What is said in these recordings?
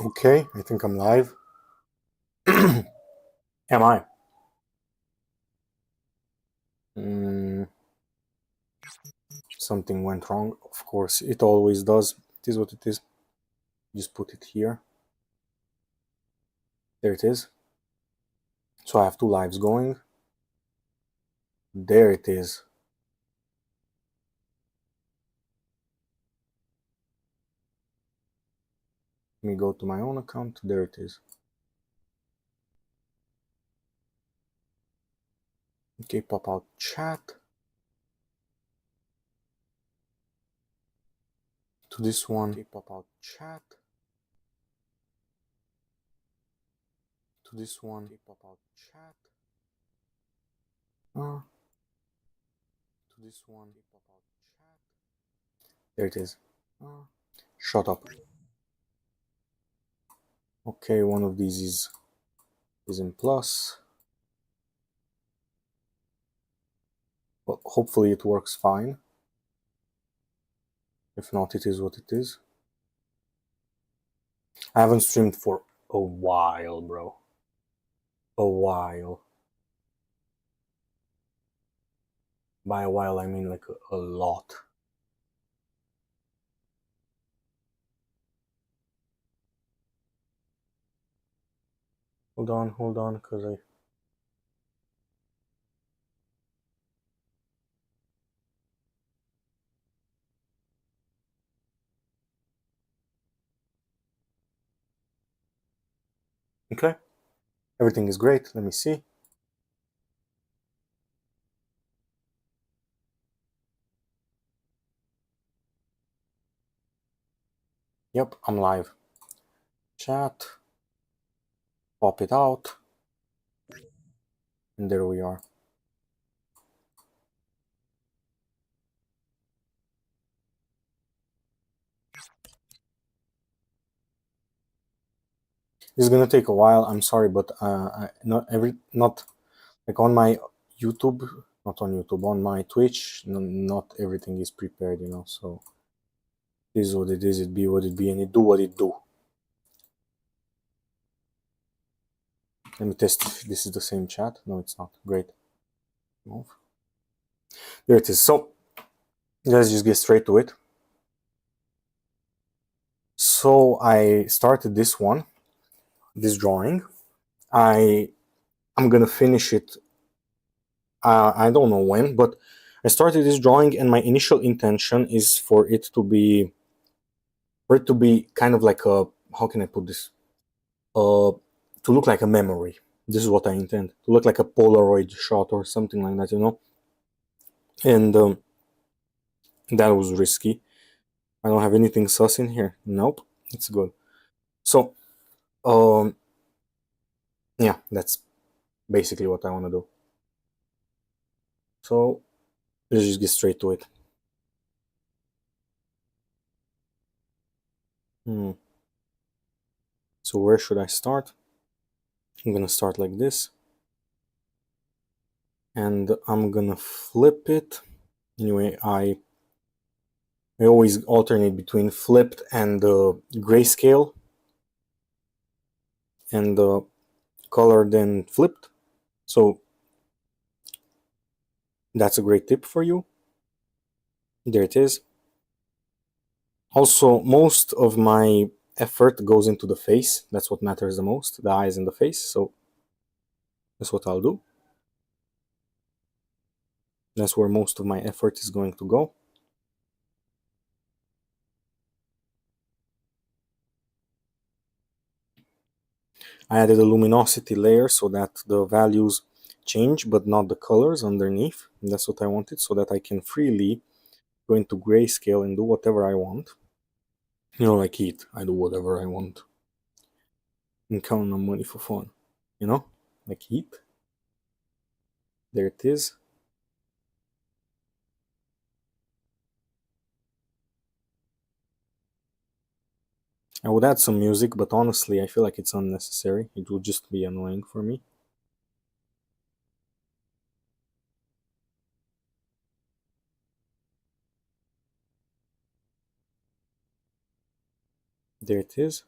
Okay, I think I'm live. Am I? Mm, something went wrong. Of course, it always does. It is what it is. Just put it here. There it is. So I have two lives going. There it is. Let me go to my own account. There it is. Okay, pop out chat. To this one. Okay, pop out chat. To this one. Okay, pop out chat. To this one. Okay, pop out chat. There it is. Shut up. Okay, one of these is in plus. But hopefully it works fine. If not, it is what it is. I haven't streamed for a while, bro. A while. By a while, I mean like a lot. Hold on, because I... Okay. Everything is great. Let me see. Yep, I'm live. Chat. Pop it out. And there we are. This is gonna take a while. I'm sorry, but not like on my YouTube, not on YouTube, on my Twitch, not everything is prepared, you know. So this is what it is. It be what it be, and it do what it do. Let me test if this is the same chat. No, it's not. Great. Move. There it is. So let's just get straight to it. So I started this one, this drawing. I'm gonna finish it. I don't know when, but I started this drawing, and my initial intention is for it to be kind of like a, how can I put this? To look like a memory. This is what I intend. To look like a Polaroid shot or something like that, you know. And that was risky. I don't have anything sus in here. Nope, it's good. So, yeah, that's basically what I want to do. So let's just get straight to it. So where should I start? I'm gonna start like this, and I'm gonna flip it. Anyway, I always alternate between flipped and grayscale, and color then flipped. So that's a great tip for you. There it is. Also, most of my effort goes into the face. That's what matters the most, the eyes and the face. So that's what I'll do. That's where most of my effort is going to go. I added a luminosity layer so that the values change, but not the colors underneath. And that's what I wanted, so that I can freely go into grayscale and do whatever I want. You know, like Heat, I do whatever I want. And count on money for fun. You know, like Heat. There it is. I would add some music, but honestly, I feel like it's unnecessary. It would just be annoying for me. There it is.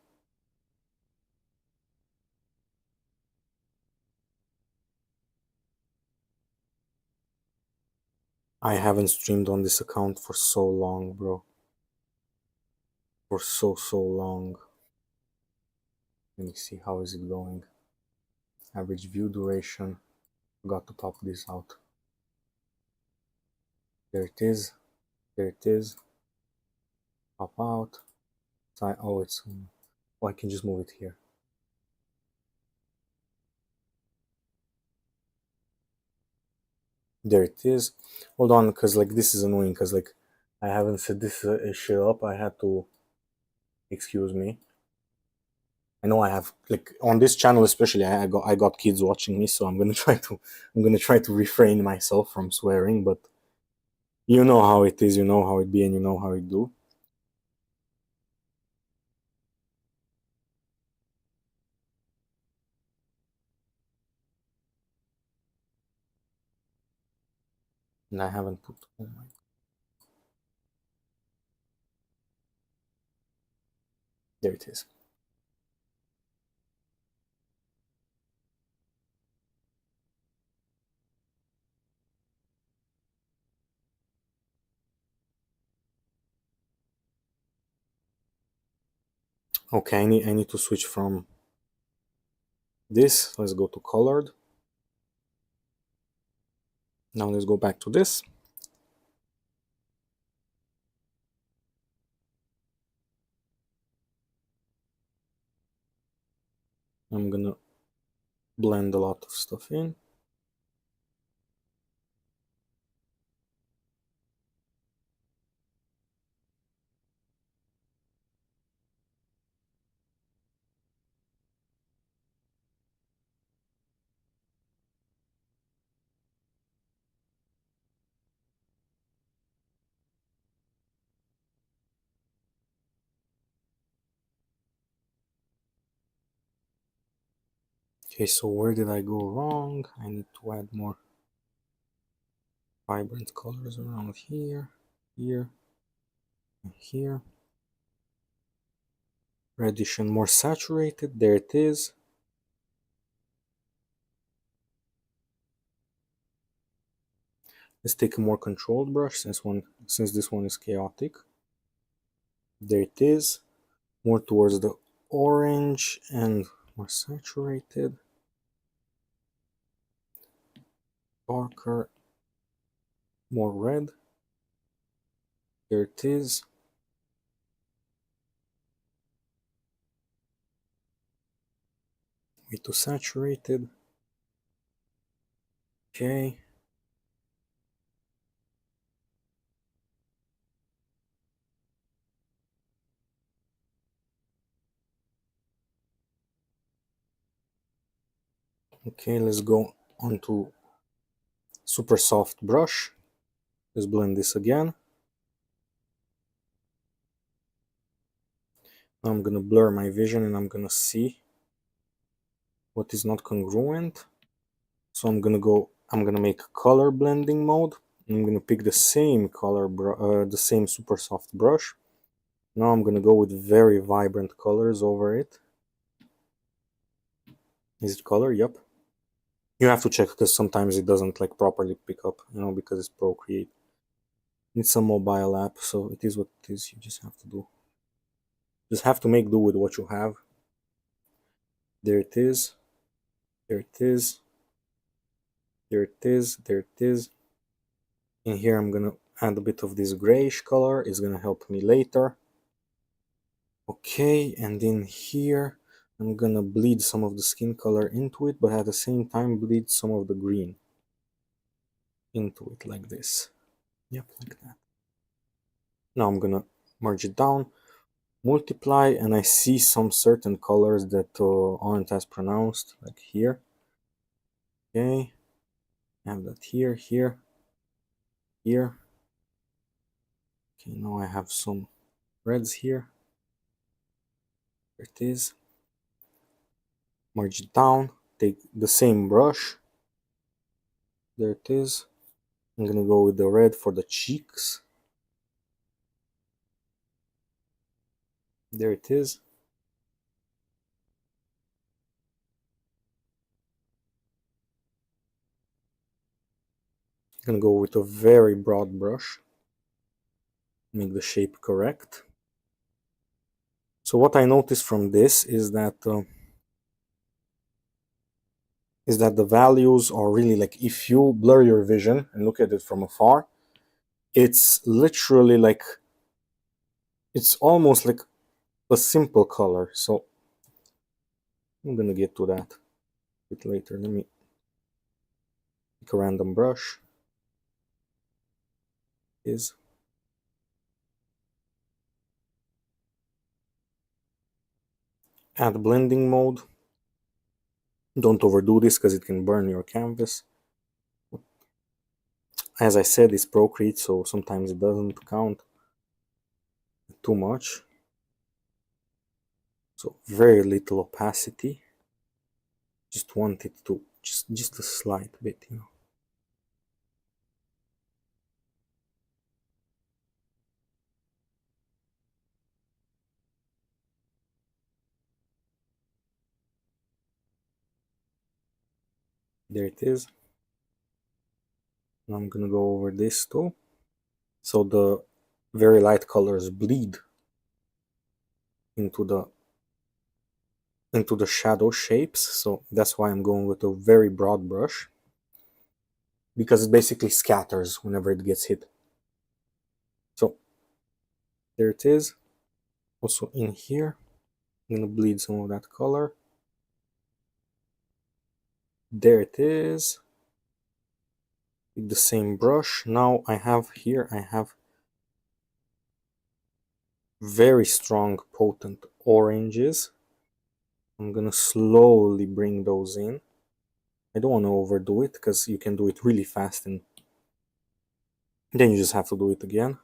I haven't streamed on this account for so long, bro. For so long. Let me see, how is it going? Average view duration. Got to top this out. There it is. There it is. Pop out. Oh, it's. Oh, I can just move it here. There it is. Hold on, because like this is annoying. Because like I haven't set this shit up. I had to. Excuse me. I know I have like on this channel especially. I got kids watching me, so I'm gonna try to refrain myself from swearing. But you know how it is. You know how it be, and you know how it do. And I haven't put. Oh my. There it is. Okay, I need to switch from this. Let's go to colored. Now let's go back to this. I'm gonna blend a lot of stuff in. Okay, so where did I go wrong? I need to add more vibrant colors around here, here, and here. Reddish and more saturated. There it is. Let's take a more controlled brush since this one is chaotic. There it is. More towards the orange and more saturated. Darker, more red. There it is. Way too saturated. Okay. Okay, let's go on to super soft brush. Let's blend this again. Now I'm gonna blur my vision and I'm gonna see what is not congruent. So I'm gonna make color blending mode. I'm gonna pick the same color, the same super soft brush. Now I'm gonna go with very vibrant colors over it. Is it color? Yep. You have to check because sometimes it doesn't like properly pick up, you know, because it's Procreate. It's a mobile app, so it is what it is. You just have to do. Just have to make do with what you have. There it is. There it is. There it is. There it is. In here I'm gonna add a bit of this grayish color. It's gonna help me later. Okay, and in here I'm gonna bleed some of the skin color into it, but at the same time bleed some of the green into it like this. Yep, like that. Now I'm gonna merge it down, multiply, and I see some certain colors that aren't as pronounced, like here. Okay, I have that here, here, here. Okay, now I have some reds here. There it is. Merge it down, take the same brush. There it is. I'm gonna go with the red for the cheeks. There it is. I'm gonna go with a very broad brush, make the shape correct. So what I noticed from this is that the values are really like, if you blur your vision and look at it from afar, it's literally like, it's almost like a simple color. So I'm gonna get to that a bit later. Let me pick a random brush. Is add blending mode. Don't overdo this because it can burn your canvas. As I said, it's Procreate, so sometimes it doesn't count too much. So very little opacity. Just want it to just a slight bit, you know. There it is. Now I'm gonna go over this too. So the very light colors bleed into the shadow shapes. So that's why I'm going with a very broad brush, because it basically scatters whenever it gets hit. So there it is. Also in here, I'm gonna bleed some of that color. There it is. With the same brush. Now I have very strong, potent oranges. I'm gonna slowly bring those in. I don't want to overdo it because you can do it really fast and then you just have to do it again.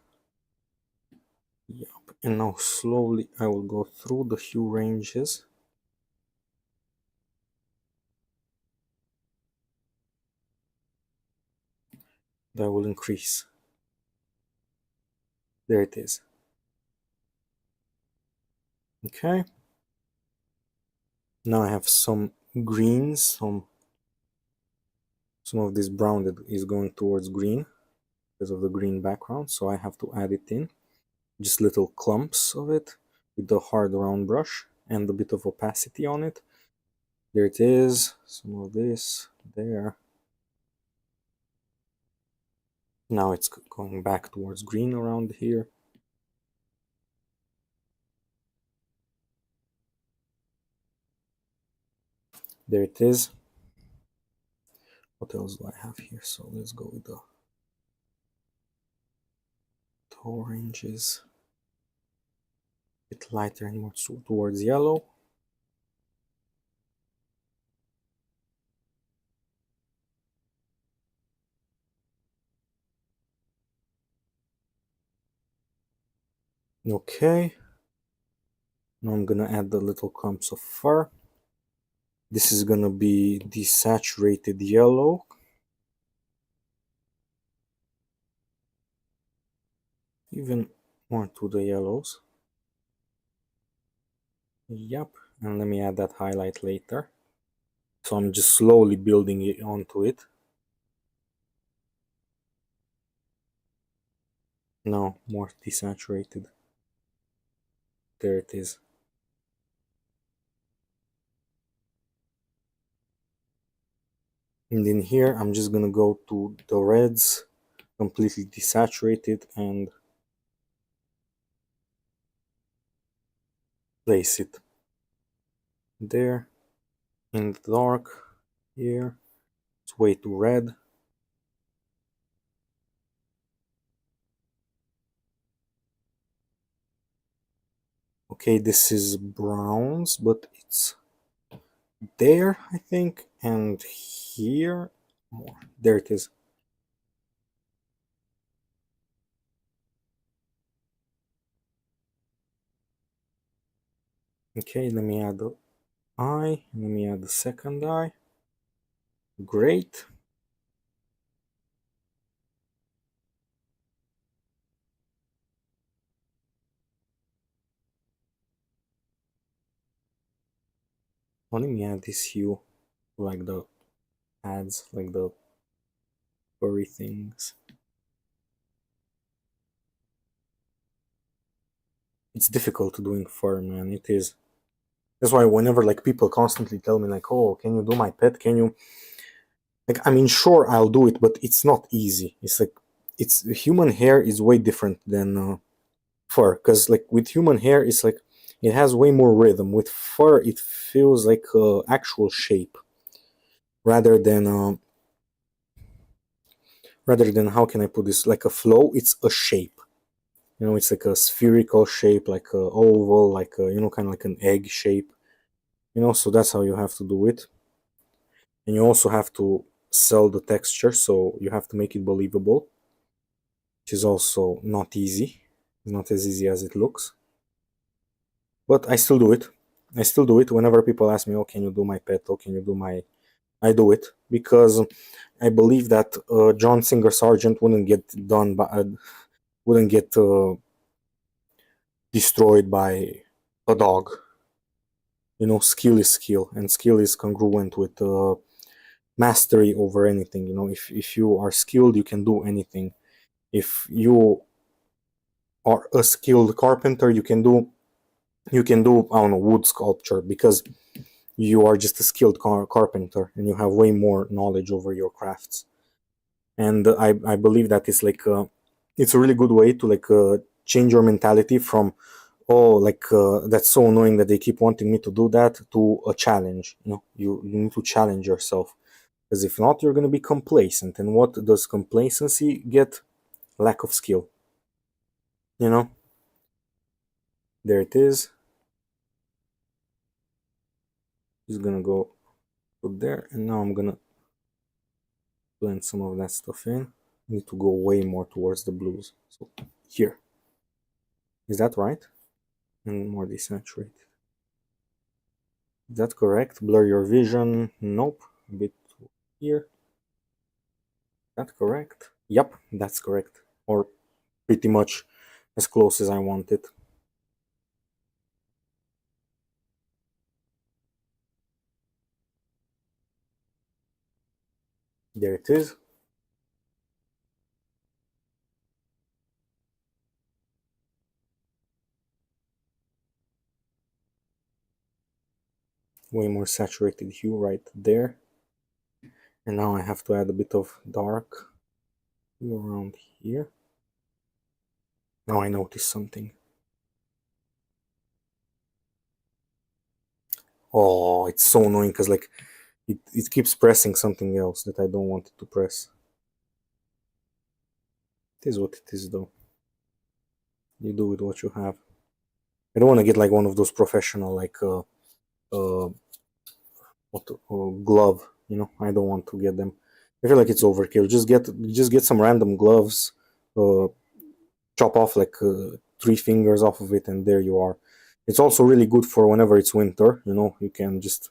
Yep. And now slowly I will go through the hue ranges. That will increase. There it is. Okay. Now I have some greens, some of this brown that is going towards green because of the green background, so I have to add it in. Just little clumps of it with the hard round brush and a bit of opacity on it. There it is. Some of this there. Now it's going back towards green around here. There it is. What else do I have here? So let's go with the oranges. A bit lighter and more towards yellow. Okay. Now I'm gonna add the little clumps of fur. This is gonna be desaturated yellow. Even more to the yellows. Yep. And let me add that highlight later. So I'm just slowly building it onto it. Now more desaturated. There it is. And in here, I'm just gonna go to the reds, completely desaturated, and place it there. In the dark, here, it's way too red. Okay, this is browns, but it's there, I think, and here more. There it is. Okay, let me add the eye. Let me add the second eye. Great. Let me add this hue, like the ads, like the furry things. It's difficult doing fur, man. It is. That's why whenever like people constantly tell me like, "Oh, can you do my pet? Can you?" Like, I mean, sure, I'll do it, but it's not easy. It's like it's human hair is way different than fur, because like with human hair, it's like it has way more rhythm. With fur, it feels like actual shape rather than how can I put this? Like a flow, it's a shape. You know, it's like a spherical shape, like a oval, like a, you know, kind of like an egg shape. You know, so that's how you have to do it. And you also have to sell the texture, so you have to make it believable, which is also not easy. It's not as easy as it looks. But I still do it. I still do it whenever people ask me, "Oh, can you do my pet? Oh, can you do my?" I do it because I believe that John Singer Sargent wouldn't get destroyed by a dog. You know, skill is skill, and skill is congruent with mastery over anything. You know, if you are skilled, you can do anything. If you are a skilled carpenter, you can do I don't know, wood sculpture, because you are just a skilled carpenter and you have way more knowledge over your crafts. And I believe that it's a really good way to change your mentality from, oh, that's so annoying that they keep wanting me to do that, to a challenge. You know, you need to challenge yourself, because if not, you're going to be complacent. And what does complacency get? Lack of skill. You know, there it is. Just gonna go put there, and now I'm gonna blend some of that stuff in. Need to go way more towards the blues. So here, is that right? And more desaturated. Is that correct? Blur your vision. Nope. A bit here. Is that correct? Yep, that's correct. Or pretty much as close as I want it. There it is. Way more saturated hue right there. And now I have to add a bit of dark hue around here. Now I notice something. Oh, it's so annoying because it keeps pressing something else that I don't want it to press. It is what it is, though. You do with what you have. I don't want to get like one of those professional uh glove. You know, I don't want to get them. I feel like it's overkill. Just get some random gloves. Uh, Chop off three fingers off of it, and there you are. It's also really good for whenever it's winter. You know, you can just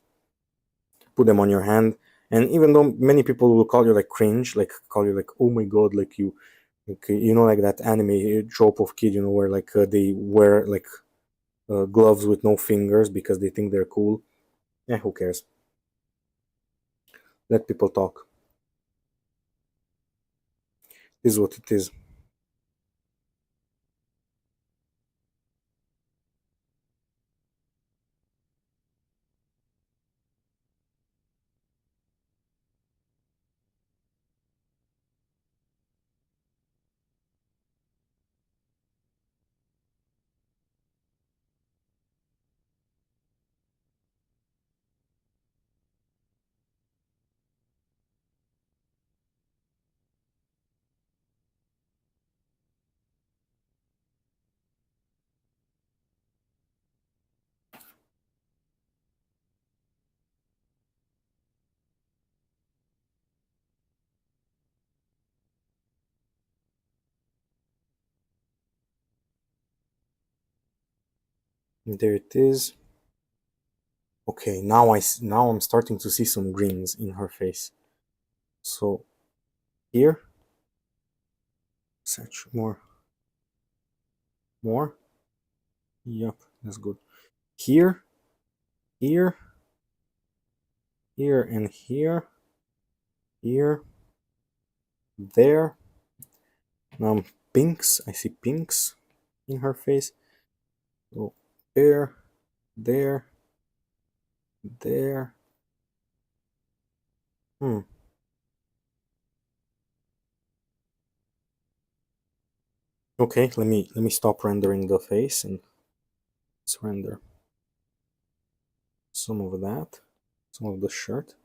put them on your hand. And even though many people will call you like cringe, like call you like, oh my god, like you know, like that anime trope of kid, you know, where they wear gloves with no fingers because they think they're cool. Yeah, who cares? Let people talk. This is what it is. There it is. Okay, now I'm starting to see some greens in her face. So here, more, more. Yep, that's good. Here, here, here, and here, here, there. Now pinks, I see pinks in her face. So there, there, there. Hmm. Okay, let me stop rendering the face and let's render some of that, some of the shirt.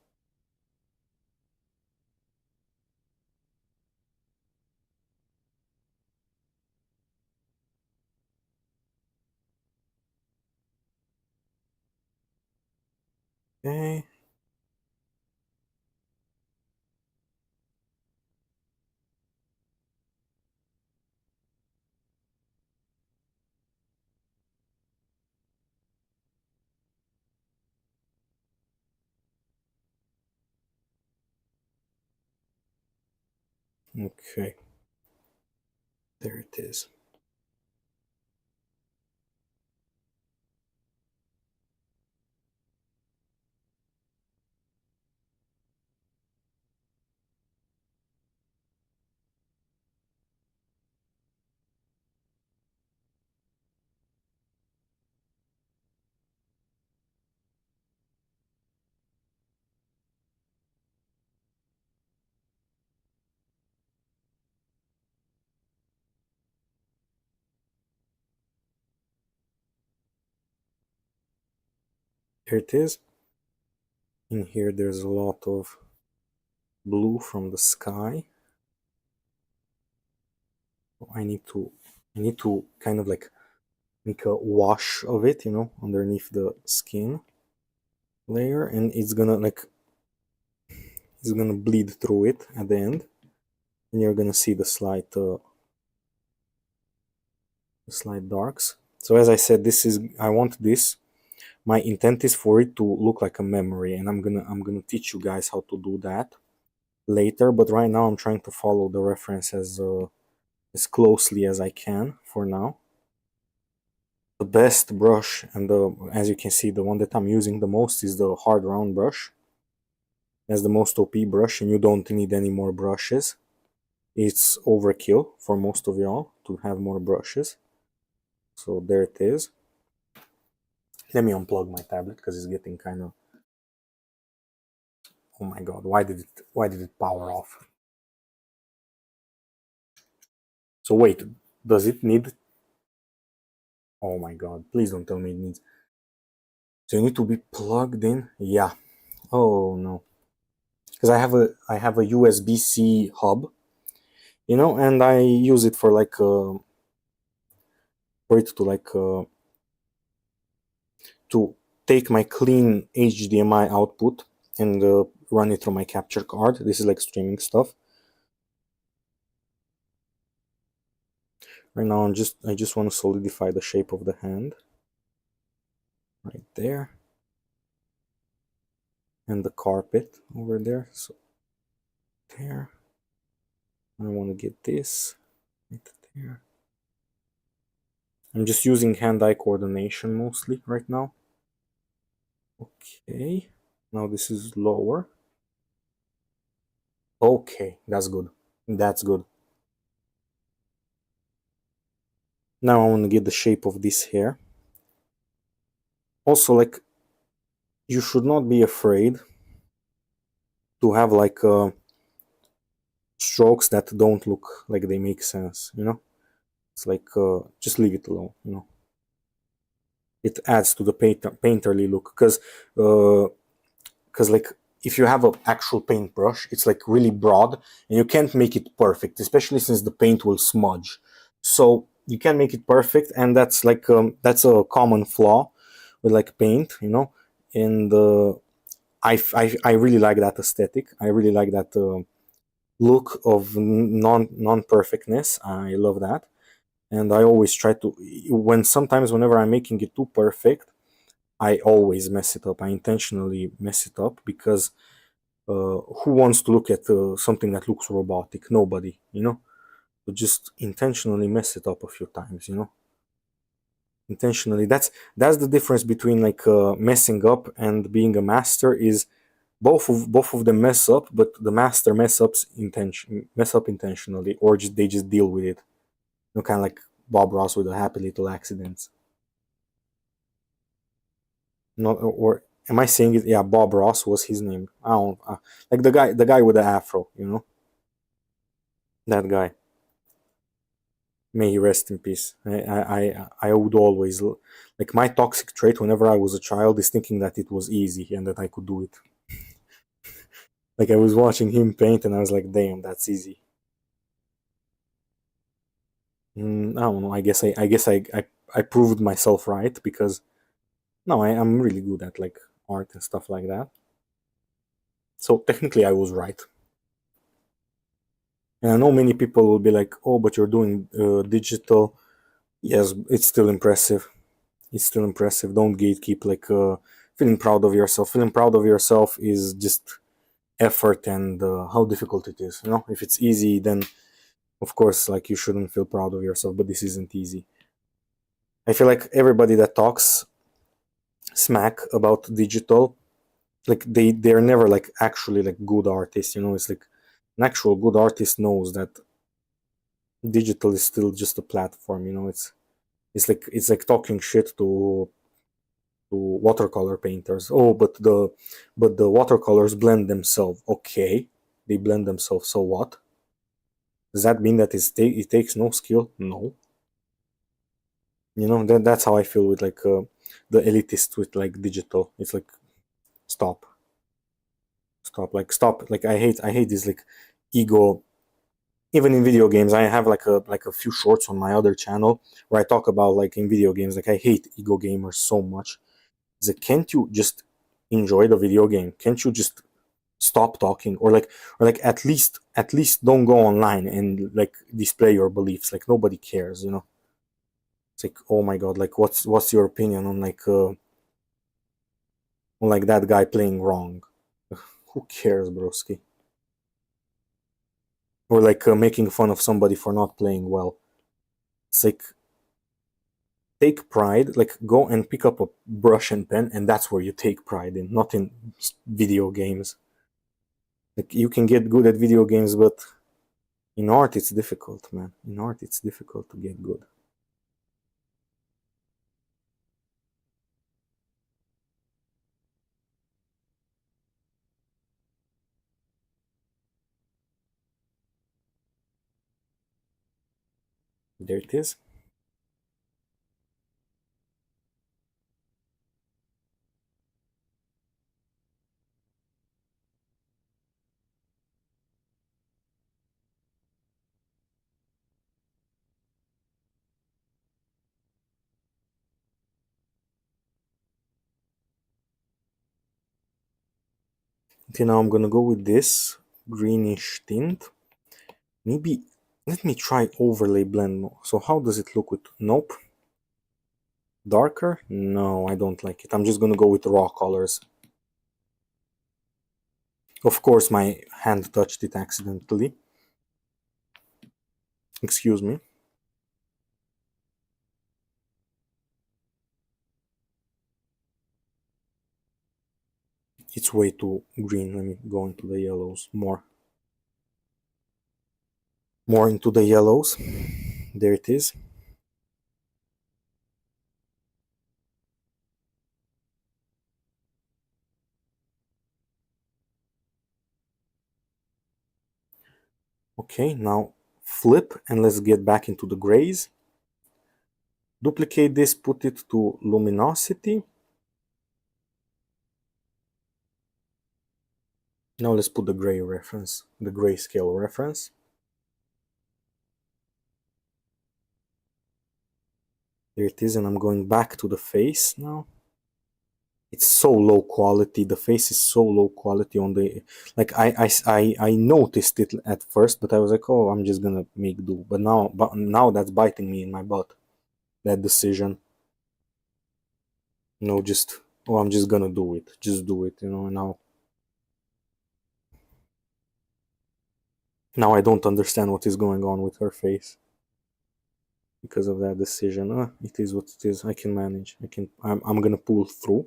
Okay. Okay. There it is. Here it is. In here there's a lot of blue from the sky. I need to kind of like make a wash of it, underneath the skin layer, and it's gonna bleed through it at the end, and you're gonna see the slight darks. So as I said, I want this. My intent is for it to look like a memory, and I'm gonna teach you guys how to do that later. But right now, I'm trying to follow the reference as closely as I can for now. The best brush, and as you can see, the one that I'm using the most is the hard round brush. That's the most OP brush, and you don't need any more brushes. It's overkill for most of y'all to have more brushes. So there it is. Let me unplug my tablet because it's getting kind of. Oh my god! Why did it power off? So wait, does it need? Oh my god! Please don't tell me it needs. So you need to be plugged in. Yeah. Oh no. Because I have a USB-C hub, and I use it for it to to take my clean HDMI output and run it through my capture card. This is like streaming stuff. Right now I just want to solidify the shape of the hand right there, and the carpet over there. So there. I want to get this right there. I'm just using hand-eye coordination mostly right now. Okay. Now this is lower. Okay, that's good. That's good. Now I want to get the shape of this hair. Also, you should not be afraid to have strokes that don't look like they make sense. It's just leave it alone. It adds to the painterly look, because if you have an actual paintbrush, it's like really broad, and you can't make it perfect, especially since the paint will smudge. So you can make it perfect, and that's a common flaw with paint. And I really like that aesthetic. I really like that look of non perfectness. I love that, and I always try to whenever I'm making it too perfect, I always mess it up. I intentionally mess it up because who wants to look at something that looks robotic? Nobody. But just intentionally mess it up a few times. Intentionally. That's the difference between messing up and being a master. Is both of them mess up, but the master mess up intentionally, or they just deal with it. Kind of like Bob Ross with the Happy Little Accidents. Not or am I saying it? Yeah, Bob Ross was his name. I don't like the guy with the afro. That guy. May he rest in peace. I would always like my toxic trait whenever I was a child is thinking that it was easy and that I could do it. Like I was watching him paint and I was like, damn, that's easy. I don't know. I guess I proved myself right because no, I'm really good at like art and stuff like that. So technically, I was right. And I know many people will be like, "Oh, but you're doing digital." Yes, it's still impressive. It's still impressive. Don't gatekeep. Like feeling proud of yourself. Feeling proud of yourself is just effort and how difficult it is. If it's easy, then of course, like you shouldn't feel proud of yourself. But this isn't easy. I feel like everybody that talks smack about digital, like they're never like actually like good artists. It's like an actual good artist knows that digital is still just a platform. It's like talking shit to watercolor painters. Oh, but the watercolors blend themselves. Okay, they blend themselves. So what? Does that mean that it takes no skill? No. That's how I feel with like the elitist with like digital. It's like stop, stop. Like I hate this like ego. Even in video games, I have like a few shorts on my other channel where I talk about like in video games. Like I hate ego gamers so much. It's like, can't you just enjoy the video game? Can't you just stop talking, or like at least don't go online and like display your beliefs? Like nobody cares. It's like, oh my god, like what's your opinion on like that guy playing wrong? Who cares, broski? Or like making fun of somebody for not playing well. It's like, take pride, like go and pick up a brush and pen, and that's where you take pride in, not in video games. Like you can get good at video games, but in art it's difficult, man. In art it's difficult to get good. There it is. Okay, now I'm gonna go with this greenish tint. Maybe let me try overlay blend more. So how does it look with? Nope. Darker? No, I don't like it. I'm just gonna go with raw colors. Of course, my hand touched it accidentally. Excuse me. It's way too green. Let me go into the yellows more. More into the yellows. There it is. Okay, now flip and let's get back into the grays. Duplicate this, put it to luminosity. Now let's put the gray reference, the grayscale reference. There it is, and I'm going back to the face now. It's so low quality. The face is so low quality on the, like I noticed it at first, but I was like, oh, I'm just gonna make do. But now that's biting me in my butt. That decision. Just, oh, I'm just gonna do it. Just do it. Now I don't understand what is going on with her face because of that decision. It is what it is. I can manage. I'm gonna pull through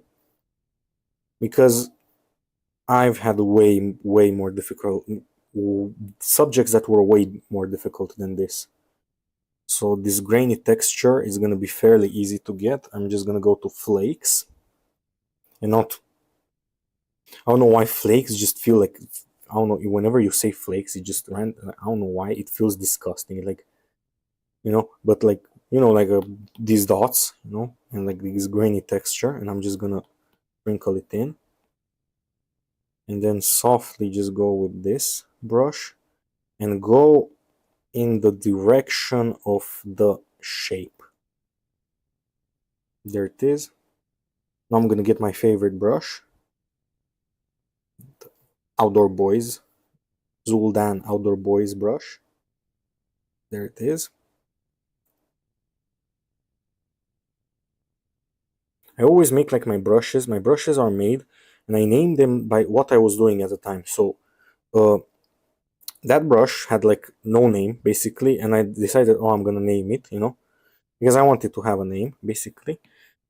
because I've had way more difficult subjects that were way more difficult than this. So this grainy texture is going to be fairly easy to get. I'm just going to go to flakes and not, I don't know why flakes just feel like, I don't know, whenever you say flakes, it just, I don't know why, it feels disgusting. Like, but like, like these dots, and like this grainy texture, and I'm just gonna sprinkle it in. And then softly just go with this brush and go in the direction of the shape. There it is. Now I'm gonna get my favorite brush, Outdoor Boys, Zul'dan Outdoor Boys brush. There it is. I always make like my brushes. My brushes are made, and I name them by what I was doing at the time. So uh, that brush had like no name basically, and I decided, oh, I'm gonna name it, because I wanted to have a name basically.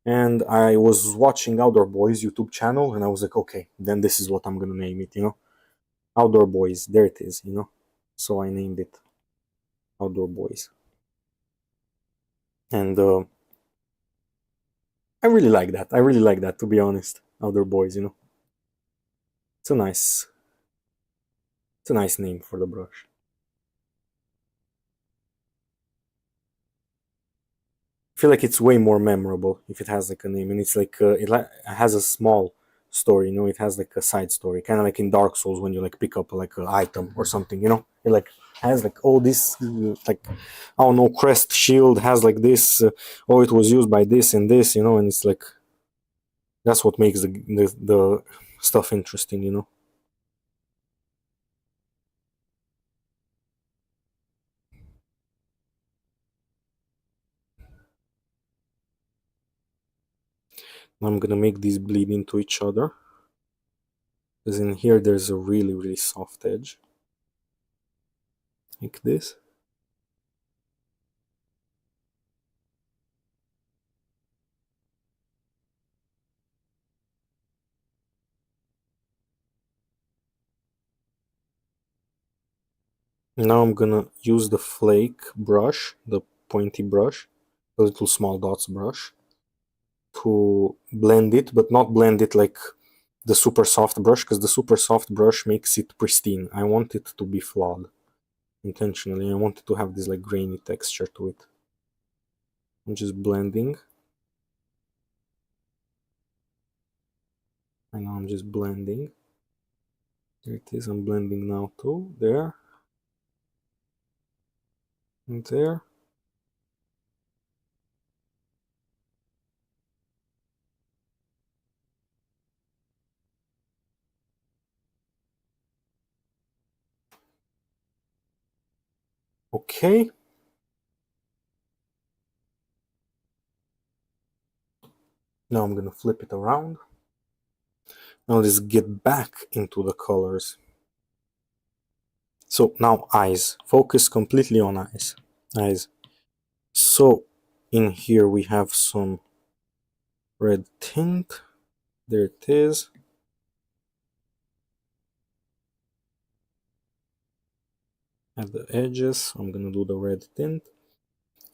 And I was watching Outdoor Boys YouTube channel, and I was like, okay, then this is what I'm gonna name it, Outdoor Boys. There it is. So I named it Outdoor Boys, and I really like that. I really like that, to be honest. Outdoor Boys. It's a nice, it's a nice name for the brush. I feel like it's way more memorable if it has like a name, and it's like it has a small story. It has like a side story, kind of like in Dark Souls when you like pick up like an item or something. It like has like, oh, this like, I don't know, crest shield has like this. Oh, it was used by this and this. And it's like, that's what makes the stuff interesting. I'm gonna make these bleed into each other, because in here there's a really soft edge, like this. Now I'm gonna use the flake brush, the pointy brush, the little small dots brush, to blend it, but not blend it like the super soft brush, because the super soft brush makes it pristine. I want it to be flawed intentionally. I want it to have this like grainy texture to it. I'm just blending. And now I'm just blending. There it is. I'm blending now too. There. And there. Okay. Now I'm gonna flip it around. Now let's get back into the colors. So now eyes. Focus completely on eyes. Eyes. So in here we have some red tint. There it is. At the edges, I'm gonna do the red tint.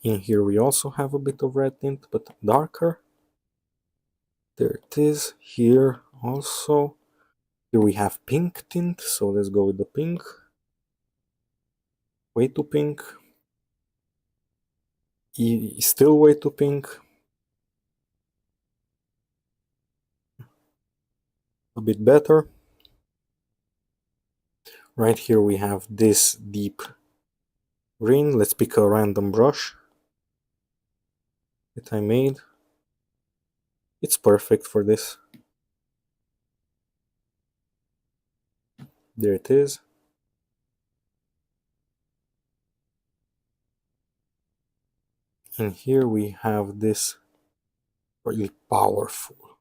In here we also have a bit of red tint, but darker. There it is. Here also. Here we have pink tint, so let's go with the pink. Way too pink. Still way too pink. A bit better. Right here we have this deep green. Let's pick a random brush that I made. It's perfect for this. There it is. And here we have this really powerful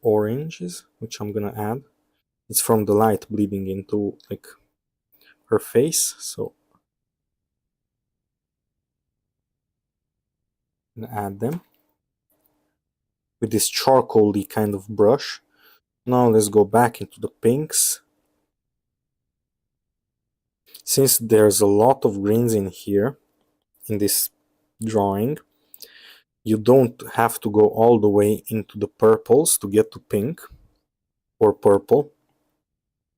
oranges, which I'm gonna add. It's from the light bleeding into like her face, so I'm gonna add them with this charcoaly kind of brush. Now let's go back into the pinks. Since there's a lot of greens in here, in this drawing, you don't have to go all the way into the purples to get to pink or purple,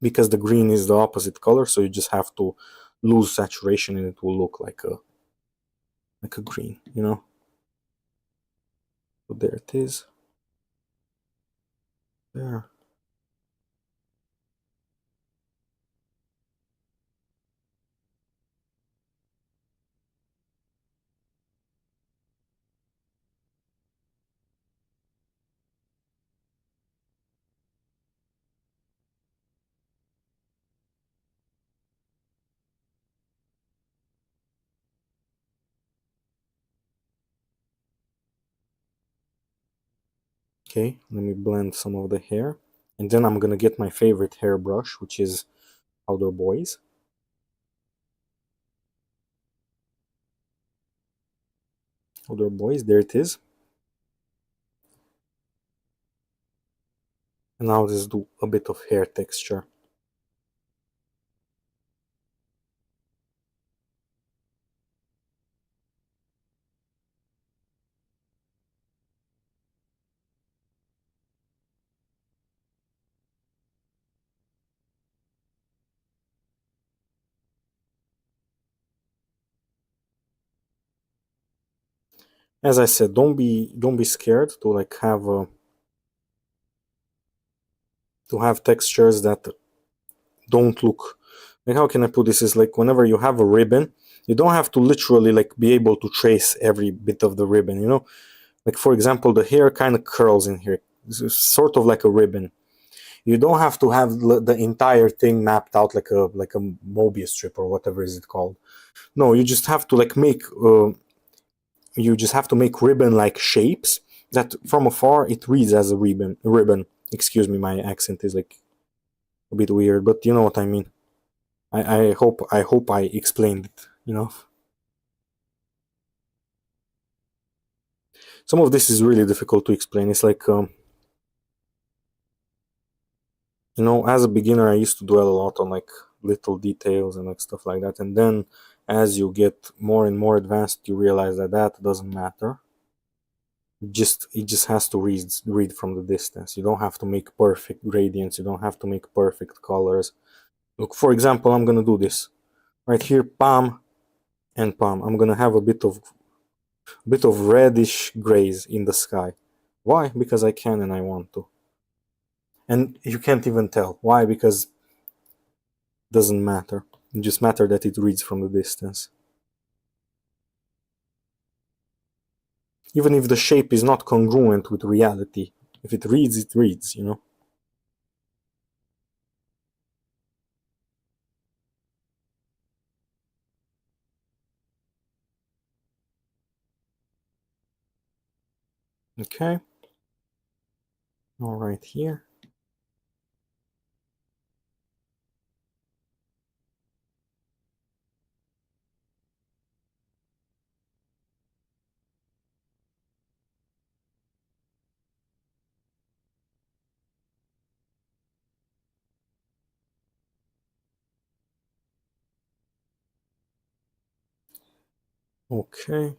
because the green is the opposite color, so you just have to lose saturation and it will look like a green, you know. So there it is. There. Okay, let me blend some of the hair. And then I'm gonna get my favorite hairbrush, which is Powder Boys. Powder Boys, there it is. And now let's do a bit of hair texture. As I said, don't be scared to like have textures that don't look like, how can I put this, is like whenever you have a ribbon, you don't have to literally like be able to trace every bit of the ribbon, you know. Like for example, the hair kind of curls in here. This is sort of like a ribbon. You don't have to have the entire thing mapped out like a Mobius strip or whatever is it called. No, you just have to like make ribbon like shapes that from afar it reads as a ribbon. Excuse me, my accent is like a bit weird, but you know what I mean. I hope I explained it, you know. Some of this is really difficult to explain. It's like you know, as a beginner I used to dwell a lot on like little details and like stuff like that, and then as you get more and more advanced you realize that that doesn't matter. It just has to read from the distance. You don't have to make perfect gradients, you don't have to make perfect colors. Look, for example, I'm gonna do this right here, palm and palm. I'm gonna have a bit of reddish grays in the sky. Why? Because I can and I want to. And you can't even tell. Why? Because it doesn't matter. It just matters that it reads from the distance. Even if the shape is not congruent with reality, if it reads, you know? Okay. All right, here. Okay.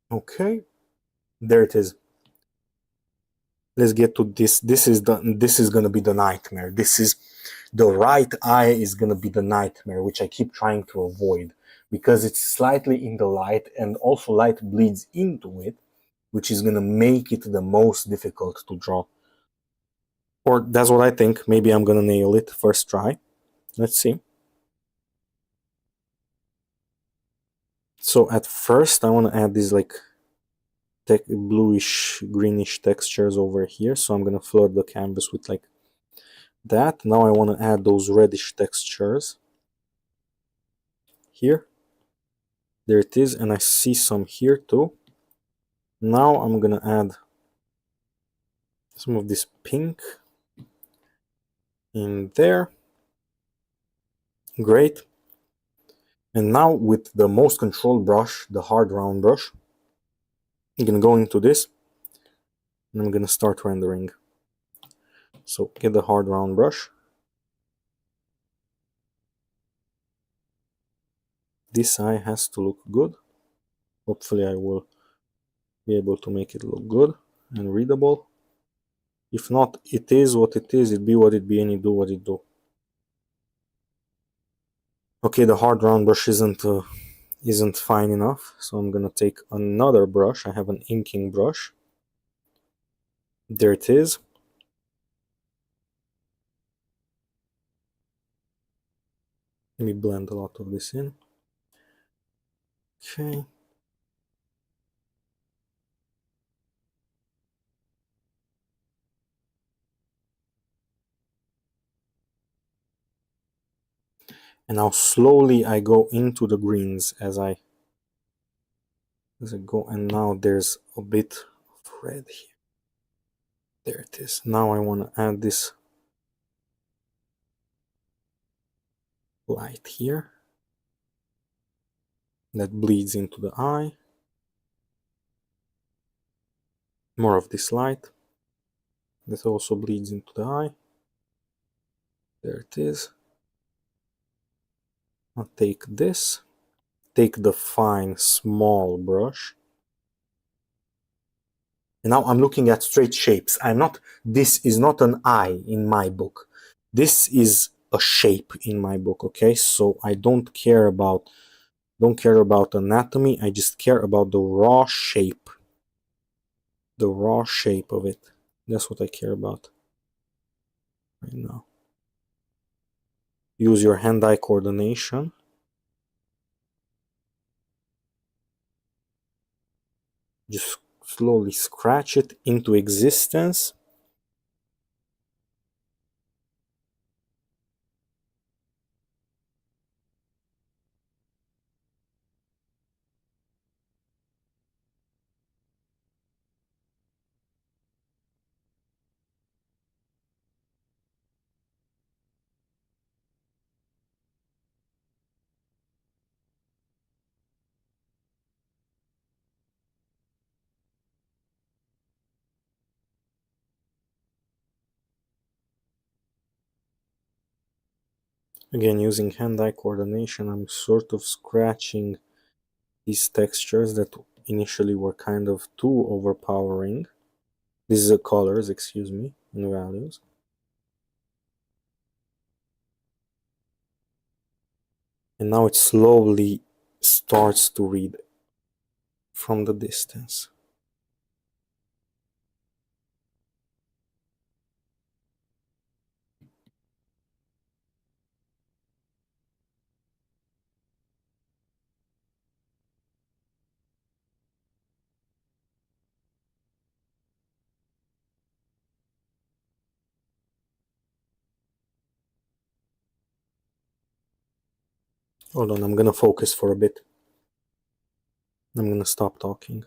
Okay. There it is. Let's get to this. This is gonna be the nightmare. This is the right eye is gonna be the nightmare, which I keep trying to avoid because it's slightly in the light and also light bleeds into it, which is gonna make it the most difficult to draw. Or that's what I think. Maybe I'm gonna nail it first try. Let's see. So at first I wanna add this like bluish greenish textures over here, so I'm gonna flood the canvas with like that. Now I want to add those reddish textures here. There it is, and I see some here too. Now I'm gonna add some of this pink in there. Great. And now with the most controlled brush, the hard round brush, I'm gonna go into this and I'm gonna start rendering. So get the hard round brush. This eye has to look good. Hopefully I will be able to make it look good and readable. If not, it is what it is, it be what it be, and it do what it do. Okay, the hard round brush isn't fine enough, so I'm gonna take another brush. I have an inking brush. There it is. Let me blend a lot of this in. Okay. And now slowly I go into the greens as I go, and now there's a bit of red here. There it is. Now I want to add this light here that bleeds into the eye. More of this light that also bleeds into the eye. There it is. I'll take this, take the fine small brush, and now I'm looking at straight shapes. This is not an eye in my book. This is a shape in my book, okay? So I don't care about anatomy. I just care about the raw shape. The raw shape of it. That's what I care about right now. Use your hand-eye coordination. Just slowly scratch it into existence. Again, using hand-eye coordination, I'm sort of scratching these textures that initially were kind of too overpowering. These are colors, excuse me, and values. And now it slowly starts to read from the distance. Hold on, I'm gonna focus for a bit. I'm gonna stop talking.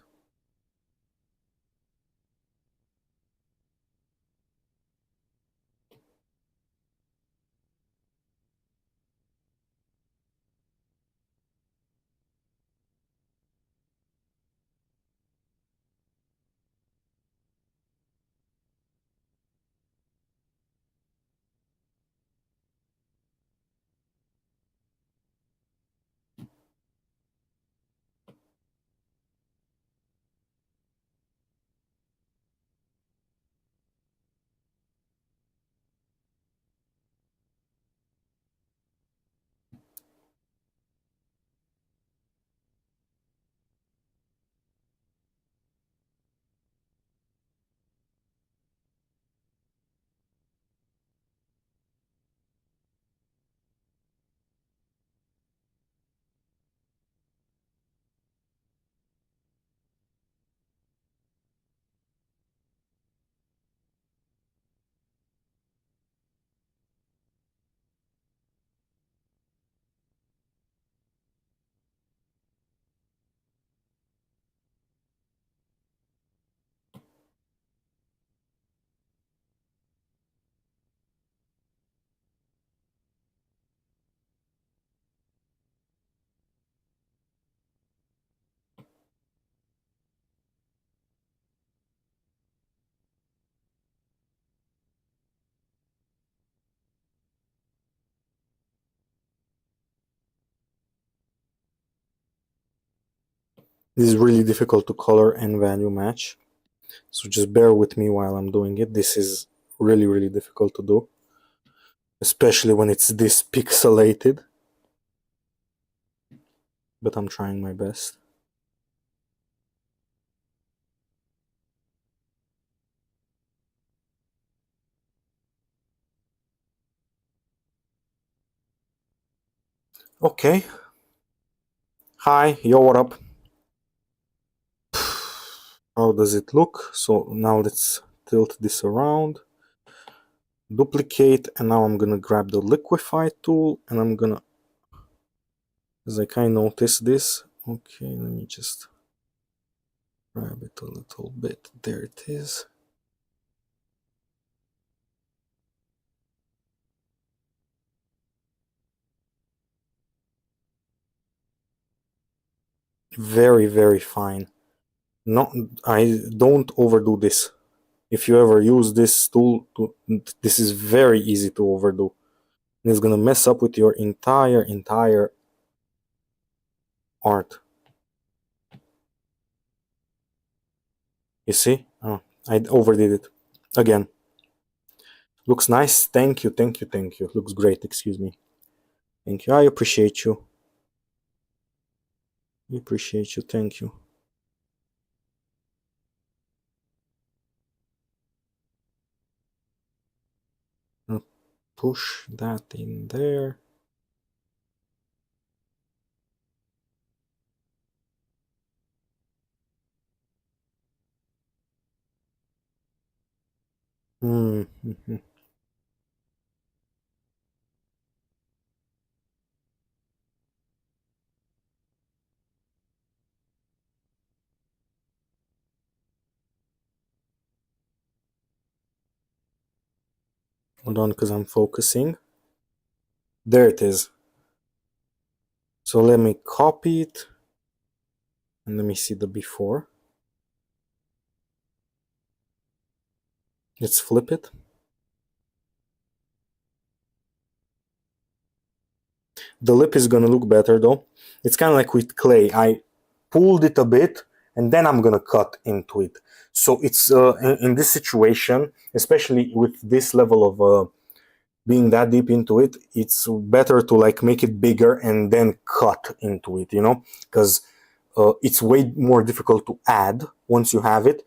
This is really difficult to color and value match, so just bear with me while I'm doing it. This is really, really difficult to do, especially when it's this pixelated, but I'm trying my best. Okay. Hi, yo, what up? How does it look? So now let's tilt this around, duplicate, and now I'm gonna grab the liquify tool and I'm gonna, as I kind of notice this, okay, let me just grab it a little bit. There it is. Very, very fine. No, I don't overdo this. If you ever use this tool, this is very easy to overdo. And it's gonna mess up with your entire art. You see? Oh, I overdid it. Again. Looks nice. Thank you, thank you, thank you. Looks great, excuse me. Thank you. I appreciate you. I appreciate you. Thank you. I'll push that in there. Mm-hmm. Hold on, because I'm focusing. There it is. So let me copy it. And let me see the before. Let's flip it. The lip is gonna look better though. It's kind of like with clay. I pulled it a bit and then I'm gonna cut into it. So it's in this situation, especially with this level of being that deep into it, it's better to like make it bigger and then cut into it, you know, because it's way more difficult to add once you have it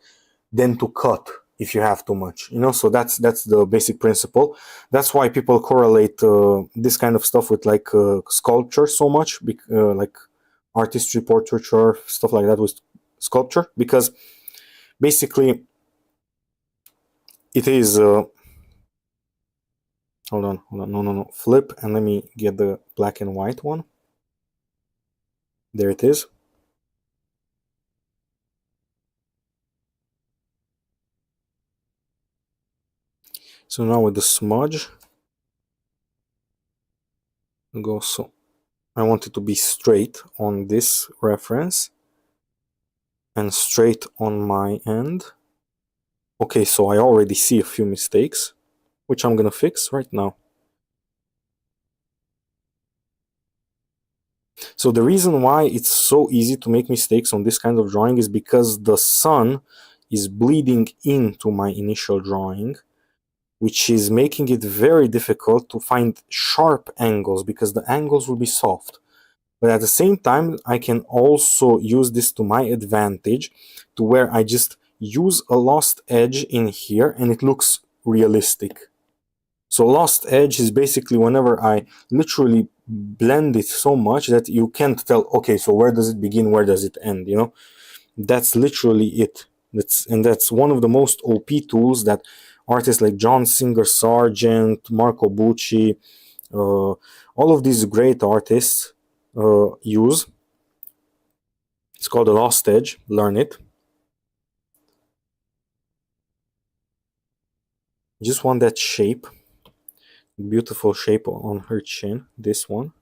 than to cut if you have too much, you know. So that's the basic principle. That's why people correlate this kind of stuff with like sculpture so much, like artistry, portraiture, stuff like that with sculpture, because basically it is hold on, no, flip, and let me get the black and white one. There it is. So now with the smudge, go, so I want it to be straight on this reference and straight on my end. Okay, so I already see a few mistakes, which I'm gonna fix right now. So the reason why it's so easy to make mistakes on this kind of drawing is because the sun is bleeding into my initial drawing, which is making it very difficult to find sharp angles because the angles will be soft. But at the same time, I can also use this to my advantage, to where I just use a lost edge in here and it looks realistic. So lost edge is basically whenever I literally blend it so much that you can't tell, okay, so where does it begin, where does it end, you know? That's literally it. That's one of the most OP tools that artists like John Singer Sargent, Marco Bucci, all of these great artists use. It's called a lost edge. Learn it. Just want that shape, beautiful shape on her chin. This one.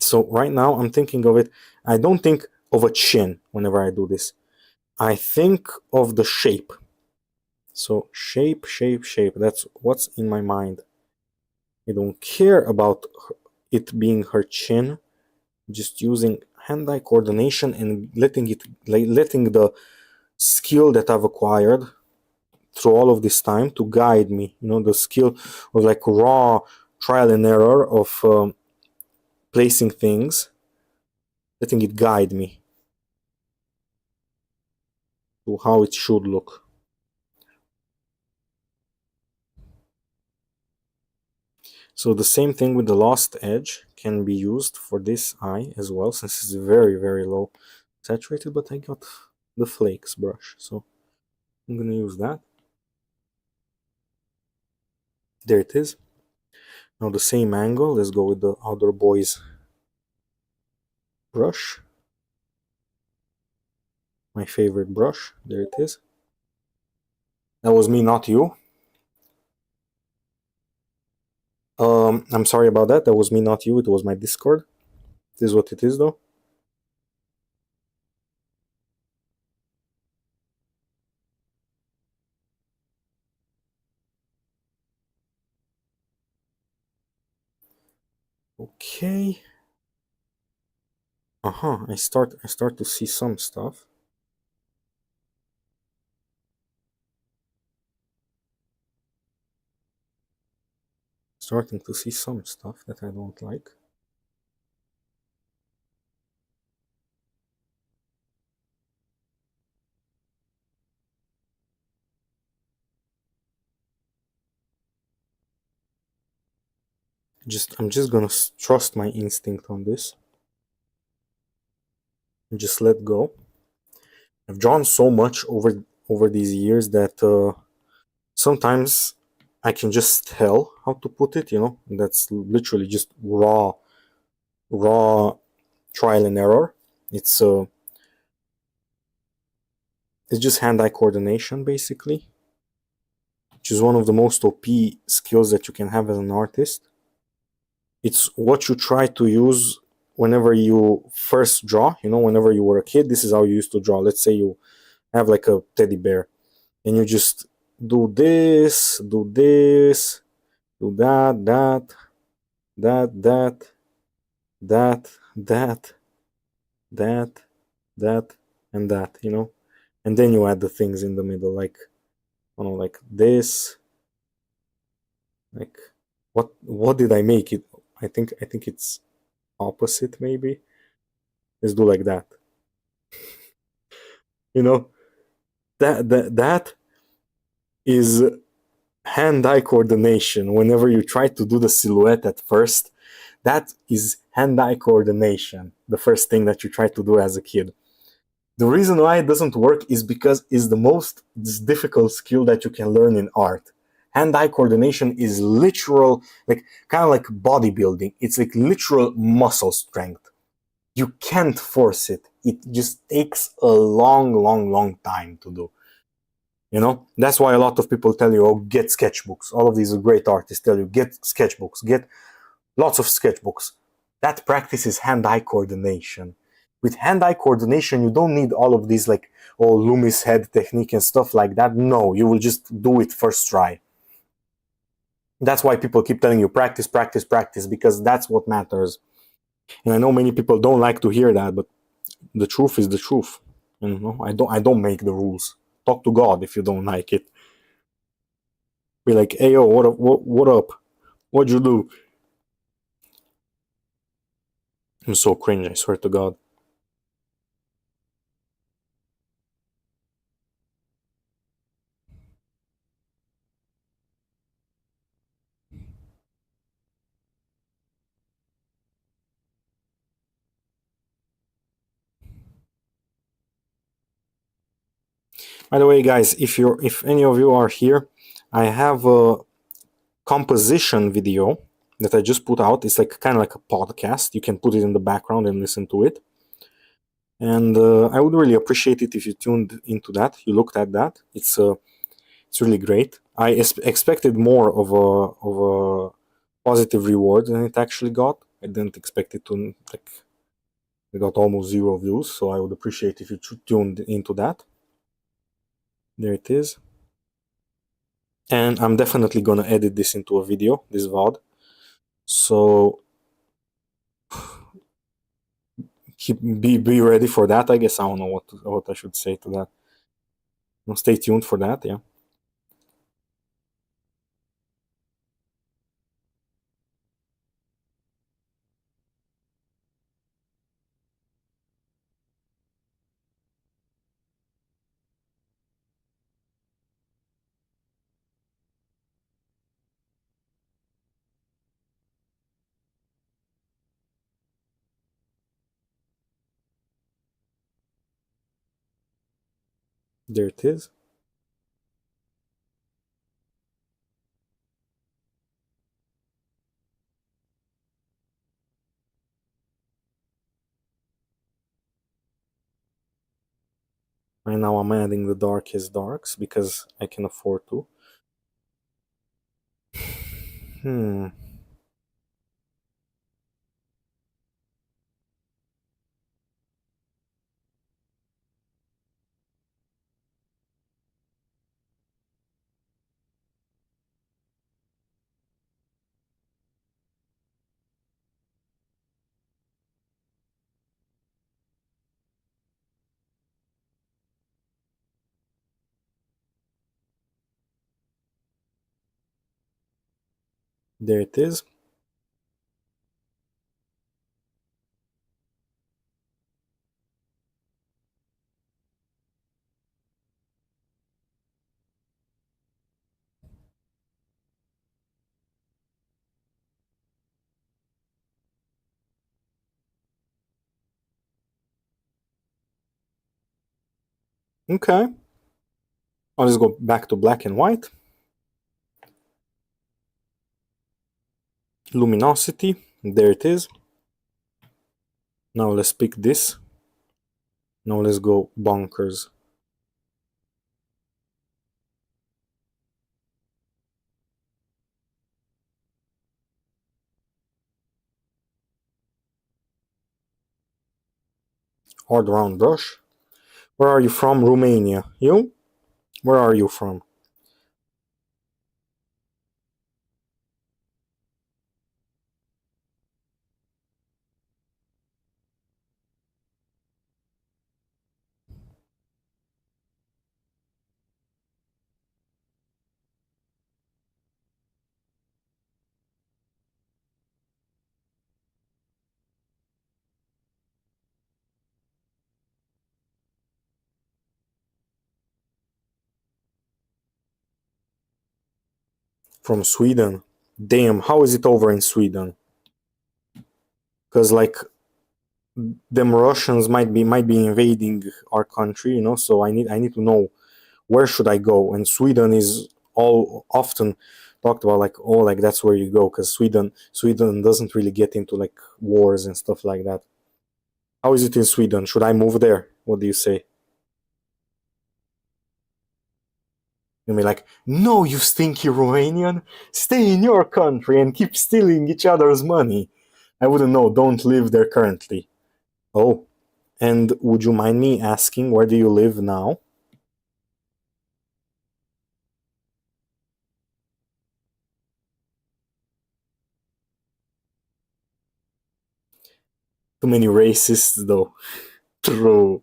So right now I'm thinking of it. I don't think of a chin whenever I do this. I think of the shape. So shape, shape, shape. That's what's in my mind. I don't care about it being her chin. Just using hand-eye coordination and letting the skill that I've acquired through all of this time to guide me. The skill of like raw trial and error of placing things, letting it guide me to how it should look. So the same thing with the lost edge can be used for this eye as well, since it's very, very low saturated, but I got the flakes brush, so I'm gonna use that. There it is. Now the same angle, let's go with the other boy's brush. My favorite brush, there it is. That was me, not you. I'm sorry about that, that was me, not you, it was my Discord. This is what it is though. Okay. I start to see some stuff. Starting to see some stuff that I don't like. I'm just gonna trust my instinct on this and just let go. I've drawn so much over these years that sometimes I can just tell how to put it. That's literally just raw trial and error. It's just hand-eye coordination basically, which is one of the most OP skills that you can have as an artist. It's what you try to use whenever you first draw. Whenever you were a kid, this is how you used to draw. Let's say you have like a teddy bear and you just do this, do this, do that, that, that, that, and that, and then you add the things in the middle, like like this, like what did I make it? I think it's opposite maybe. Let's do like that. You know that is hand-eye coordination. Whenever you try to do the silhouette at first, that is hand-eye coordination, the first thing that you try to do as a kid. The reason why it doesn't work is because it's the most difficult skill that you can learn in art. Hand-eye coordination is literal, like kind of like bodybuilding. It's like literal muscle strength. You can't force it. It just takes a long time to do. That's why a lot of people tell you, oh, get sketchbooks. All of these great artists tell you, get sketchbooks, get lots of sketchbooks. That practice is hand-eye coordination. With hand-eye coordination, you don't need all of these like, oh, Loomis head technique and stuff like that. No, you will just do it first try. That's why people keep telling you practice, practice, practice, because that's what matters. And I know many people don't like to hear that, but the truth is the truth. I don't make the rules. Talk to God if you don't like it. Be like, hey, yo, what up? What up? What'd you do? I'm so cringe, I swear to God. By the way, guys, if any of you are here, I have a composition video that I just put out. It's like kind of like a podcast. You can put it in the background and listen to it. And I would really appreciate it if you tuned into that. You looked at that. It's really great. I expected more of a positive reward than it actually got. I didn't expect it to like. It got almost 0 views, so I would appreciate if you tuned into that. There it is. And I'm definitely gonna edit this into a video, this VOD. So be ready for that. I guess I don't know what I should say to that. No, stay tuned for that. Yeah, there it is. Right now I'm adding the darkest darks because I can afford to. Hmm. There it is. Okay. I'll just go back to black and white. Luminosity. There it is. Now let's pick this. Now let's go bonkers. Hard round brush. Where are you from? Romania. You? Where are you from? From Sweden. Damn, how is it over in Sweden? Because like them Russians might be invading our country, So I need to know where should I go. And Sweden is all often talked about like, oh, like that's where you go because Sweden doesn't really get into like wars and stuff like that. How is it in Sweden? Should I move there? What do you say? You mean like, no, you stinky Romanian, stay in your country and keep stealing each other's money. I wouldn't know. Don't live there currently. Oh, and would you mind me asking where do you live now? Too many racists, though. True.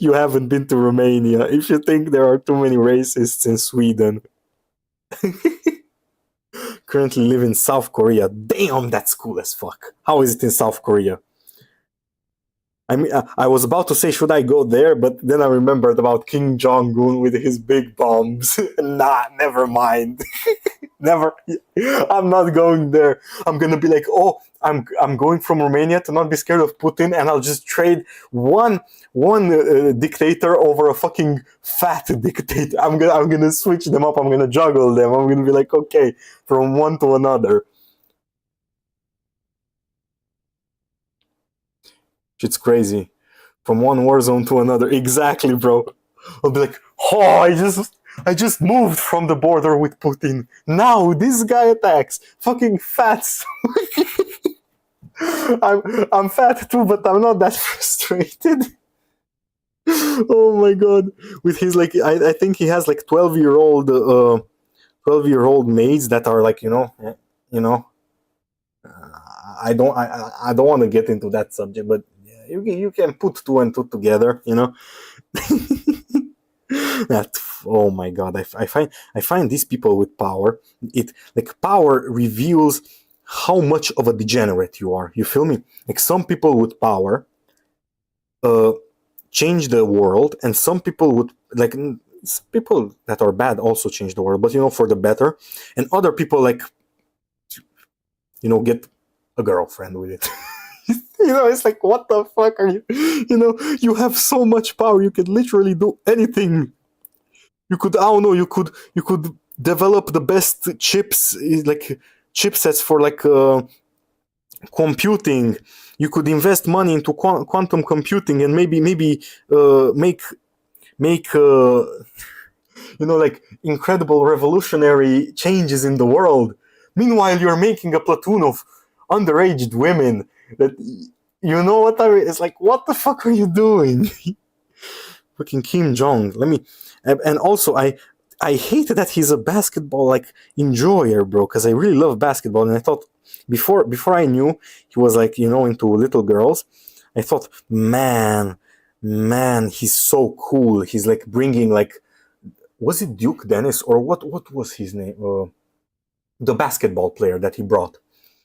You haven't been to Romania. If you think there are too many racists in Sweden, currently live in South Korea. Damn, that's cool as fuck. How is it in South Korea? I mean, I was about to say, should I go there? But then I remembered about Kim Jong Un with his big bombs. Nah, never mind. Never. I'm not going there. I'm gonna be like, oh, I'm going from Romania to not be scared of Putin, and I'll just trade one dictator over a fucking fat dictator. I'm gonna switch them up. I'm gonna juggle them. I'm gonna be like, okay, from one to another. It's crazy. From one war zone to another. Exactly, bro. I'll be like, oh, I just moved from the border with Putin. Now this guy attacks. Fucking fat. I'm fat too, but I'm not that frustrated. Oh my god. With his like I think he has like 12-year-old maids that are like, you know, I don't want to get into that subject, but yeah, you can put two and two together, you know. That, oh my god, I find these people with power, it like power reveals how much of a degenerate you are. You feel me? Like some people with power uh change the world, and some people would like some people that are bad also change the world, but you know, for the better. And other people, like, you know, get a girlfriend with it. You know, it's like, what the fuck are you? You know, you have so much power, you could literally do anything. You could, I don't know, you could develop the best chips, like chipsets for like computing. You could invest money into quantum computing, and maybe make you know, like incredible revolutionary changes in the world. Meanwhile, you're making a platoon of underage women that, you know what I mean? It's like, what the fuck are you doing? Fucking Kim Jong. Let me, and also I hate that he's a basketball like enjoyer, bro, because I really love basketball, and I thought before I knew he was like, you know, into little girls, I thought, man, he's so cool. He's like bringing like, was it Duke Dennis or what was his name? The basketball player that he brought.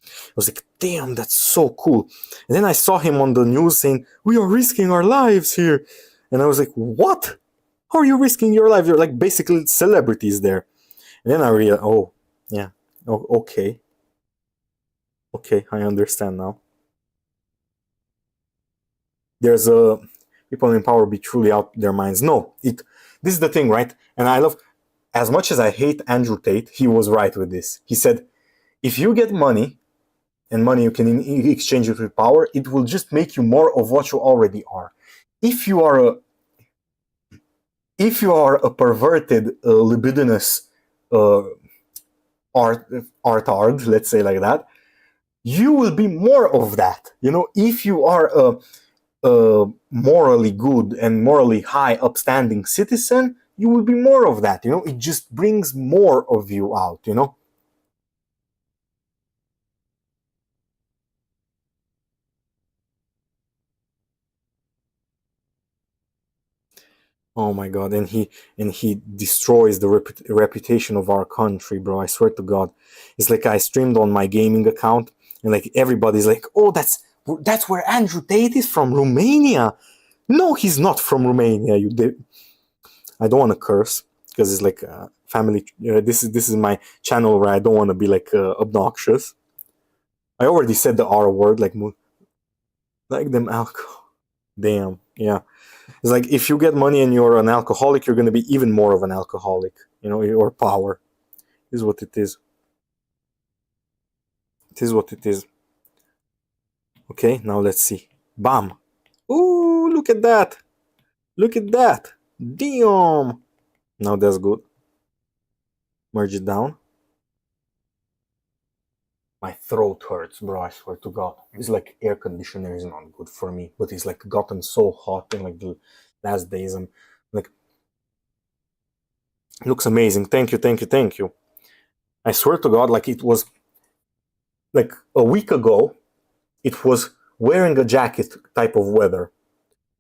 I was like, damn, that's so cool. And then I saw him on the news saying, we are risking our lives here. And I was like, what? How are you risking your life? You're like basically celebrities there. And then I realized, oh, yeah, oh, okay. Okay, I understand now. There's a people in power be truly out their minds. No, this is the thing, right? And I love, as much as I hate Andrew Tate, he was right with this. He said, if you get money, and money you can exchange it with power, it will just make you more of what you already are. If you are a perverted, libidinous uh, artard, let's say like that, you will be more of that. You know, if you are a morally good and morally high, upstanding citizen, you will be more of that. You know, it just brings more of you out. You know. Oh my god, and he destroys the reputation of our country, bro. I swear to God, it's like I streamed on my gaming account, and like everybody's like, "Oh, that's where Andrew Tate is from, Romania." No, he's not from Romania. I don't want to curse because it's like family. This is my channel where I don't want to be like obnoxious. I already said the R word, like them alcohol. Damn, yeah. It's like if you get money and you're an alcoholic, you're going to be even more of an alcoholic. You know, your power is what it is. It is what it is. Okay, now let's see. Bam. Ooh, look at that. Look at that. Damn. Now that's good. Merge it down. My throat hurts, bro. I swear to God. It's like air conditioner is not good for me, but it's like gotten so hot in like the last days. I'm like, it looks amazing. Thank you, thank you, thank you. I swear to God, like it was like a week ago, it was wearing a jacket type of weather.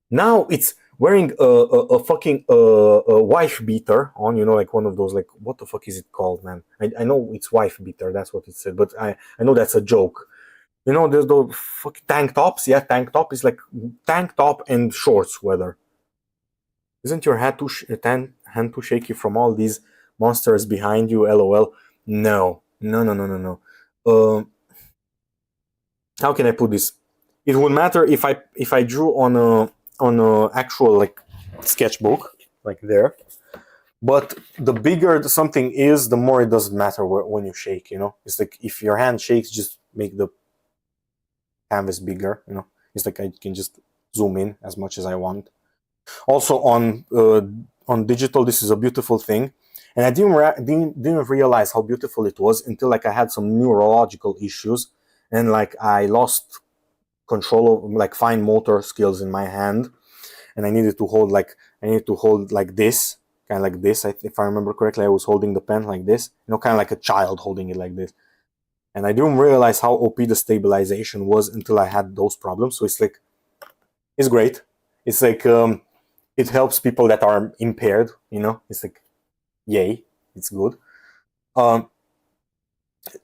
Now it's wearing a fucking a wife beater on, you know, like one of those, like, what the fuck is it called, man? I know it's wife beater, that's what it said, but I know that's a joke. You know, there's those fuck tank tops. Yeah, tank top is like tank top and shorts weather. Isn't your hand too shaky from all these monsters behind you? LOL. No, no, no, no, no, no. How can I put this? It would matter if I drew on a actual like sketchbook like there. But the bigger something is, the more it doesn't matter when you shake. You know, it's like if your hand shakes, just make the canvas bigger. You know, it's like I can just zoom in as much as I want. Also on digital, this is a beautiful thing, and I didn't realize how beautiful it was until like I had some neurological issues, and like I lost control of like fine motor skills in my hand, and I needed to hold like this, kind of like this. If I remember correctly, I was holding the pen like this, you know, kind of like a child holding it like this. And I didn't realize how OP the stabilization was until I had those problems. So it's like, it's great. It's like, it helps people that are impaired, you know? It's like, yay, it's good. Um,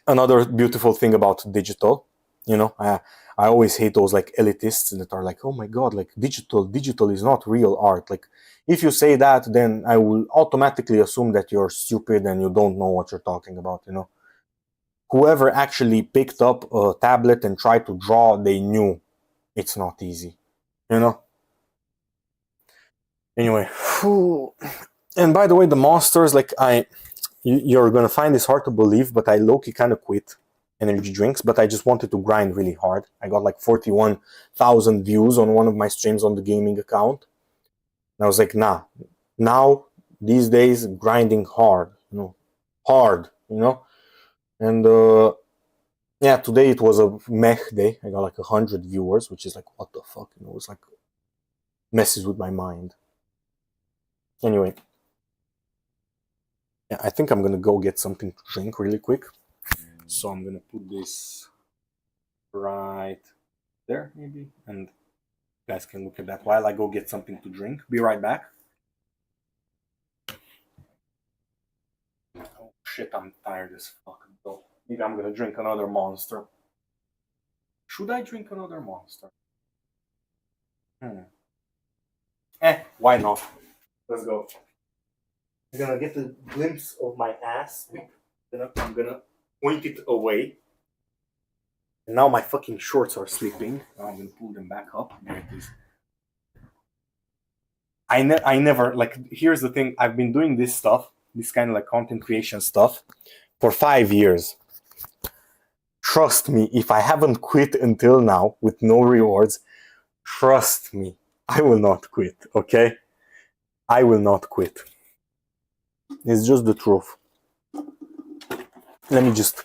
Another beautiful thing about digital, you know, I always hate those like elitists that are like, oh my god, like digital is not real art. Like, if you say that, then I will automatically assume that you're stupid and you don't know what you're talking about, you know. Whoever actually picked up a tablet and tried to draw, they knew it's not easy, you know. Anyway, and by the way, the monsters, like you're gonna find this hard to believe, but I low-key kind of quit energy drinks, but I just wanted to grind really hard. I got like 41,000 views on one of my streams on the gaming account. And I was like, nah, now these days grinding hard, you know, hard, you know. And yeah, today it was a meh day. I got like 100 viewers, which is like, what the fuck, you know, it's like messes with my mind. Anyway, yeah, I think I'm gonna go get something to drink really quick. So I'm gonna put this right there, maybe, and you guys can look at that while I go get something to drink. Be right back. Oh shit, I'm tired as fuck though. Maybe I'm gonna drink another monster. Should I drink another monster? Why not? Let's go. I'm gonna get a glimpse of my ass. I'm gonna point it away. And now my fucking shorts are slipping. Now I'm gonna pull them back up. There it is. I never, like, here's the thing. I've been doing this stuff, this kind of like content creation stuff, for 5 years. Trust me, if I haven't quit until now with no rewards, trust me, I will not quit, okay? I will not quit. It's just the truth. Let me just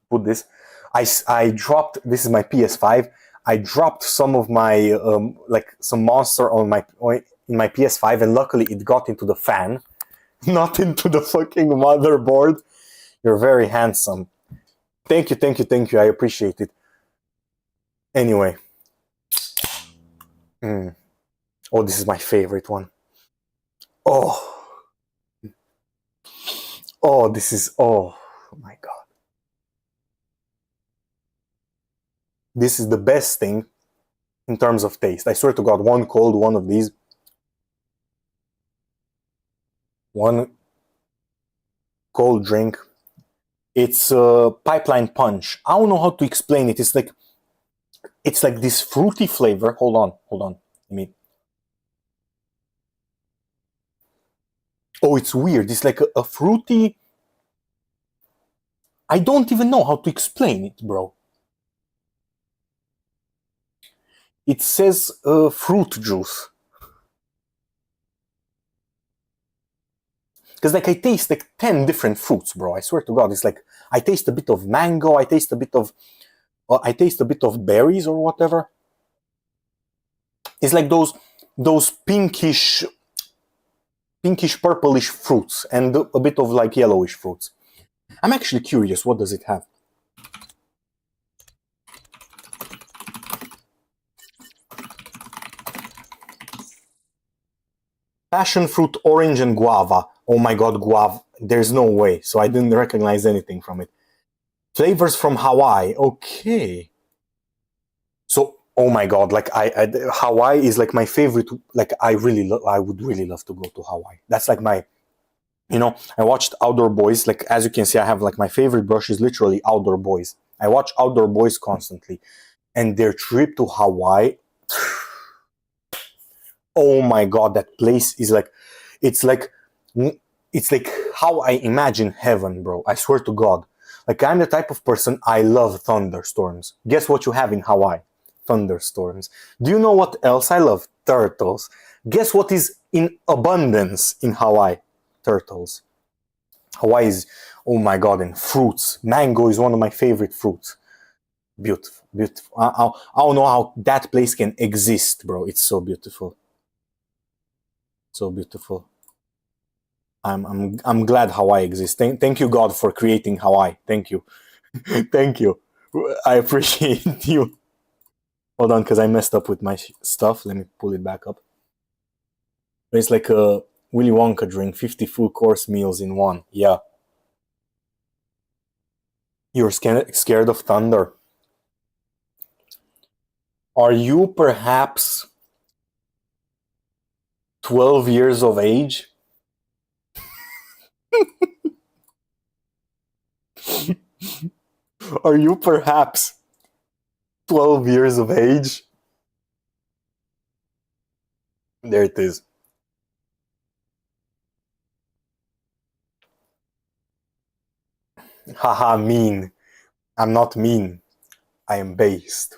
put this. I dropped, this is my PS5. I dropped some of my, like some monster on my, in my PS5, and luckily it got into the fan, not into the fucking motherboard. You're very handsome. Thank you, thank you, thank you. I appreciate it. Anyway. Oh, this is my favorite one. Oh. Oh, this is, oh my god. This is the best thing in terms of taste. I swear to god, one cold one of these. One cold drink. It's a pipeline punch. I don't know how to explain it. It's like this fruity flavor. Hold on. I mean, oh, it's weird. It's like a fruity. I don't even know how to explain it, bro. It says fruit juice. Because like I taste like 10 different fruits, bro. I swear to god. It's like I taste a bit of mango. I taste a bit of berries or whatever. It's like those pinkish purplish fruits and a bit of like yellowish fruits. I'm actually curious, what does it have? Passion fruit, orange, and guava. Oh my god, guava. There's no way. So I didn't recognize anything from it. Flavors from Hawaii. Okay. So, oh my god, like Hawaii is like my favorite. Like I would really love to go to Hawaii. That's like my, you know, I watched Outdoor Boys. Like, as you can see, I have like my favorite brush is literally Outdoor Boys. I watch Outdoor Boys constantly, and their trip to Hawaii. Oh my god, that place is like, it's like, it's like how I imagine heaven, bro. I swear to god. Like, I'm the type of person, I love thunderstorms. Guess what you have in Hawaii? Thunderstorms. Do you know what else I love? Turtles. Guess what is in abundance in Hawaii? Turtles. Hawaii is, oh my god, and fruits. Mango is one of my favorite fruits. Beautiful, beautiful. I don't know how that place can exist, bro. It's so beautiful. So beautiful. I'm glad Hawaii exists. Thank you, God, for creating Hawaii. Thank you. Thank you. I appreciate you. Hold on, because I messed up with my stuff. Let me pull it back up. It's like a Willy Wonka drink, 50 full course meals in one. Yeah. You're scared of thunder. Are you perhaps 12 years of age? Are you perhaps 12 years of age? There it is. Haha, mean. I'm not mean. I am based.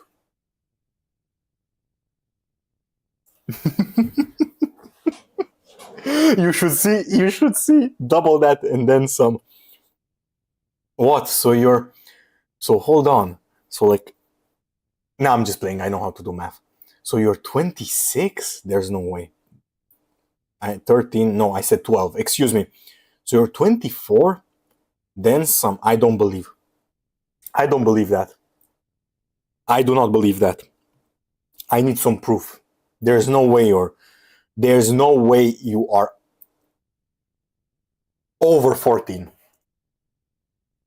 You should see double that and then some. What? So hold on. So like no, I'm just playing. I know how to do math. So you're 26? There's no way. 13? No, I said 12. Excuse me. So you're 24? Then some. I don't believe. I don't believe that. I do not believe that. I need some proof. There's no way there's no way you are over 14.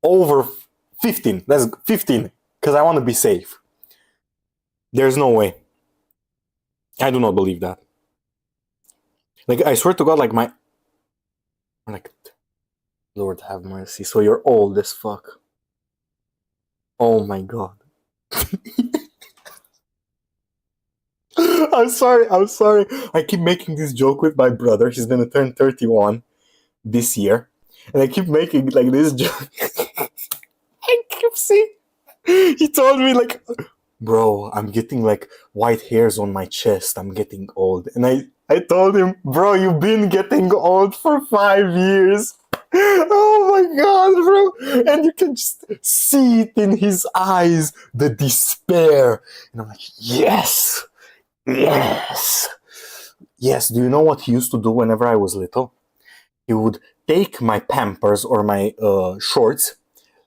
Over 15. That's 15. Because I want to be safe. There's no way. I do not believe that. Like, I swear to God, like, Lord have mercy. So you're old as fuck. Oh my God. I'm sorry. I keep making this joke with my brother. He's gonna turn 31 this year. And I keep making like this joke. I keep seeing. He told me like, bro, I'm getting like white hairs on my chest. I'm getting old. And I told him, bro, you've been getting old for 5 years. Oh my God, bro. And you can just see it in his eyes, the despair. And I'm like, yes. Yes. Yes. Do you know what he used to do whenever I was little? He would take my Pampers or my shorts,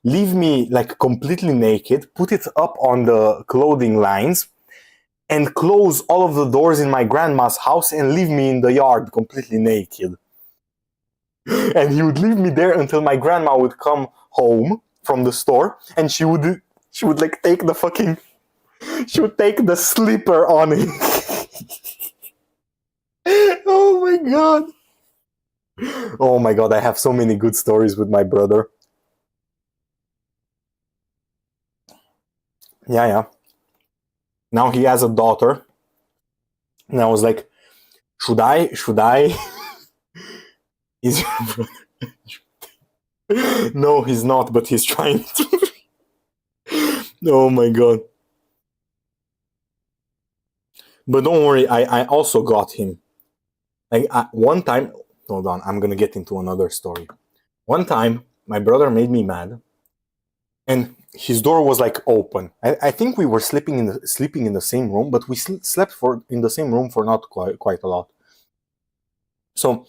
leave me like completely naked, put it up on the clothing lines, and close all of the doors in my grandma's house and leave me in the yard completely naked. And he would leave me there until my grandma would come home from the store, and she would like take the fucking she would take the slipper on it. Oh my God. Oh my God, I have so many good stories with my brother. Yeah, yeah. Now he has a daughter. And I was like, should I? Is your brother? No, he's not, but he's trying to. Oh my God. But don't worry, I also got him. Like one time, hold on, I'm gonna get into another story. One time, my brother made me mad, and his door was like open. I think we were sleeping in the same room, but we slept in the same room for not quite a lot. So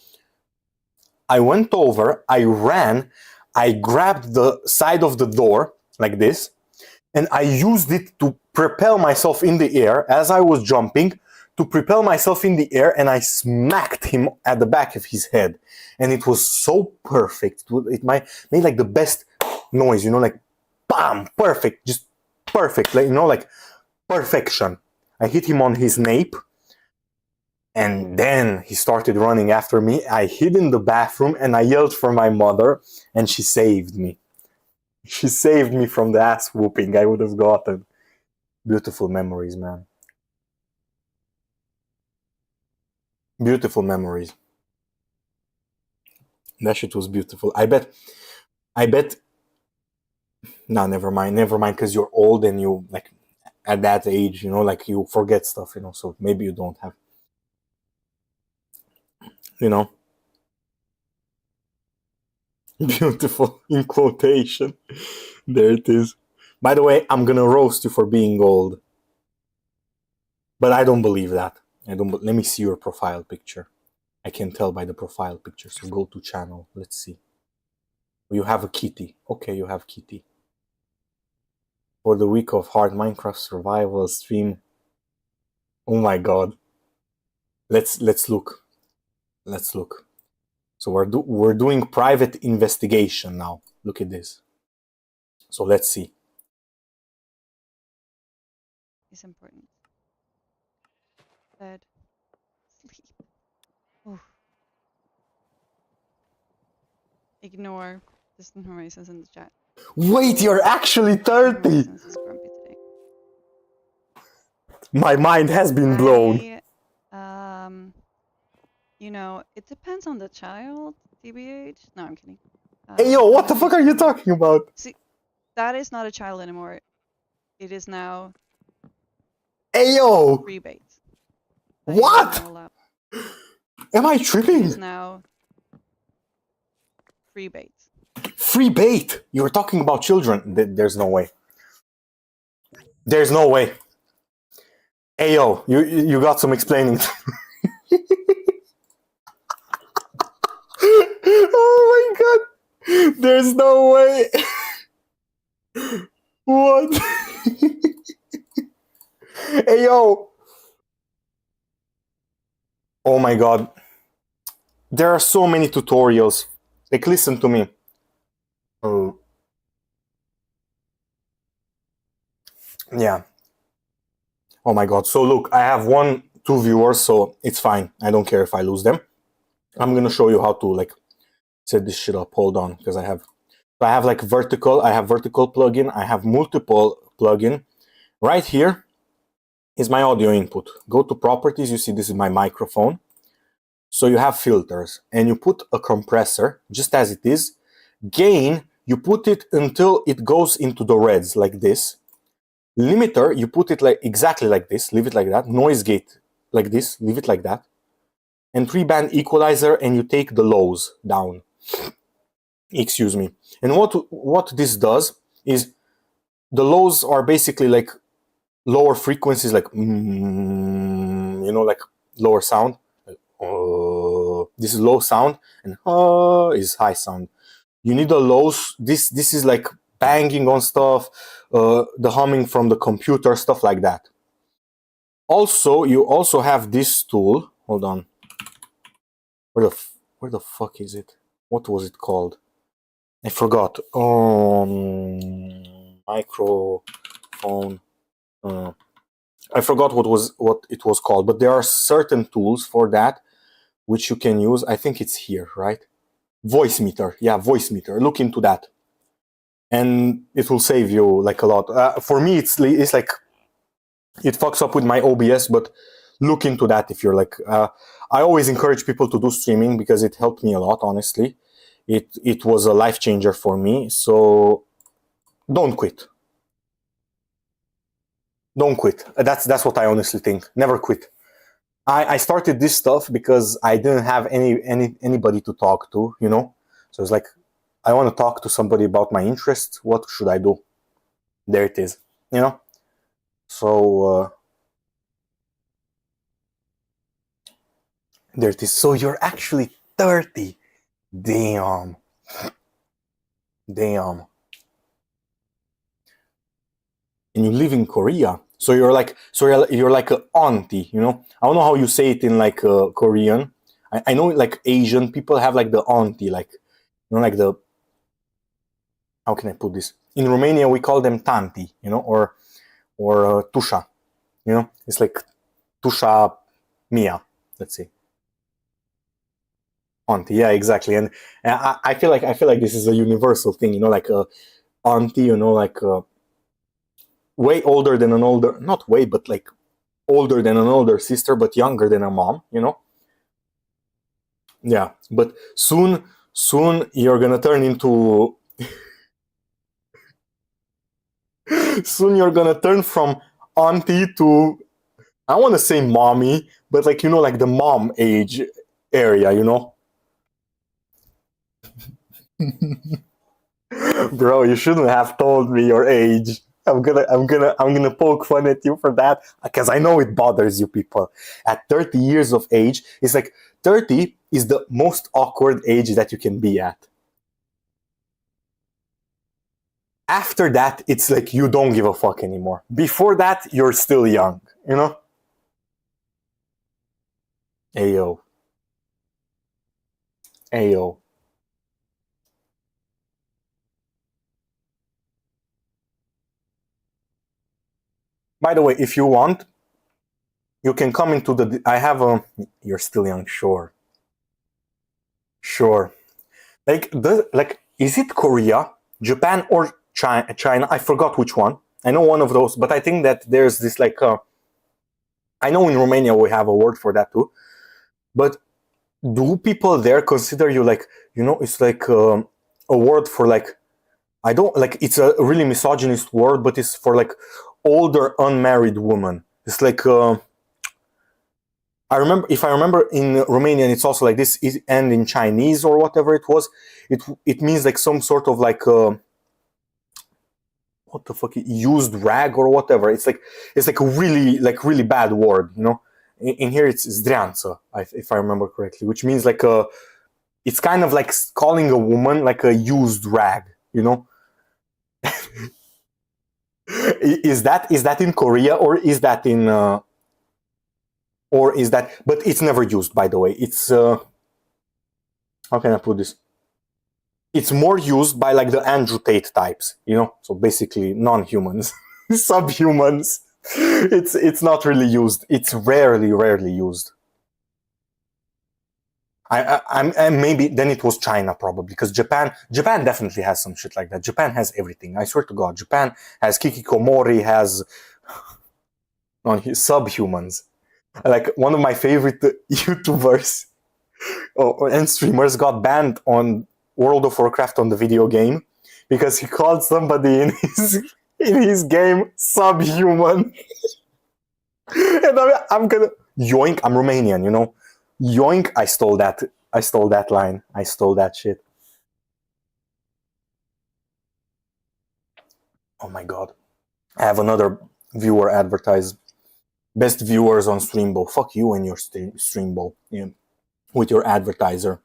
I went over, I ran, I grabbed the side of the door like this, and I used it to propel myself in the air as I was jumping, to propel myself in the air, and I smacked him at the back of his head. And it was so perfect. It made like the best noise, like bam, perfect, just perfect, like perfection. I hit him on his nape, and then he started running after me. I hid in the bathroom and I yelled for my mother, and she saved me. She saved me from the ass whooping I would have gotten. Beautiful memories, man. Beautiful memories. That shit was beautiful. I bet. No, never mind, because you're old and you, like, at that age, like, you forget stuff, so maybe you don't have, you know. Beautiful, in quotation. There it is. By the way, I'm gonna roast you for being old. But I don't believe that. Let me see your profile picture. I can tell by the profile picture. So go to channel. Let's see. You have a kitty. Okay, you have kitty. for the week of hard Minecraft survival stream. Oh my god. Let's look. Let's look. So we're doing private investigation now. Look at this. So let's see. It's important. Bed. Sleep. Oof. Ignore distant horizons in the chat. Wait, you're actually Distant 30! Horizons is grumpy today. My mind has been blown. You know, it depends on the child, TBH. No, I'm kidding. Hey yo, what the fuck are you talking about? See, that is not a child anymore. It is now Hey yo! free bait. What? Am I It tripping? is now free bait. Free bait! You're talking about children. There's no way. There's no way. Hey yo, you got some explaining. Oh my god! There's no way! What? Hey yo! Oh my god. There are so many tutorials. Like, listen to me. Oh. Yeah. Oh my god. So look, I have 2 viewers, so it's fine. I don't care if I lose them. I'm gonna show you how to like set this shit up. Hold on, because I have like vertical. I have vertical plugin. I have multiple plugin. Right here is my audio input. Go to properties. You see this is my microphone. So you have filters, and you put a compressor just as it is. Gain, you put it until it goes into the reds like this. Limiter, you put it like exactly like this, leave it like that. Noise gate, like this, leave it like that. And 3-band equalizer, and you take the lows down. Excuse me. And what this does is the lows are basically like lower frequencies, like you know, like lower sound. This is low sound, and is high sound. You need the lows. This is like banging on stuff, the humming from the computer, stuff like that. Also, you also have this tool. Hold on. Where the fuck is it? What was it called? I forgot. Microphone. I forgot what it was called, but there are certain tools for that which you can use. I think it's here, right? Voice meter. Yeah, voice meter. Look into that. And it will save you like a lot. For me, it's like it fucks up with my OBS, but look into that if you're like. I always encourage people to do streaming because it helped me a lot. Honestly, it was a life changer for me. So don't quit. Don't quit. That's what I honestly think. Never quit. I started this stuff because I didn't have anybody to talk to, you know. So it's like I want to talk to somebody about my interests. What should I do? There it is, you know. So there it is. So you're actually 30. Damn. Damn. And you live in Korea. So you're like an auntie, you know. I don't know how you say it in like Korean. I know like Asian people have like the auntie, like you know, like the, how can I put this? In Romania we call them tanti, you know, or tusha, you know. It's like tusha mia, let's say. Auntie, yeah, exactly. And I feel like this is a universal thing, you know, like auntie, you know, like way older than an older, not way, but like older than an older sister, but younger than a mom, you know. Yeah, but soon you're gonna turn into soon you're gonna turn from auntie to, I want to say mommy, but like, you know, like the mom age area, you know. Bro, you shouldn't have told me your age. I'm gonna poke fun at you for that because I know it bothers you people. At 30 years of age, it's like 30 is the most awkward age that you can be at. After that, it's like you don't give a fuck anymore. Before that, you're still young, you know? Ayo. Ayo. By the way, if you want, you can come into the. I have a. You're still young, sure. Sure. Is it Korea, Japan, or China? China? I forgot which one. I know one of those, but I think that there's this like. I know in Romania we have a word for that too. But do people there consider you like, it's like a word for like, I don't like, it's a really misogynist word, but it's for like older unmarried woman. It's like if I remember in Romanian, it's also like this, and in Chinese or whatever it was, it means like some sort of like what the fuck, used rag or whatever. It's like a really bad word, In here it's zdrianță, if I remember correctly, which means like it's kind of like calling a woman like a used rag, is that in Korea, or is that in but it's never used, by the way. It's how can I put this? It's more used by like the Andrew Tate types, so basically non-humans, subhumans. It's not really used. It's rarely used. I'm maybe then it was China, probably, because Japan definitely has some shit like that. Japan has everything. I swear to God, Japan has Kikikomori, has on subhumans. Like one of my favorite YouTubers and streamers got banned on World of Warcraft on the video game because he called somebody in his game subhuman. And I'm gonna yoink. I'm Romanian, yoink. I stole that. I stole that line. I stole that shit. Oh my god. I have another viewer advertise. Best viewers on Streambo. Fuck you and your Streambo. Yeah. With your advertiser.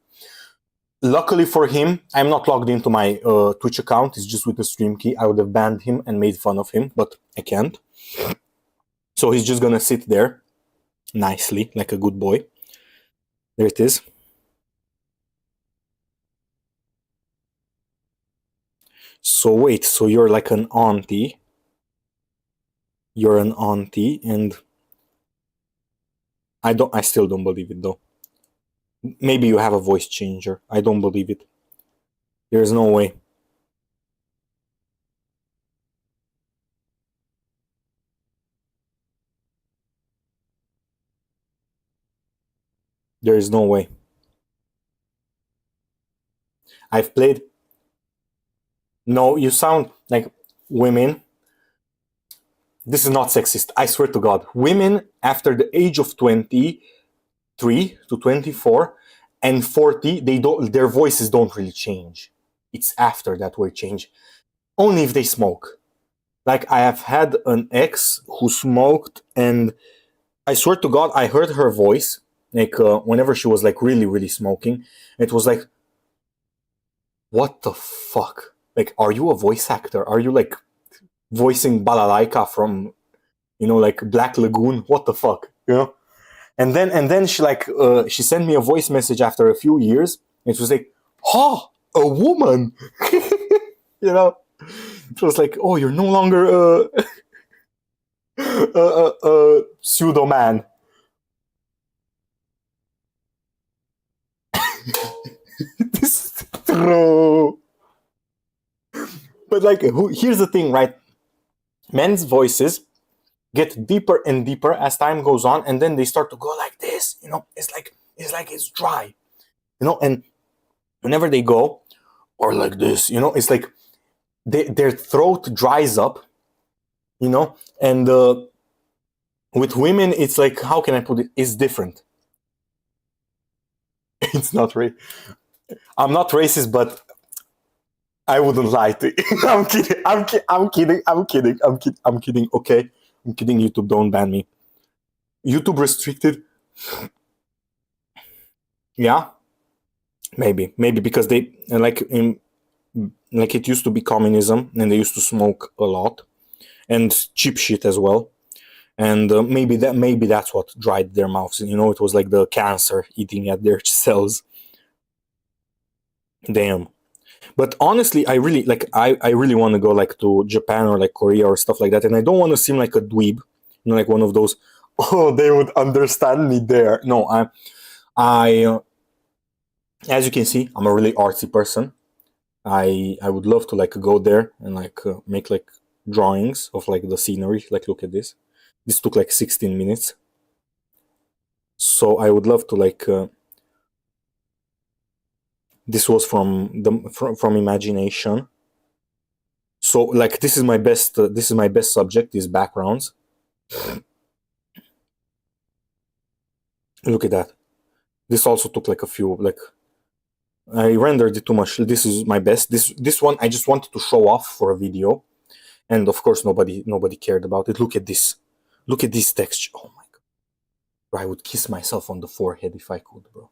Luckily for him, I'm not logged into my Twitch account. It's just with the stream key. I would have banned him and made fun of him, but I can't. So he's just gonna sit there nicely, like a good boy. There it is. So wait, so you're like an auntie. You're an auntie, and I still don't believe it though. Maybe you have a voice changer. I don't believe it. There's no way. There is no way. I've played. No, you sound like women. This is not sexist. I swear to God. Women after the age of 23 to 24 and 40, their voices don't really change. It's after that where it change. Only if they smoke. Like I have had an ex who smoked, and I swear to God, I heard her voice like whenever she was like really smoking. It was like, what the fuck? Like, are you a voice actor? Are you like voicing Balalaika from, like Black Lagoon? What the fuck, And then she sent me a voice message after a few years. It was like, "Oh, a woman," you know. It was like, "Oh, you're no longer a pseudo man." This is true. But like, here's the thing, right? Men's voices get deeper and deeper as time goes on, and then they start to go like this. It's dry, and whenever they go or like this, it's like their throat dries up, and with women, it's like, how can I put it? It's different. It's not I'm not racist, but I wouldn't lie to you. I'm kidding. I'm kidding. Okay, I'm kidding. YouTube, don't ban me. YouTube restricted. Yeah, maybe because they like like it used to be communism, and they used to smoke a lot and cheap shit as well. And maybe that's what dried their mouths. It was like the cancer eating at their cells. Damn. But honestly, I really want to go like to Japan or like Korea or stuff like that, and I don't want to seem like a dweeb, like one of those. Oh, they would understand me there. No, I as you can see, I'm a really artsy person. I would love to like go there and like make like drawings of like the scenery. Like, look at this. This took like 16 minutes. So I would love to like. This was from imagination. So like this is my best. This is my best subject. These backgrounds. Look at that. This also took like a few. Like I rendered it too much. This is my best. This one I just wanted to show off for a video, and of course nobody cared about it. Look at this. Look at this texture. Oh my god. Bro, I would kiss myself on the forehead if I could, bro.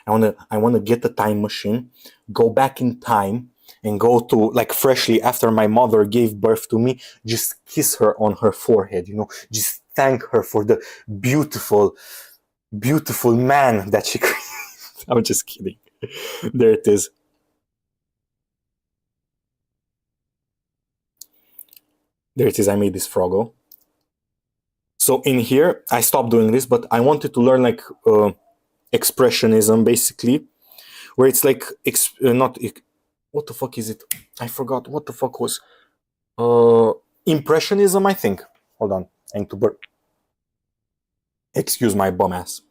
I wanna get the time machine, go back in time, and go to like freshly after my mother gave birth to me, just kiss her on her forehead, just thank her for the beautiful, beautiful man that she created. I'm just kidding. There it is. There it is. I made this froggo. So in here, I stopped doing this, but I wanted to learn like expressionism, basically, where it's like not what the fuck is it? I forgot what the fuck was impressionism. I think. Hold on, I need to burp. Excuse my bum ass.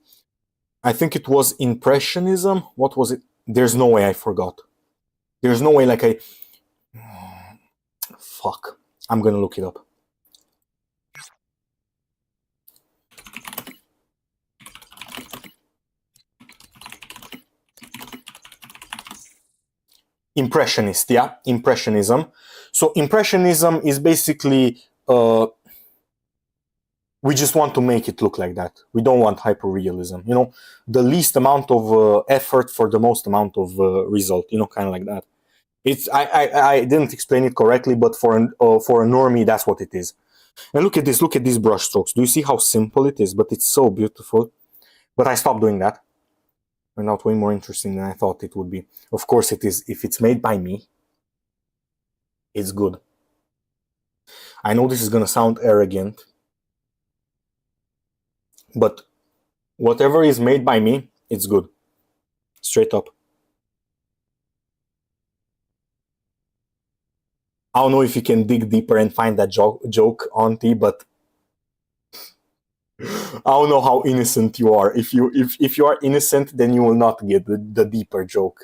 I think it was impressionism. What was it? There's no way I forgot. There's no way like I. Fuck. I'm gonna look it up. Impressionist, yeah, impressionism. So impressionism is basically we just want to make it look like that. We don't want hyperrealism. The least amount of effort for the most amount of result. Kind of like that. It's I didn't explain it correctly, but for a normie, that's what it is. And look at this. Look at these brush strokes. Do you see how simple it is? But it's so beautiful. But I stopped doing that. Turned out way more interesting than I thought it would be. Of course, it is. If it's made by me, it's good. I know this is gonna sound arrogant, but whatever is made by me, it's good. Straight up. I don't know if you can dig deeper and find that joke, Auntie, but I don't know how innocent you are. If you are innocent, then you will not get the deeper joke.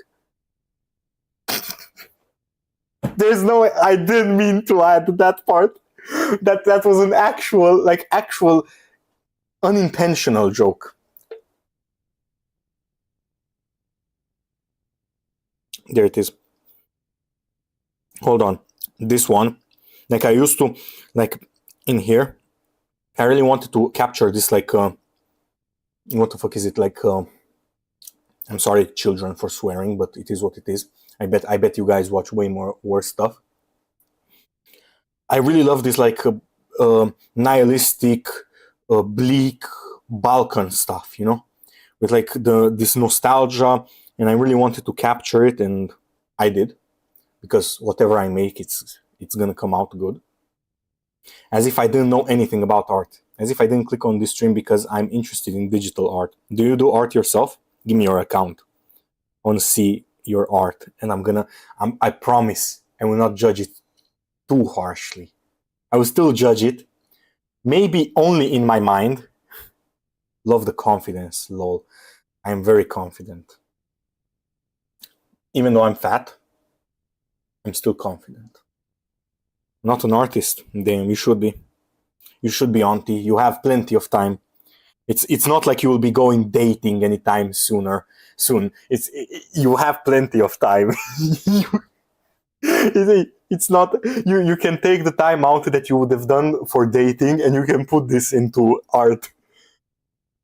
There's no way. I didn't mean to add that part. That was an actual unintentional joke. There it is. Hold on. This one, like I used to, like in here, I really wanted to capture this, like, what the fuck is it? Like, I'm sorry, children, for swearing, but it is what it is. I bet you guys watch way more worse stuff. I really love this, like, nihilistic, bleak Balkan stuff, with like this nostalgia, and I really wanted to capture it, and I did, because whatever I make, it's gonna come out good. As if I didn't know anything about art. As if I didn't click on this stream because I'm interested in digital art. Do you do art yourself? Give me your account. I want to see your art, and I promise I will not judge it too harshly. I will still judge it, maybe only in my mind. Love the confidence, lol. I am very confident. Even though I'm fat, I'm still confident. Not an artist. Damn, you should be. You should be, Auntie. You have plenty of time. It's not like you will be going dating anytime soon. You have plenty of time. It's not you can take the time out that you would have done for dating, and you can put this into art.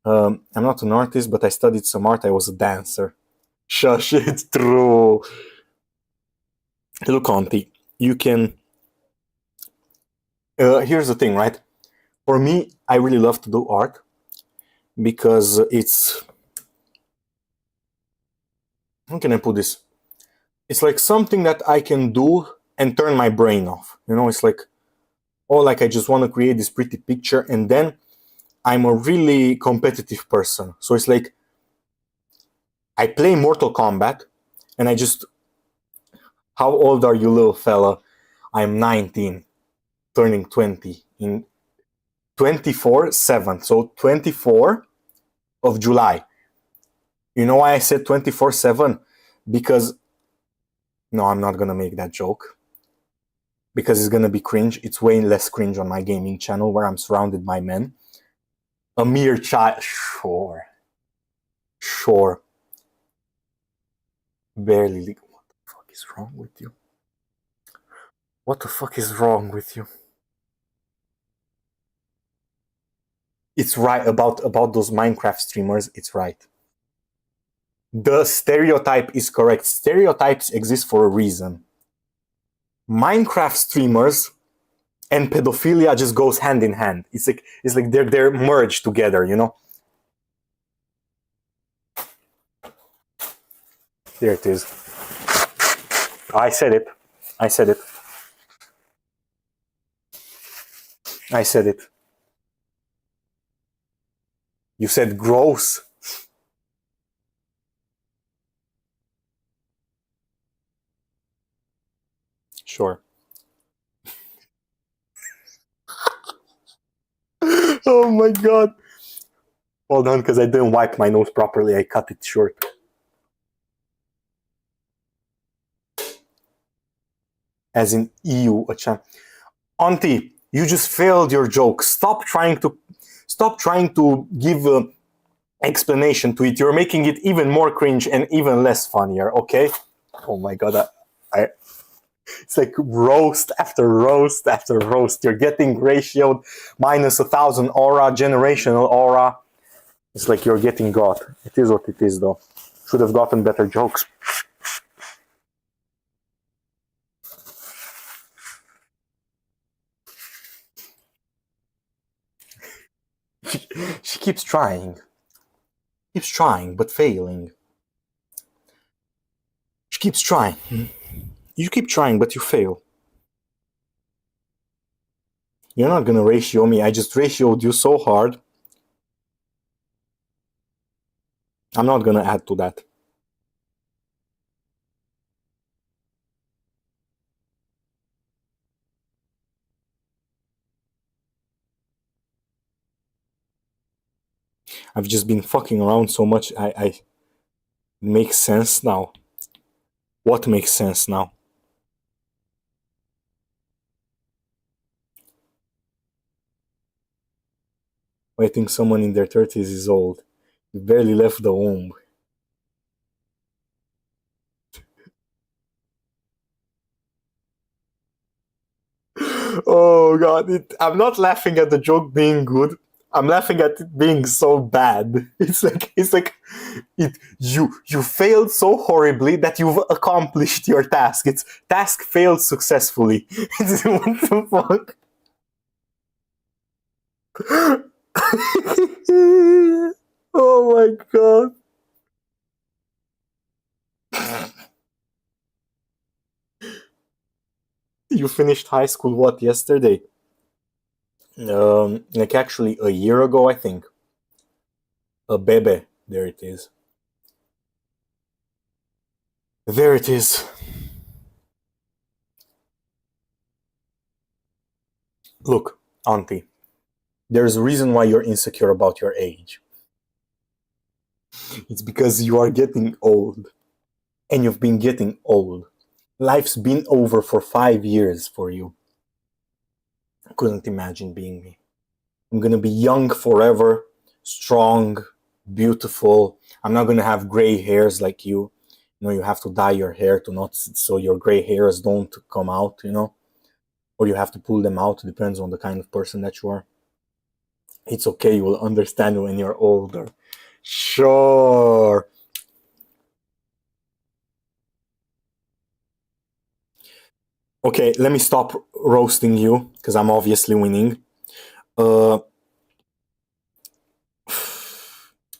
I'm not an artist, but I studied some art. I was a dancer. Shush, it's true. Look, Auntie, you can. Here's the thing, right? For me, I really love to do art because it's. How can I put this? It's like something that I can do and turn my brain off. You know, it's like, oh, like I just want to create this pretty picture, and then I'm a really competitive person. So it's like I play Mortal Kombat, and I just. How old are you, little fella? I'm 19, turning 20 in 24/7. So 24 of July. You know why I said 24/7? Because no, I'm not gonna make that joke. Because it's gonna be cringe. It's way less cringe on my gaming channel where I'm surrounded by men. A mere child. Sure. Sure. Barely legal. What the fuck is wrong with you? What the fuck is wrong with you? It's right about those Minecraft streamers. It's right. The stereotype is correct. Stereotypes exist for a reason. Minecraft streamers and pedophilia just goes hand in hand. It's like they're merged together, you know? There it is. I said it. I said it. I said it. You said gross. Sure. Oh my god. Hold on, because I didn't wipe my nose properly. I cut it short. As in EU, a champ. Auntie, you just failed your joke. Stop trying to give a explanation to it. You're making it even more cringe and even less funnier, okay? Oh my god, I it's like roast after roast after roast. You're getting ratioed minus 1,000 aura, generational aura. It's like you're getting got. It is what it is, though. Should have gotten better jokes. She keeps trying, but failing. She keeps trying. You keep trying, but you fail. You're not gonna ratio me. I just ratioed you so hard. I'm not gonna add to that. I've just been fucking around so much. I makes sense now. What makes sense now? I think someone in their 30s is old. You barely left the womb. Oh god, I'm not laughing at the joke being good. I'm laughing at it being so bad. You failed so horribly that you've accomplished your task. It's task failed successfully. What the fuck? Oh my god. You finished high school what, yesterday? Like actually a year ago, I think. A bebe. There it is. There it is. Look, Auntie, there's a reason why you're insecure about your age. It's because you are getting old. And you've been getting old. Life's been over for 5 years for you. I couldn't imagine being me. I'm gonna be young forever, strong, beautiful. I'm not gonna have gray hairs like you. You know, you have to dye your hair to not so your gray hairs don't come out, you know? Or you have to pull them out, depends on the kind of person that you are. It's okay, you will understand when you're older. Sure. Okay, let me stop roasting you because I'm obviously winning. Uh,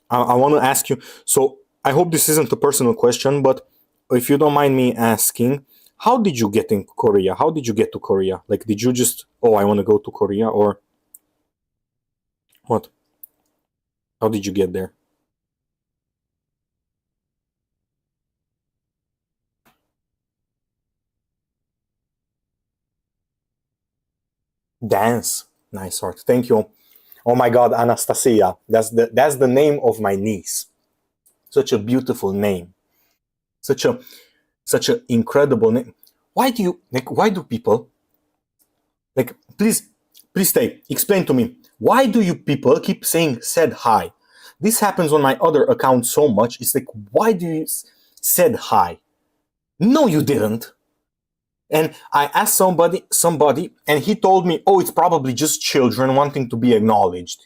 I want to ask you. So I hope this isn't a personal question, but if you don't mind me asking, how did you get in Korea? How did you get to Korea? Like, did you just, oh, I want to go to Korea, or what? How did you get there? Dance. Nice art. Thank you. Oh my God, Anastasia. That's the name of my niece. Such a beautiful name. Such a such an incredible name. Why do you like? Why do people like? Please stay. Explain to me. Why do you people keep saying said hi? This happens on my other account so much. It's like, why do you said hi? No, you didn't. And I asked somebody, and he told me, oh, it's probably just children wanting to be acknowledged.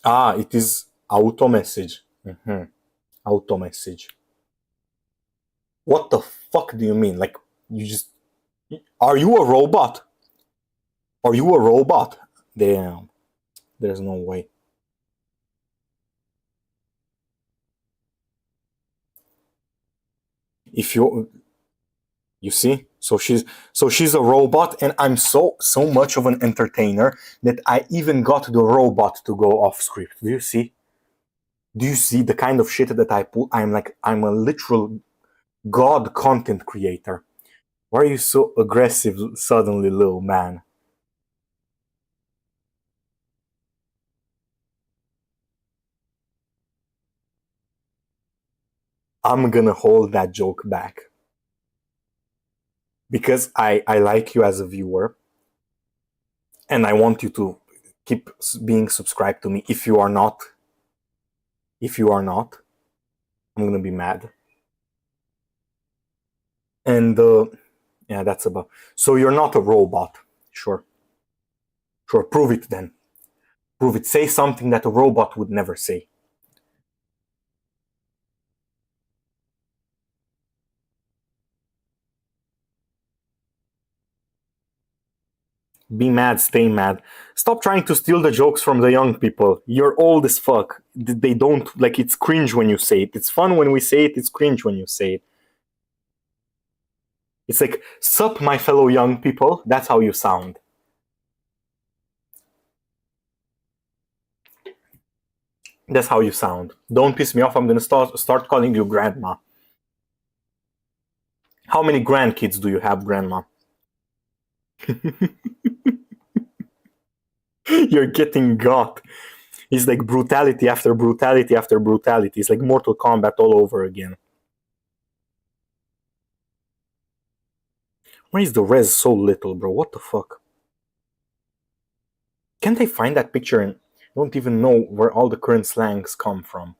Ah, it is auto message. Auto message. What the fuck do you mean? Like, you just. Are you a robot? Are you a robot? Damn. There's no way. If you see? So she's a robot, and I'm so much of an entertainer that I even got the robot to go off script. Do you see? Do you see the kind of shit that I pull? I'm a literal god content creator. Why are you so aggressive suddenly, little man? I'm gonna hold that joke back because I like you as a viewer, and I want you to keep being subscribed to me. If you are not, I'm gonna be mad. And yeah, that's about. So you're not a robot. Sure, sure. Prove it then. Prove it. Say something that a robot would never say. Be mad, stay mad. Stop trying to steal the jokes from the young people. You're old as fuck. They don't like it's cringe when you say it. It's fun when we say it, it's cringe when you say it. It's like, sup, my fellow young people. That's how you sound. That's how you sound. Don't piss me off. I'm gonna start calling you grandma. How many grandkids do you have, grandma? You're getting got. It's like brutality after brutality after brutality. It's like Mortal Kombat all over again. Why is the res so little, bro? What the fuck? Can't they find that picture and don't even know where all the current slangs come from?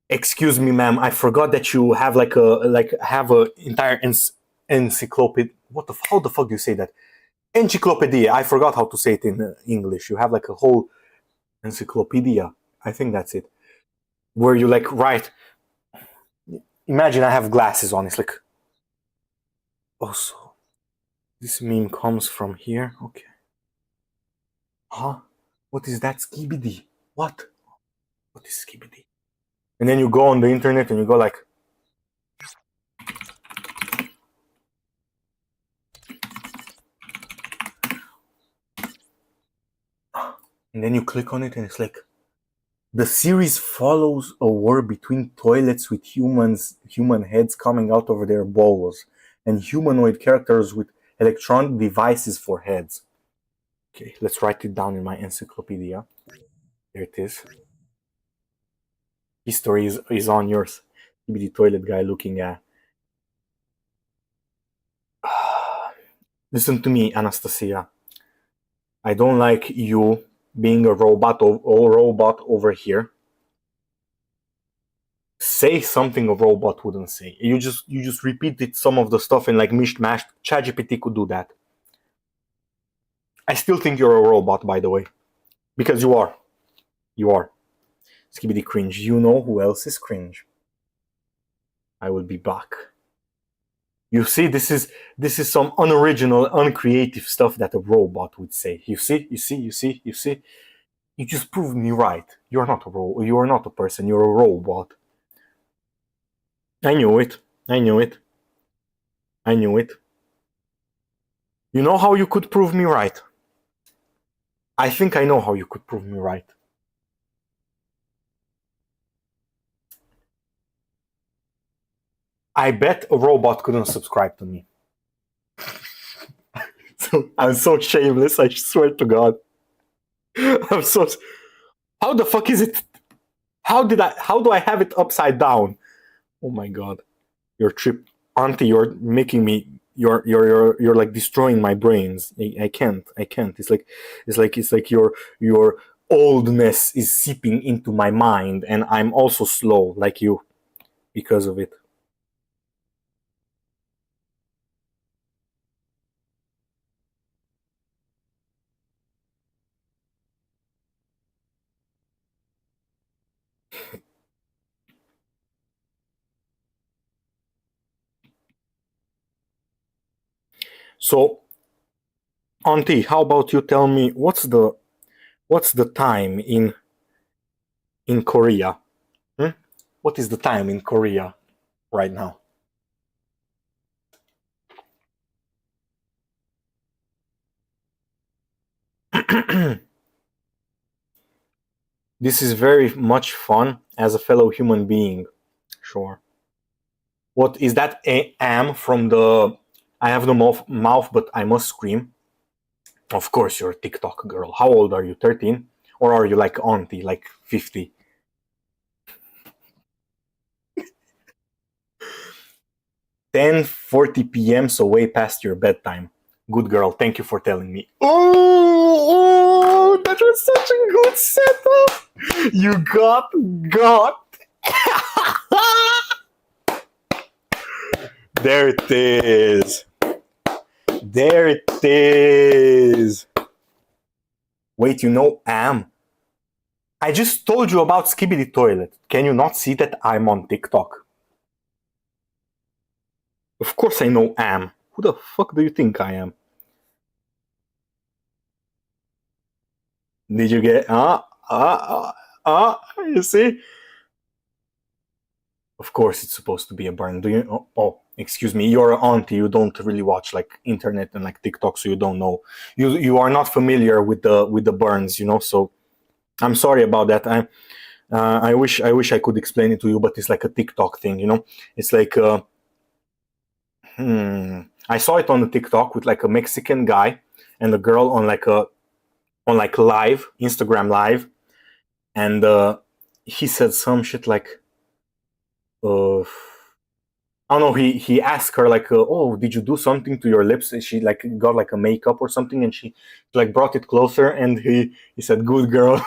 Excuse me, ma'am. I forgot that you have like a entire encyclopedia. How the fuck do you say that? Encyclopedia. I forgot how to say it in English. You have like a whole encyclopedia. I think that's it. Where you like write. Imagine I have glasses on. It's like, oh, so this meme comes from here. Okay. Huh? What is that? Skibidi. What? What is skibidi? And then you go on the internet and you go like, and then you click on it and it's like, the series follows a war between toilets with human heads coming out of their balls, and humanoid characters with electronic devices for heads. Okay, let's write it down in my encyclopedia. There it is. History is on yours. Be the toilet guy looking at. Listen to me, Anastasia. I don't like you being a robot over here. Say something a robot wouldn't say. You just repeated some of the stuff in like mishmash. ChatGPT could do that. I still think you're a robot, by the way, because you are. You are. Skibidi cringe. You know who else is cringe? I will be back. You see, this is some unoriginal, uncreative stuff that a robot would say. You see, you see, you see, you see. You just proved me right. You're not a you are not a person. You're a robot. I knew it. I knew it. I knew it. You know how you could prove me right? I think I know how you could prove me right. I bet a robot couldn't subscribe to me. So I'm so shameless. I swear to God. I'm so. How the fuck is it? How did I? How do I have it upside down? Oh my God! You're tripped, Auntie. You're making me. You're like destroying my brains. I can't. I can't. It's like your oldness is seeping into my mind, and I'm also slow like you because of it. So, Auntie, how about you tell me what's the time in Korea? Hmm? What is the time in Korea right now? This is very much fun as a fellow human being. Sure. What is that? Am from the I have no mouth, but I must scream. Of course, you're a TikTok girl. How old are you? 13? Or are you like Auntie, like 50? 10:40 p.m., so way past your bedtime. Good girl. Thank you for telling me. Oh, that was such a good setup. You got. There it is. There it is. Wait, you know Am? I just told you about Skibidi Toilet. Can you not see that I'm on TikTok? Of course I know Am. Who the fuck do you think I am? Did you get you see? Of course it's supposed to be a burn. Do you excuse me, you're an auntie, you don't really watch like internet and like TikTok, so you don't know. You are not familiar with the burns, so I'm sorry about that. I wish I could explain it to you, but it's like a TikTok thing. It's like I saw it on the TikTok with like a Mexican guy and a girl on like live Instagram live, and he said some shit like, I don't know. He asked her like, "Oh, did you do something to your lips?" And she like got like a makeup or something, and she like brought it closer, and he said, "Good girl,"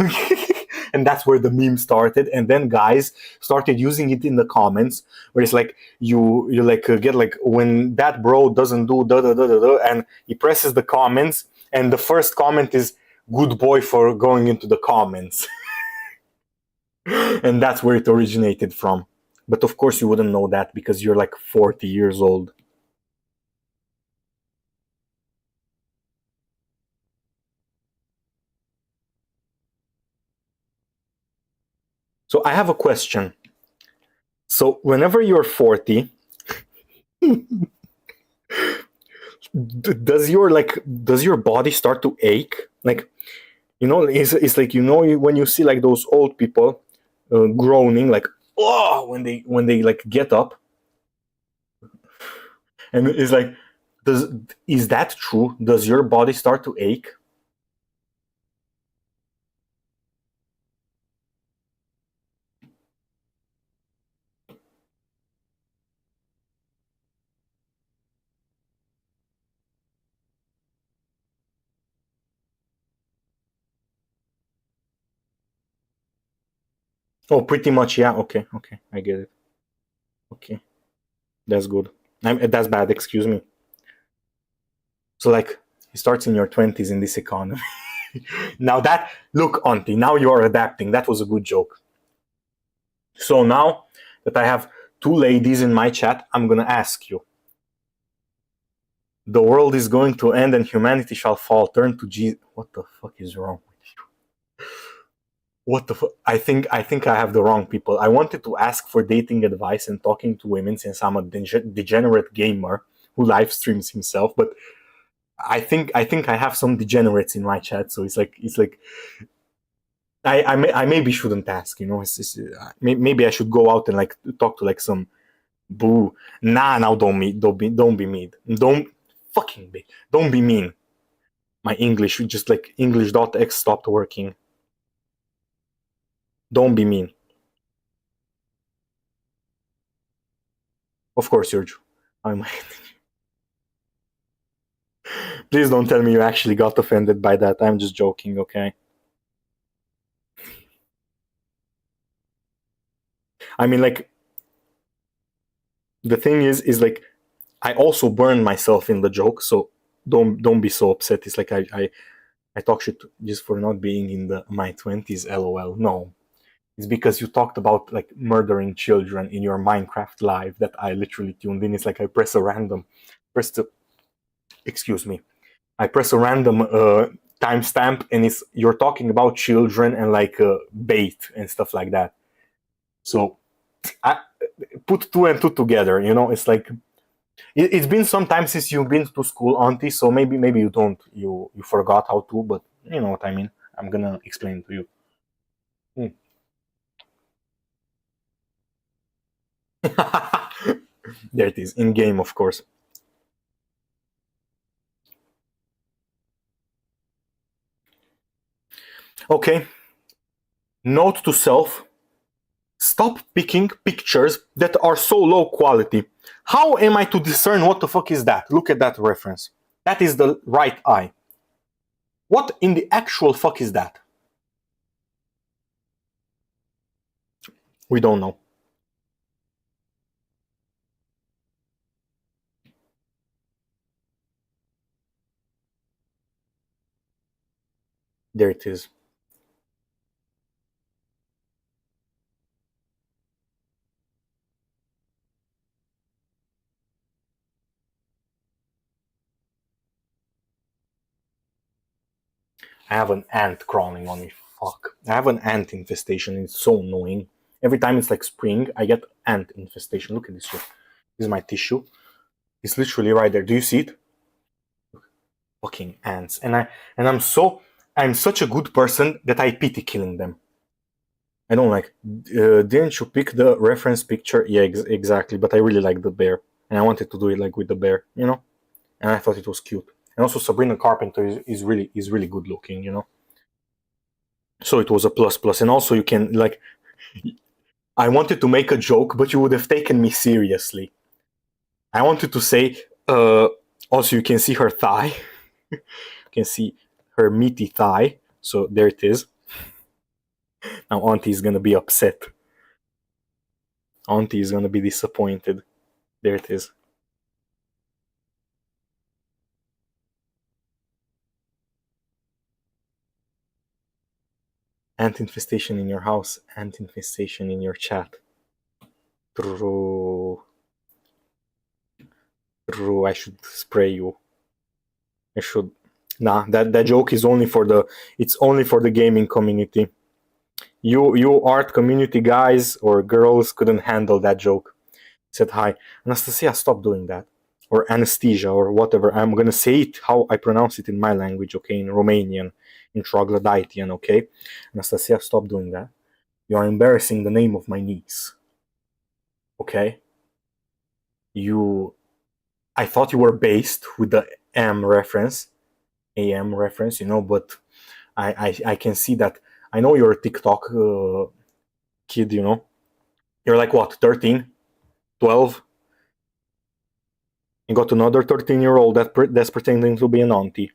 and that's where the meme started. And then guys started using it in the comments, where it's like you like get like when that bro doesn't do da da da da da, and he presses the comments, and the first comment is "Good boy for going into the comments," and that's where it originated from. But of course, you wouldn't know that because you're like 40 years old. So I have a question. So whenever you're 40, does your body start to ache? Like, it's like when you see like those old people groaning like, oh, when they like get up, and it's like, does is that true? Does your body start to ache? Oh, pretty much, yeah. Okay, okay, I get it. Okay, that's good. That's bad. Excuse me. So like, it starts in your 20s in this economy. Now that look, Auntie, now you are adapting. That was a good joke. So now that I have two ladies in my chat, I'm gonna ask you. The world is going to end and humanity shall fall. Turn to Jesus. What the fuck is wrong with you? What the fuck? I think I have the wrong people. I wanted to ask for dating advice and talking to women since I'm a degenerate gamer who live streams himself, but I think I have some degenerates in my chat, so it's like I maybe shouldn't ask, you know. Maybe I should go out and like talk to like some boo. Nah, now don't be mean. Don't fucking be. Don't be mean. My English just like English.x stopped working. Don't be mean. Of course, Sergio. I'm. Please don't tell me you actually got offended by that. I'm just joking, okay? I mean, like, the thing is like, I also burned myself in the joke, so don't be so upset. It's like I talk shit just for not being in my 20s, lol. No, it's because you talked about like murdering children in your Minecraft live that I literally tuned in. It's like I press the, excuse me, I press a random timestamp, and it's you're talking about children and like bait and stuff like that. So I put two and two together. You know, it's like it's been some time since you've been to school, Auntie. So maybe you don't you forgot how to, but you know what I mean. I'm gonna explain to you. Hmm. There it is in game, of course. Okay. Note to self: stop picking pictures that are so low quality. How am I to discern what the fuck is that? Look at that reference. That is the right eye. What in the actual fuck is that? We don't know. There it is. I have an ant crawling on me. Fuck. I have an ant infestation. It's so annoying. Every time it's like spring, I get ant infestation. Look at this shit. This is my tissue. It's literally right there. Do you see it? Fucking ants. I'm such a good person that I pity killing them. I don't like. Didn't you pick the reference picture? Yeah, exactly. But I really like the bear, and I wanted to do it like with the bear, you know. And I thought it was cute. And also, Sabrina Carpenter is really good looking, you know. So it was a plus plus. And also, you can like. I wanted to make a joke, but you would have taken me seriously. I wanted to say. Also, you can see her thigh. You can see her meaty thigh. So there it is. Now Auntie is gonna be upset. Auntie is gonna be disappointed. There it is. Ant infestation in your house, ant infestation in your chat. True. True, I should spray you. I should. Nah, that joke is only for the. It's only for the gaming community. You art community guys or girls couldn't handle that joke. Said hi, Anastasia. Stop doing that. Or anesthesia or whatever. I'm gonna say it how I pronounce it in my language. Okay, in Romanian, in Troglodytean. Okay, Anastasia, stop doing that. You are embarrassing the name of my niece. Okay, you. I thought you were based with the AM reference, you know, but I can see that. I know you're a TikTok kid, you know. You're like what, 13, 12? You got another 13-year-old that's pretending to be an auntie.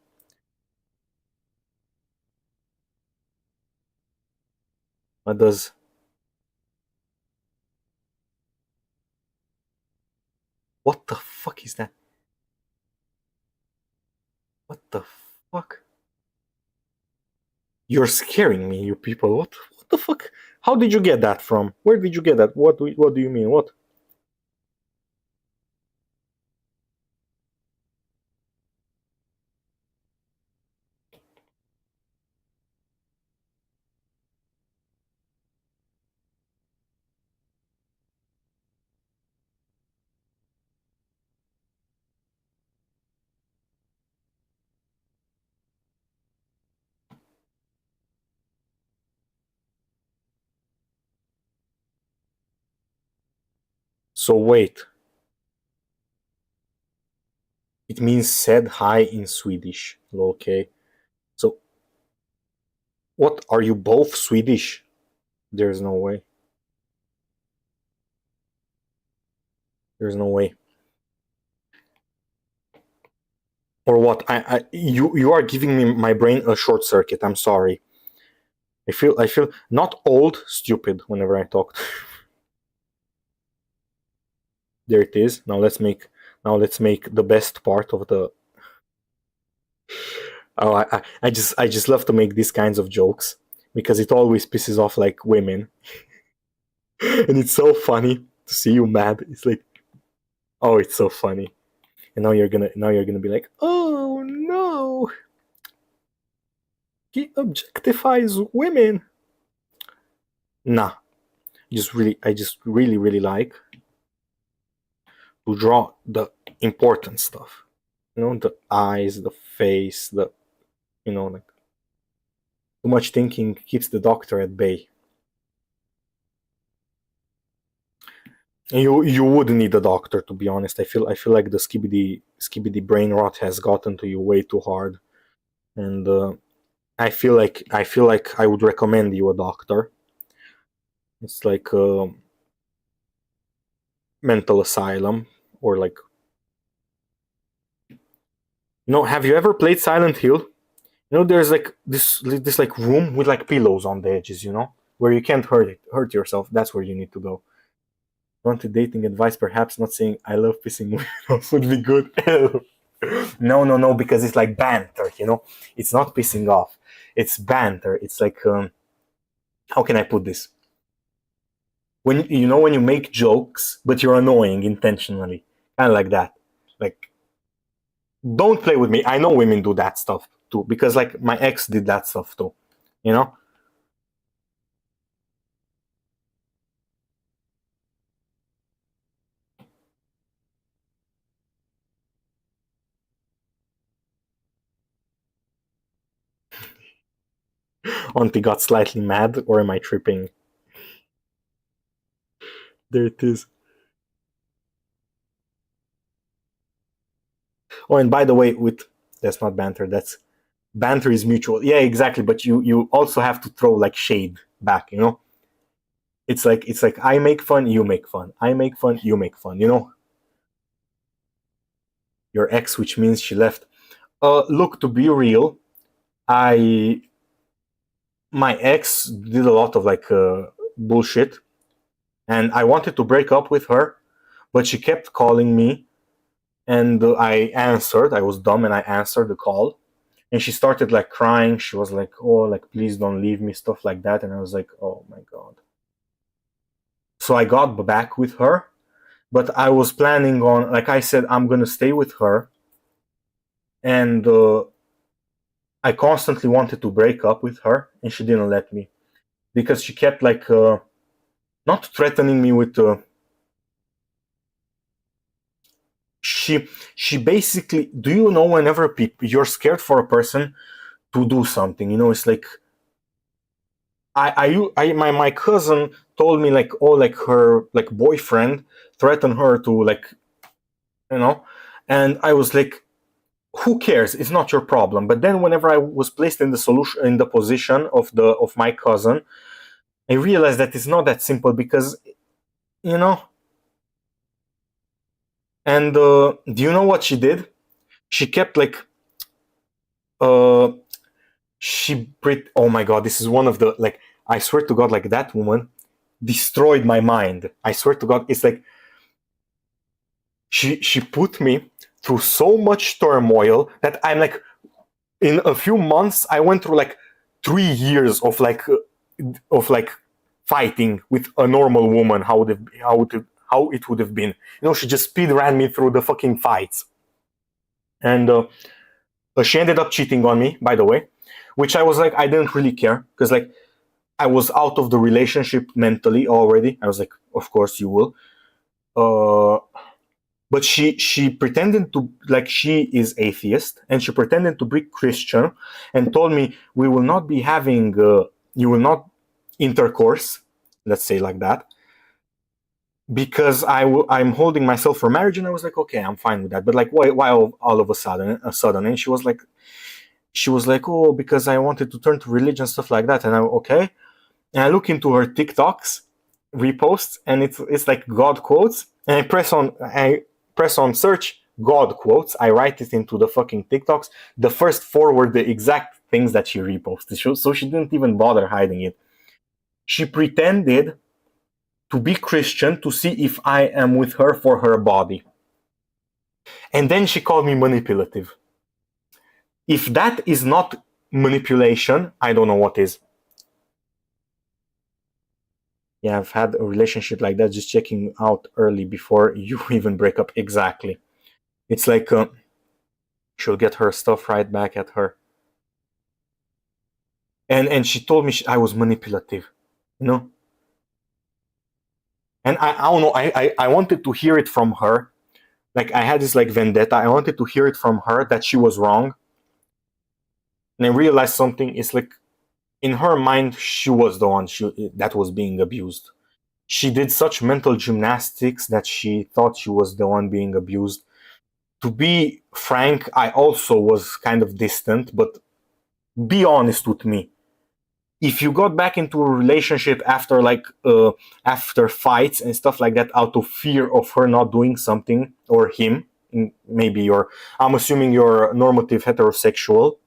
What does. What the fuck is that? What the fuck? You're scaring me, you people. What the fuck? How did you get that from? Where did you get that? What do you mean? What? So wait, it means said hi in Swedish. Okay. So what, are you both Swedish? There's no way. There's no way. Or what? You are giving me my brain a short circuit. I'm sorry. I feel not old, stupid whenever I talk. There it is. Now let's make the best part of the. Oh, I just love to make these kinds of jokes because it always pisses off like women, and it's so funny to see you mad. It's like, oh, it's so funny. And now you're gonna be like, oh no, he objectifies women. Nah, I just really like to draw the important stuff. The eyes, the face, like too much thinking keeps the doctor at bay. And you would need a doctor, to be honest. I feel like the skibidi brain rot has gotten to you way too hard, and I feel like I would recommend you a doctor. It's like a mental asylum, or like, have you ever played Silent Hill? There's like this like room with like pillows on the edges, where you can't hurt yourself. That's where you need to go. Want dating advice? Perhaps not saying I love pissing women off would be good. No, because it's like banter. It's not pissing off. It's banter. It's like, how can I put this? When you make jokes, but you're annoying intentionally, kind of like that. Like, don't play with me. I know women do that stuff too, because like my ex did that stuff too. You know, Auntie got slightly mad, or am I tripping? There it is. Oh, and by the way, that's not banter. That's banter is mutual. Yeah, exactly. But you also have to throw like shade back. It's like I make fun, you make fun. I make fun, you make fun. Your ex, which means she left. Look, to be real, I my ex did a lot of like bullshit, and I wanted to break up with her, but she kept calling me, and I answered. I was dumb, and I answered the call, and she started like crying. She was like, "Oh, like please don't leave me," stuff like that, and I was like, "Oh my god." So I got back with her, but I was planning on, like I said, I'm gonna stay with her, and I constantly wanted to break up with her, and she didn't let me because she kept like not threatening me with. She basically, do you know, whenever you're scared for a person to do something, it's like my cousin told me like, oh, like her like boyfriend threatened her to like, you know, and I was like, who cares? It's not your problem. But then whenever I was placed in the position of my cousin, I realized that it's not that simple because, you know, and do you know what she did? She kept like, uh, oh my god, this is one of the, like, I swear to God, like that woman destroyed my mind. I swear to God, it's like she put me through so much turmoil that I'm like, in a few months, I went through like 3 years of like fighting with a normal woman. How it would have been. She just speed ran me through the fucking fights, and she ended up cheating on me. By the way, which I was like, I didn't really care because like I was out of the relationship mentally already. I was like, of course you will. Uh, but she pretended to, like, she is atheist, and she pretended to be Christian, and told me we will not be having you will not intercourse, let's say like that, because I'm holding myself for marriage, and I was like, okay, I'm fine with that. But like, why all of a sudden? And she was like, oh, because I wanted to turn to religion, stuff like that. And I'm okay. And I look into her TikToks reposts, and it's like God quotes, and I press on search God quotes. I write it into the fucking TikToks. The first four were the exact things that she reposted, so she didn't even bother hiding it. She pretended to be Christian to see if I am with her for her body. And then she called me manipulative. If that is not manipulation, I don't know what is. Yeah, I've had a relationship like that, just checking out early before you even break up. Exactly. It's like she'll get her stuff right back at her. And she told me I was manipulative, you know. And I don't know. I wanted to hear it from her. Like I had this like vendetta. I wanted to hear it from her that she was wrong. And I realized something. It's like in her mind, she was the one that was being abused. She did such mental gymnastics that she thought she was the one being abused. To be frank, I also was kind of distant, but be honest with me. If you got back into a relationship after fights and stuff like that out of fear of her not doing something, or him, maybe I'm assuming you're normative heterosexual,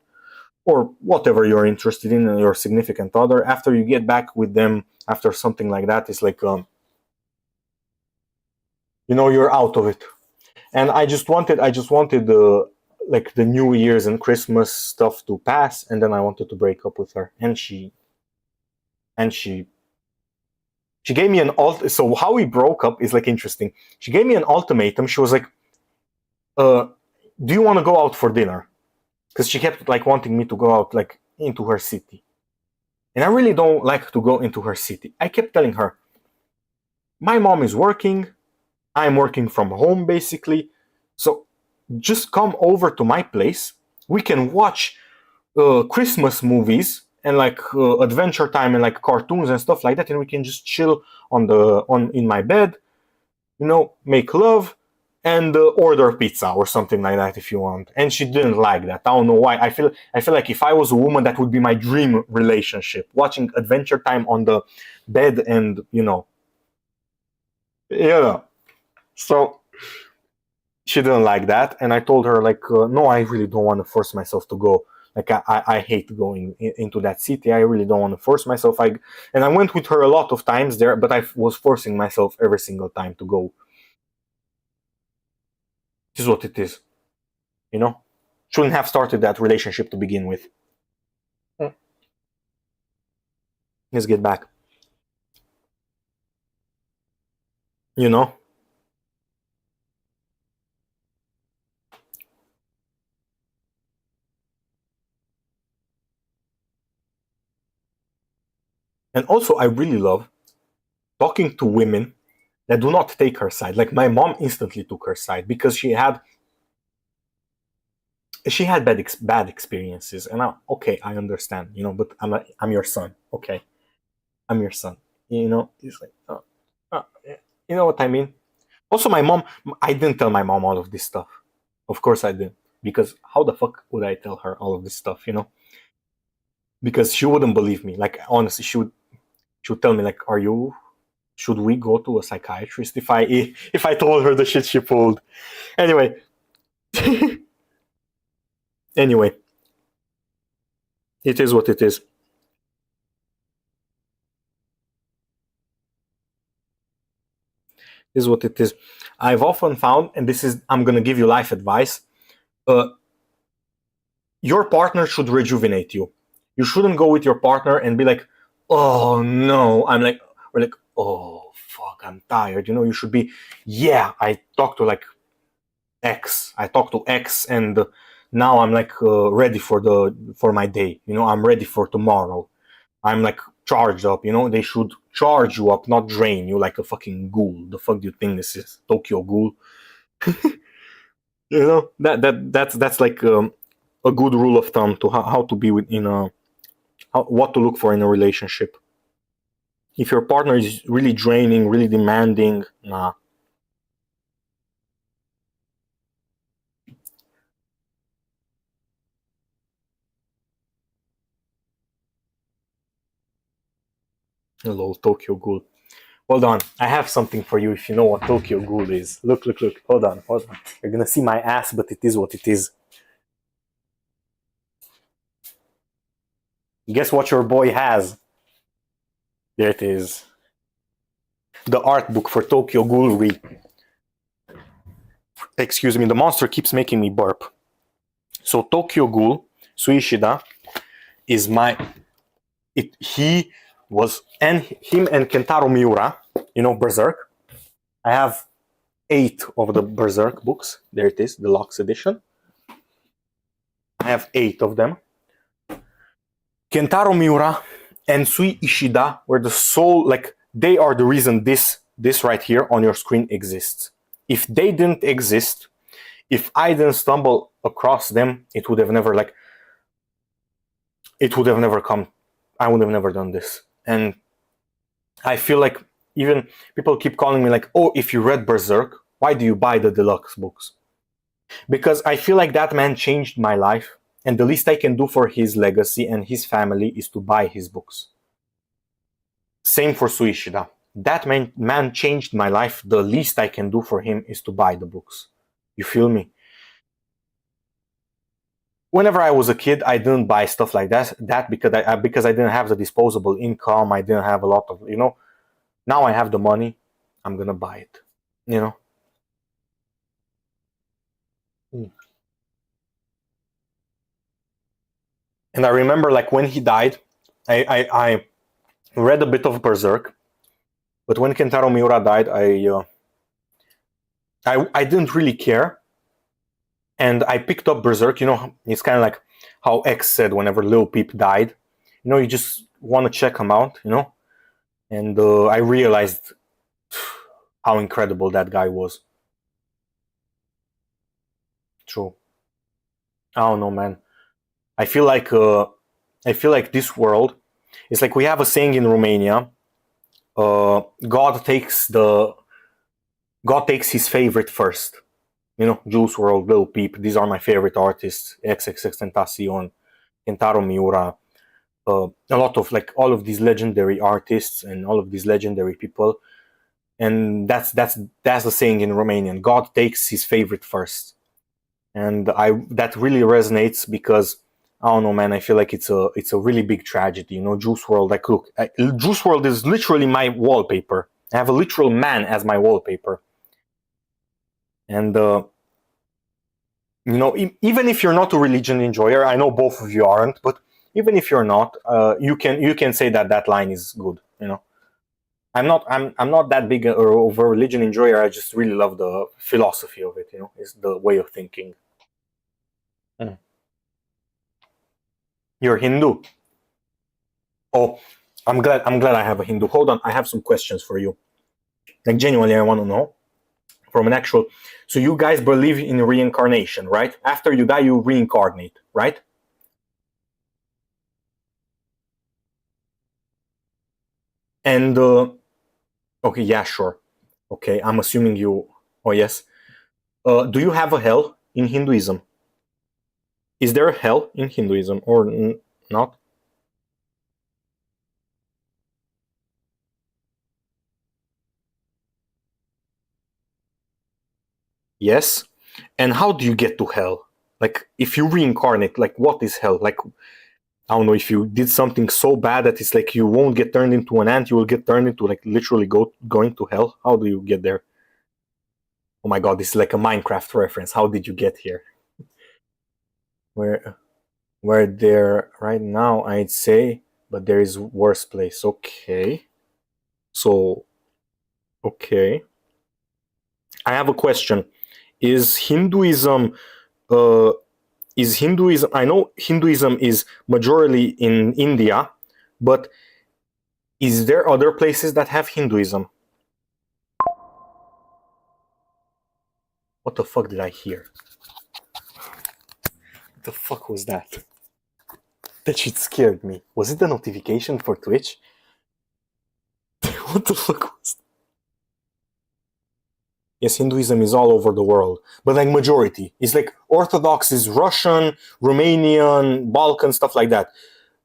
or whatever you're interested in, your significant other, after you get back with them after something like that, it's like you're out of it. And I just wanted the like the New Year's and Christmas stuff to pass, and then I wanted to break up with her, and she gave me an so how we broke up is like interesting. She gave me an ultimatum. She was like, uh do you want to go out for dinner? Because she kept like wanting me to go out like into her city, and I really don't like to go into her city. I kept telling her, my mom is working, I'm working from home basically, so just come over to my place. We can watch Christmas movies and like Adventure Time and like cartoons and stuff like that, and we can just chill on in my bed, make love and order pizza or something like that if you want. And she didn't like that. I don't know why. I feel like if I was a woman, that would be my dream relationship: watching Adventure Time on the bed, and yeah. So she didn't like that, and I told her like, no, I really don't want to force myself to go. Like I hate going into that city. I really don't want to force myself. I went with her a lot of times there, but I was forcing myself every single time to go. This is what it is, you know. Shouldn't have started that relationship to begin with. Let's get back. You know, and also I really love talking to women that do not take her side. Like my mom instantly took her side because she had bad experiences, and okay, I understand, but I'm your son, okay, I'm your son, it's like, you know what I mean. Also, my mom, I didn't tell my mom all of this stuff. Of course I did, because how the fuck would I tell her all of this stuff, because she wouldn't believe me. Like honestly, she would tell me like, are you should we go to a psychiatrist if I told her the shit she pulled. Anyway, anyway, it is what it is. Is what it is. I've often found, and I'm going to give you life advice. Uh, your partner should rejuvenate you. You shouldn't go with your partner and be like, oh no, or like, oh fuck, I'm tired. You should be, yeah, I talked to like X. I talked to X, and now I'm like ready for my day. I'm ready for tomorrow. I'm like charged up. They should charge you up, not drain you like a fucking ghoul. The fuck do you think this is, Tokyo Ghoul? That's like a good rule of thumb to how to be what to look for in a relationship. If your partner is really draining, really demanding, nah. Hello, Tokyo Ghoul. Hold on, I have something for you if you know what Tokyo Ghoul is. Look, look, look. Hold on, hold on. You're gonna see my ass, but it is what it is. Guess what your boy has? There it is. The art book for Tokyo Ghoulry. Excuse me, the monster keeps making me burp. So Tokyo Ghoul, Suishida, is my... he was... and him and Kentaro Miura, you know, Berserk. I have 8 of the Berserk books. There it is, the deluxe edition. I have 8 of them. Kentaro Miura and Sui Ishida were the sole, like, they are the reason this right here on your screen exists. If they didn't exist, if I didn't stumble across them, it would have never, like, it would have never come. I would have never done this. And I feel like even people keep calling me like, oh, if you read Berserk, why do you buy the deluxe books? Because I feel like that man changed my life, and the least I can do for his legacy and his family is to buy his books. Same for Suishida. That man changed my life. The least I can do for him is to buy the books. You feel me? Whenever I was a kid, I didn't buy stuff like that because I didn't have the disposable income. I didn't have a lot of, you know. Now I have the money. I'm gonna buy it. You know. And I remember, like, when he died, I read a bit of Berserk, but when Kentaro Miura died, I didn't really care, and I picked up Berserk. You know, it's kind of like how X said whenever Lil Peep died. You know, you just want to check him out. You know, and I realized how incredible that guy was. True. I don't know, man. I feel like this world. It's like we have a saying in Romania. God takes his favorite first. You know, Juice WRLD, Lil Peep. These are my favorite artists. XXXTentacion, Kentaro Miura. A lot of, like, all of these legendary artists and all of these legendary people. And that's the saying in Romanian. God takes his favorite first. And that really resonates because I don't know, man. I feel like it's a really big tragedy. You know, Juice WRLD. Like, look, Juice WRLD is literally my wallpaper. I have a literal man as my wallpaper. And you know, even if you're not a religion enjoyer, I know both of you aren't, but even if you're not, you can say that line is good. You know, I'm not that big of a religion enjoyer. I just really love the philosophy of it. You know, it's the way of thinking. Mm. You're Hindu. Oh, I'm glad I have a Hindu. Hold on, I have some questions for you. Like, genuinely, I want to know from an actual. So you guys believe in reincarnation, right? After you die, you reincarnate, right? And okay, yeah, sure. Okay, I'm assuming you. Oh yes. Do you have a hell in Hinduism? Is there a hell in Hinduism or not? Yes. And how do you get to hell? Like, if you reincarnate, like, what is hell? Like, I don't know, if you did something so bad that it's like you won't get turned into an ant, you will get turned into, like, literally going to hell. How do you get there? Oh my god, this is like a Minecraft reference. How did you get here? Where there right now, I'd say, but there is worse place. Okay. So, okay. I have a question. Is Hinduism uh I know Hinduism is majorly in India, but is there other places that have Hinduism? What the fuck did I hear? What the fuck was that? That shit scared me. Was it a notification for Twitch? What the fuck was that? Yes, Hinduism is all over the world, but like majority. It's like Orthodox is Russian, Romanian, Balkan, stuff like that.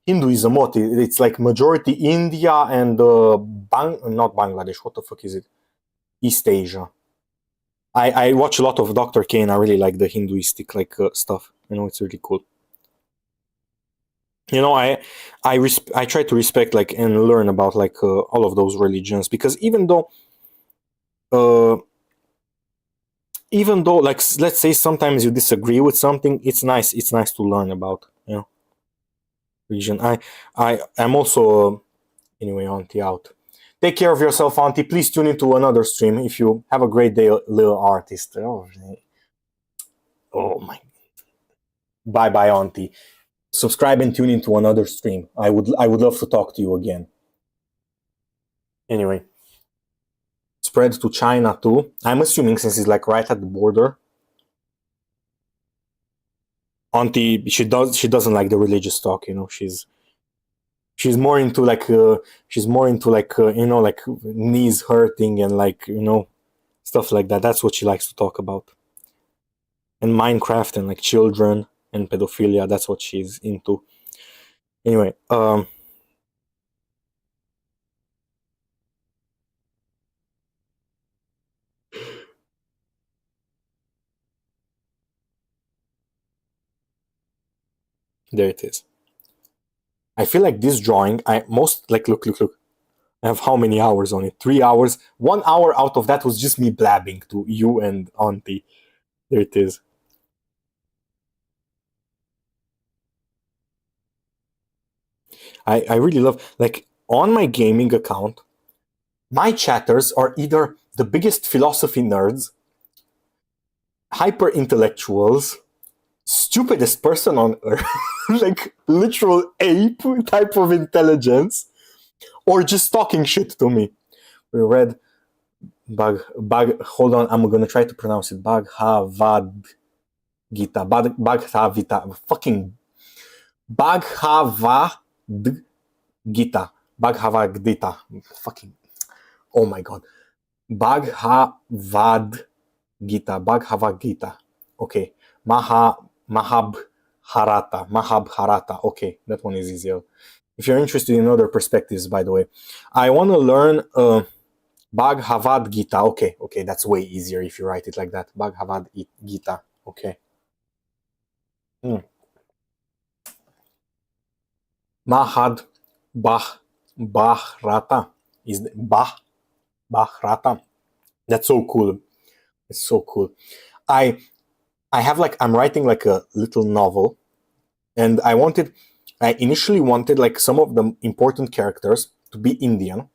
Hinduism, what? It's like majority India and not Bangladesh. What the fuck is it? East Asia. I watch a lot of Dr. Kane. I really like the Hinduistic like stuff. You know, it's really cool. You know, I try to respect like and learn about like all of those religions because uh, even though like let's say sometimes you disagree with something, it's nice to learn about, you know, religion. I am also anyway, Auntie out. Take care of yourself, Auntie. Please tune into another stream if you have a great day, little artist. Oh my. Bye bye, Auntie. Subscribe and tune into another stream. I would love to talk to you again. Anyway, spread to China too. I'm assuming since it's like right at the border. Auntie, she doesn't like the religious talk. You know, she's more into like you know, like knees hurting and like, you know, stuff like that. That's what she likes to talk about. And Minecraft and like children and pedophilia. That's what she's into. Anyway, there it is. I feel like this drawing, I most like look. I have how many hours on it? 3 hours. 1 hour out of that was just me blabbing to you and Auntie. There it is. I really love like on my gaming account, my chatters are either the biggest philosophy nerds, hyper intellectuals, stupidest person on earth, like literal ape type of intelligence, or just talking shit to me. We read hold on, I'm gonna try to pronounce it. Bhagavad Gita. Bhagavad Gita. Fucking Bhagavad Gita. Bhagavad Gita. Fucking. Oh my god. Bhagavad Gita. Bhagavad Gita. Okay. Mahabharata. Mahabharata. Okay, that one is easier. If you're interested in other perspectives, by the way, I want to learn Bhagavad Gita. Okay, that's way easier if you write it like that. Bhagavad Gita. Okay. Hmm. Mahad Bah Bahrata is Bahrata. That's so cool. It's so cool. I I have like I'm writing like a little novel, and I initially wanted like some of the important characters to be Indian.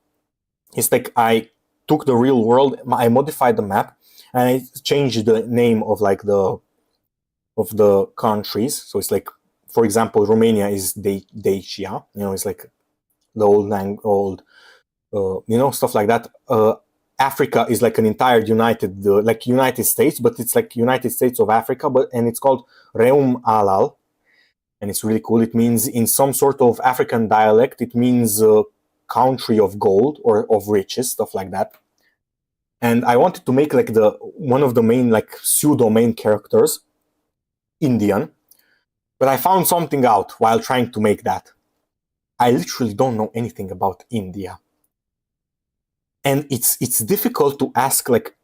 It's like I took the real world, I modified the map, and I changed the name of the countries. So it's like, for example, Romania is Dacia. You know, it's like the old you know, stuff like that. Africa is like an entire United States, but it's like United States of Africa, and it's called Reum Alal, and it's really cool. It means in some sort of African dialect, it means country of gold or of riches, stuff like that. And I wanted to make like the one of the main like pseudo main characters Indian, but I found something out while trying to make that. I literally don't know anything about India, and it's difficult to ask like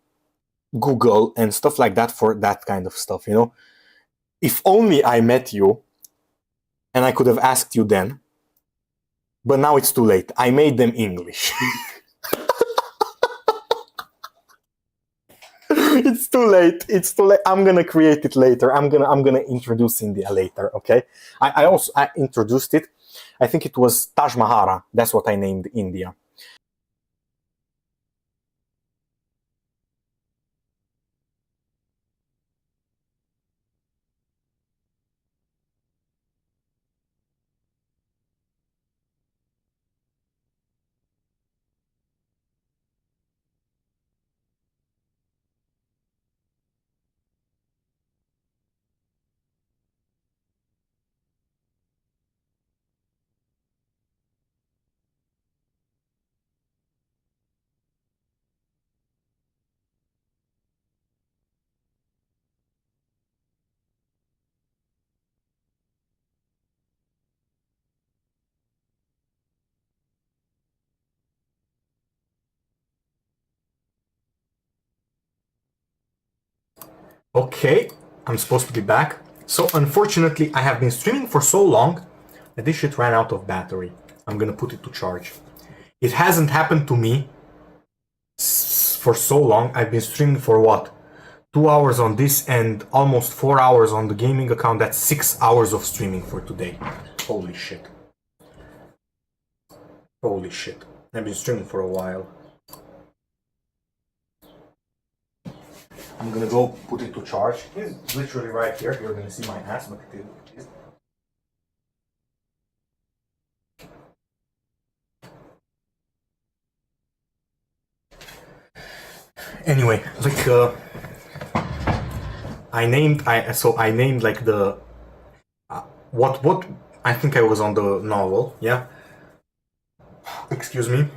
Google and stuff like that for that kind of stuff, you know? If only I met you and I could have asked you then, but now it's too late. I made them English. It's too late. It's too late. I'm gonna create it later. I'm gonna introduce India later, okay? I introduced it. I think it was Taj Mahara. That's what I named India. Okay, I'm supposed to be back. So unfortunately, I have been streaming for so long that this shit ran out of battery. I'm gonna put it to charge. It hasn't happened to me for so long. I've been streaming for what? 2 hours on this and almost 4 hours on the gaming account. That's 6 hours of streaming for today. Holy shit. Holy shit. I've been streaming for a while. I'm gonna go put it to charge. It's literally right here. You're gonna see my ass, but it is. Anyway, like I named like the what I think I was on the novel, yeah. Excuse me.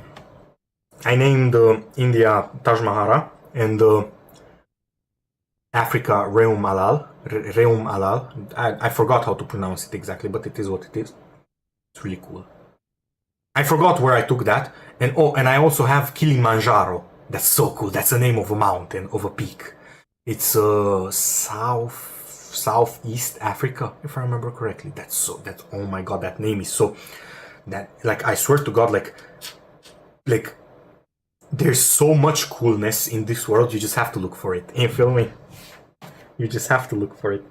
I named India Taj Mahara and Africa Reum Alal. Reum Alal. I forgot how to pronounce it exactly, but it is what it is. It's really cool. I forgot where I took that, and and I also have Kilimanjaro. That's so cool. That's the name of a mountain, of a peak. It's southeast Africa, if I remember correctly. That's oh my god, that name is so that like I swear to God, like there's so much coolness in this world. You just have to look for it. You feel me? You just have to look for it.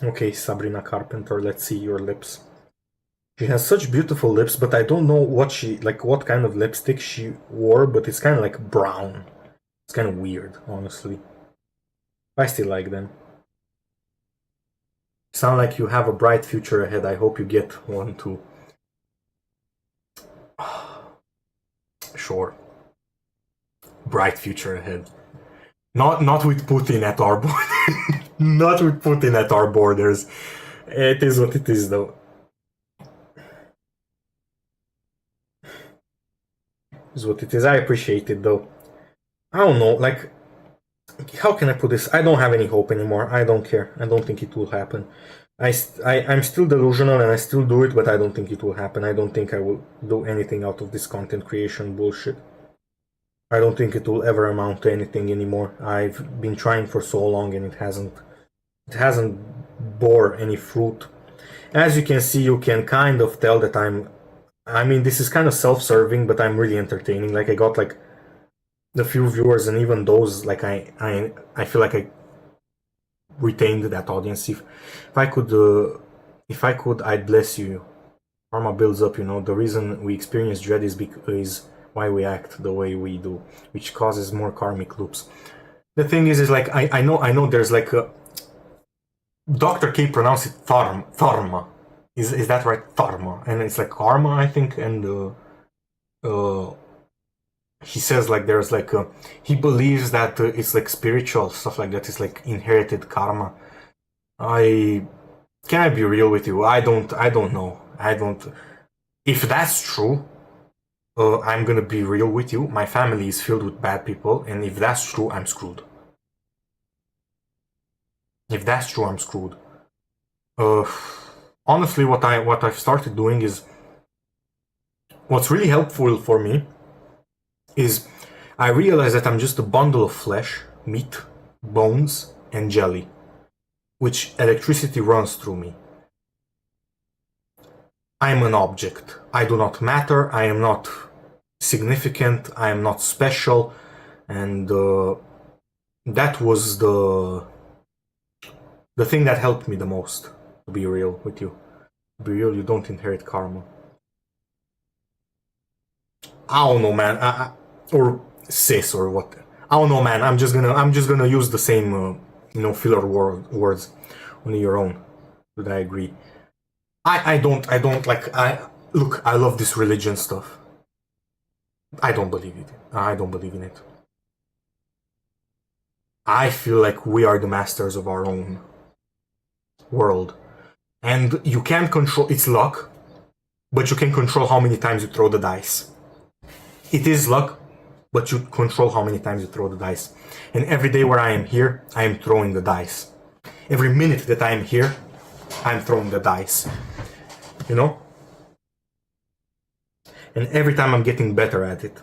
Okay, Sabrina Carpenter, let's see your lips. She has such beautiful lips, but I don't know what kind of lipstick she wore, but it's kind of like brown. It's kind of weird, honestly. I still like them. Sound like you have a bright future ahead. I hope you get one too. Sure. Bright future ahead. Not with Putin at our not with Putin at our borders. It is what it is, though. Is what it is. I appreciate it, though. I don't know, like, how can I put this? I don't have any hope anymore. I don't care. I don't think it will happen. I'm still delusional and I still do it, but I don't think it will happen. I don't think I will do anything out of this content creation bullshit. I don't think it will ever amount to anything anymore. I've been trying for so long and it hasn't bore any fruit. As you can see, you can kind of tell that I mean, this is kind of self-serving, but I'm really entertaining. Like, I got like the few viewers, and even those, like, I feel like I retained that audience. If I could, I'd bless you. Karma builds up, you know. The reason we experience dread is why we act the way we do, which causes more karmic loops. The thing is like I know there's like a Dr. K pronounced it Tharma. Is that right? Tharma. And it's like karma, I think, and he says like there's like he believes that it's like spiritual stuff like that. It's like inherited karma. Can I be real with you? I don't know. If that's true, I'm gonna be real with you. My family is filled with bad people, and if that's true, I'm screwed. If that's true, I'm screwed. Honestly, what I've started doing is what's really helpful for me is I realize that I'm just a bundle of flesh, meat, bones, and jelly, which electricity runs through me. I'm an object. I do not matter. I am not significant. I am not special, and that was the thing that helped me the most. To be real with you, to be real, you don't inherit karma. I don't know, man. Or cis or what? I don't know, man. I'm just gonna use the same, filler words on your own. But I agree. I don't like. Look. I love this religion stuff. I don't believe it. I don't believe in it. I feel like we are the masters of our own world. And you can't control, it's luck, but you can control how many times you throw the dice. It is luck, but you control how many times you throw the dice. And every day where I am here, I am throwing the dice. Every minute that I am here, I'm throwing the dice. You know? And every time I'm getting better at it.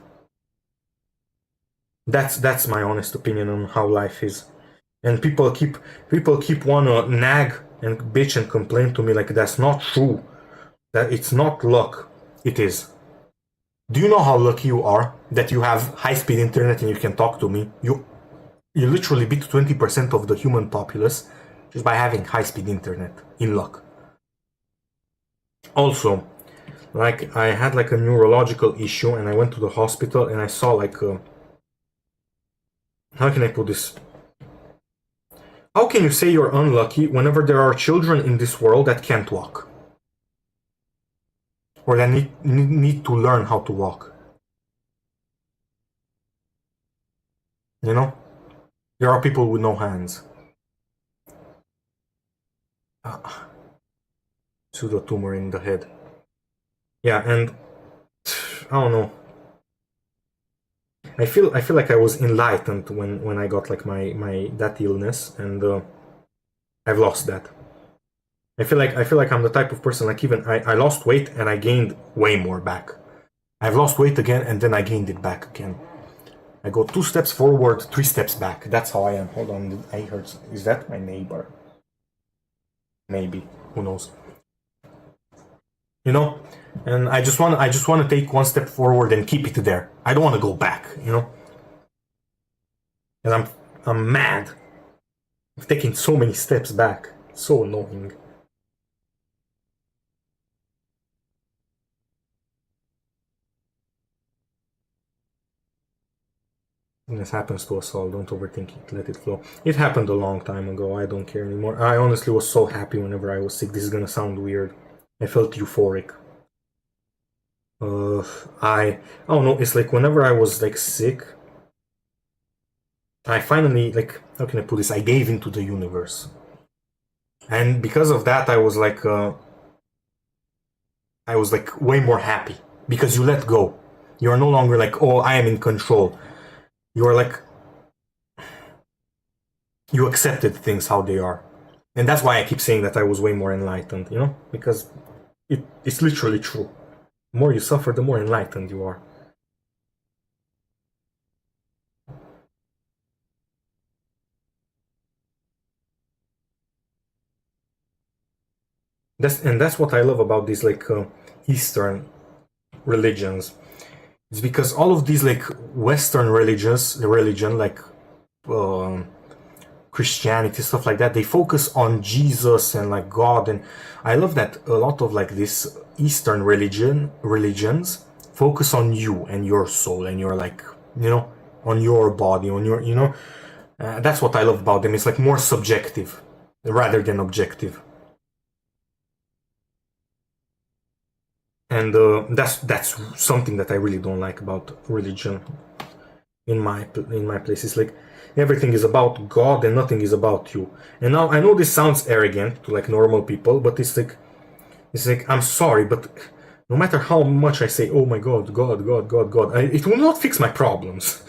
That's my honest opinion on how life is. And people keep wanna nag and bitch and complain to me like that's not true. That it's not luck. It is. Do you know how lucky you are that you have high-speed internet and you can talk to me? You literally beat 20% of the human populace just by having high-speed internet in luck. Also, like I had like a neurological issue and I went to the hospital and I saw like how can I put this? How can you say you're unlucky whenever there are children in this world that can't walk? Or that need to learn how to walk? You know? There are people with no hands. Pseudo-tumor in the head. Yeah, and I don't know. I feel like I was enlightened when I got like my that illness, and I've lost that. I feel like I'm the type of person like even I lost weight and I gained way more back. I've lost weight again and then I gained it back again. I go 2 steps forward, 3 steps back. That's how I am. Hold on, I heard. Is that my neighbor? Maybe. Who knows? You know, and I just want to take 1 step forward and keep it there. I don't want to go back. You know, and I'm mad. I've taken so many steps back. It's so annoying. And this happens to us all. Don't overthink it. Let it flow. It happened a long time ago. I don't care anymore. I honestly was so happy whenever I was sick. This is gonna sound weird. I felt euphoric. I don't know. It's like whenever I was like sick, I finally like how can I put this? I gave into the universe, and because of that, I was like way more happy because you let go. You are no longer like, oh, I am in control. You are like you accepted things how they are, and that's why I keep saying that I was way more enlightened. You know, because it's literally true. The more you suffer, the more enlightened you are. That's what I love about these like Eastern religions. It's because all of these like Western religion like Christianity, stuff like that, they focus on Jesus and like God, and I love that a lot of like this Eastern religions focus on you and your soul and your like, you know, on your body, on your, you know, that's what I love about them. It's like more subjective rather than objective. And that's something that I really don't like about religion in my place. It's like everything is about God and nothing is about you. And now I know this sounds arrogant to like normal people, but it's like I'm sorry, but no matter how much I say, oh my God, God, God, God, God, it will not fix my problems.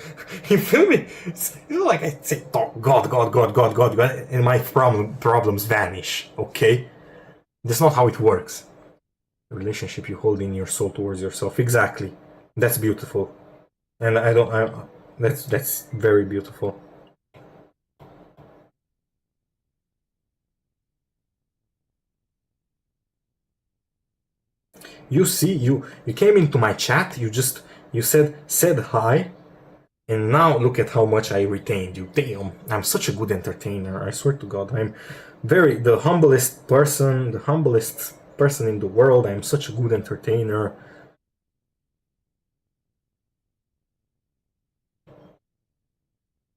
You feel me? It's not like I say God, God, God, God, God, and my problems vanish. Okay, that's not how it works. The relationship you hold in your soul towards yourself. Exactly. That's beautiful. And that's very beautiful. You see, you came into my chat, you said hi, and now look at how much I retained you. Damn, I'm such a good entertainer, I swear to God. I'm the humblest person in the world. I'm such a good entertainer.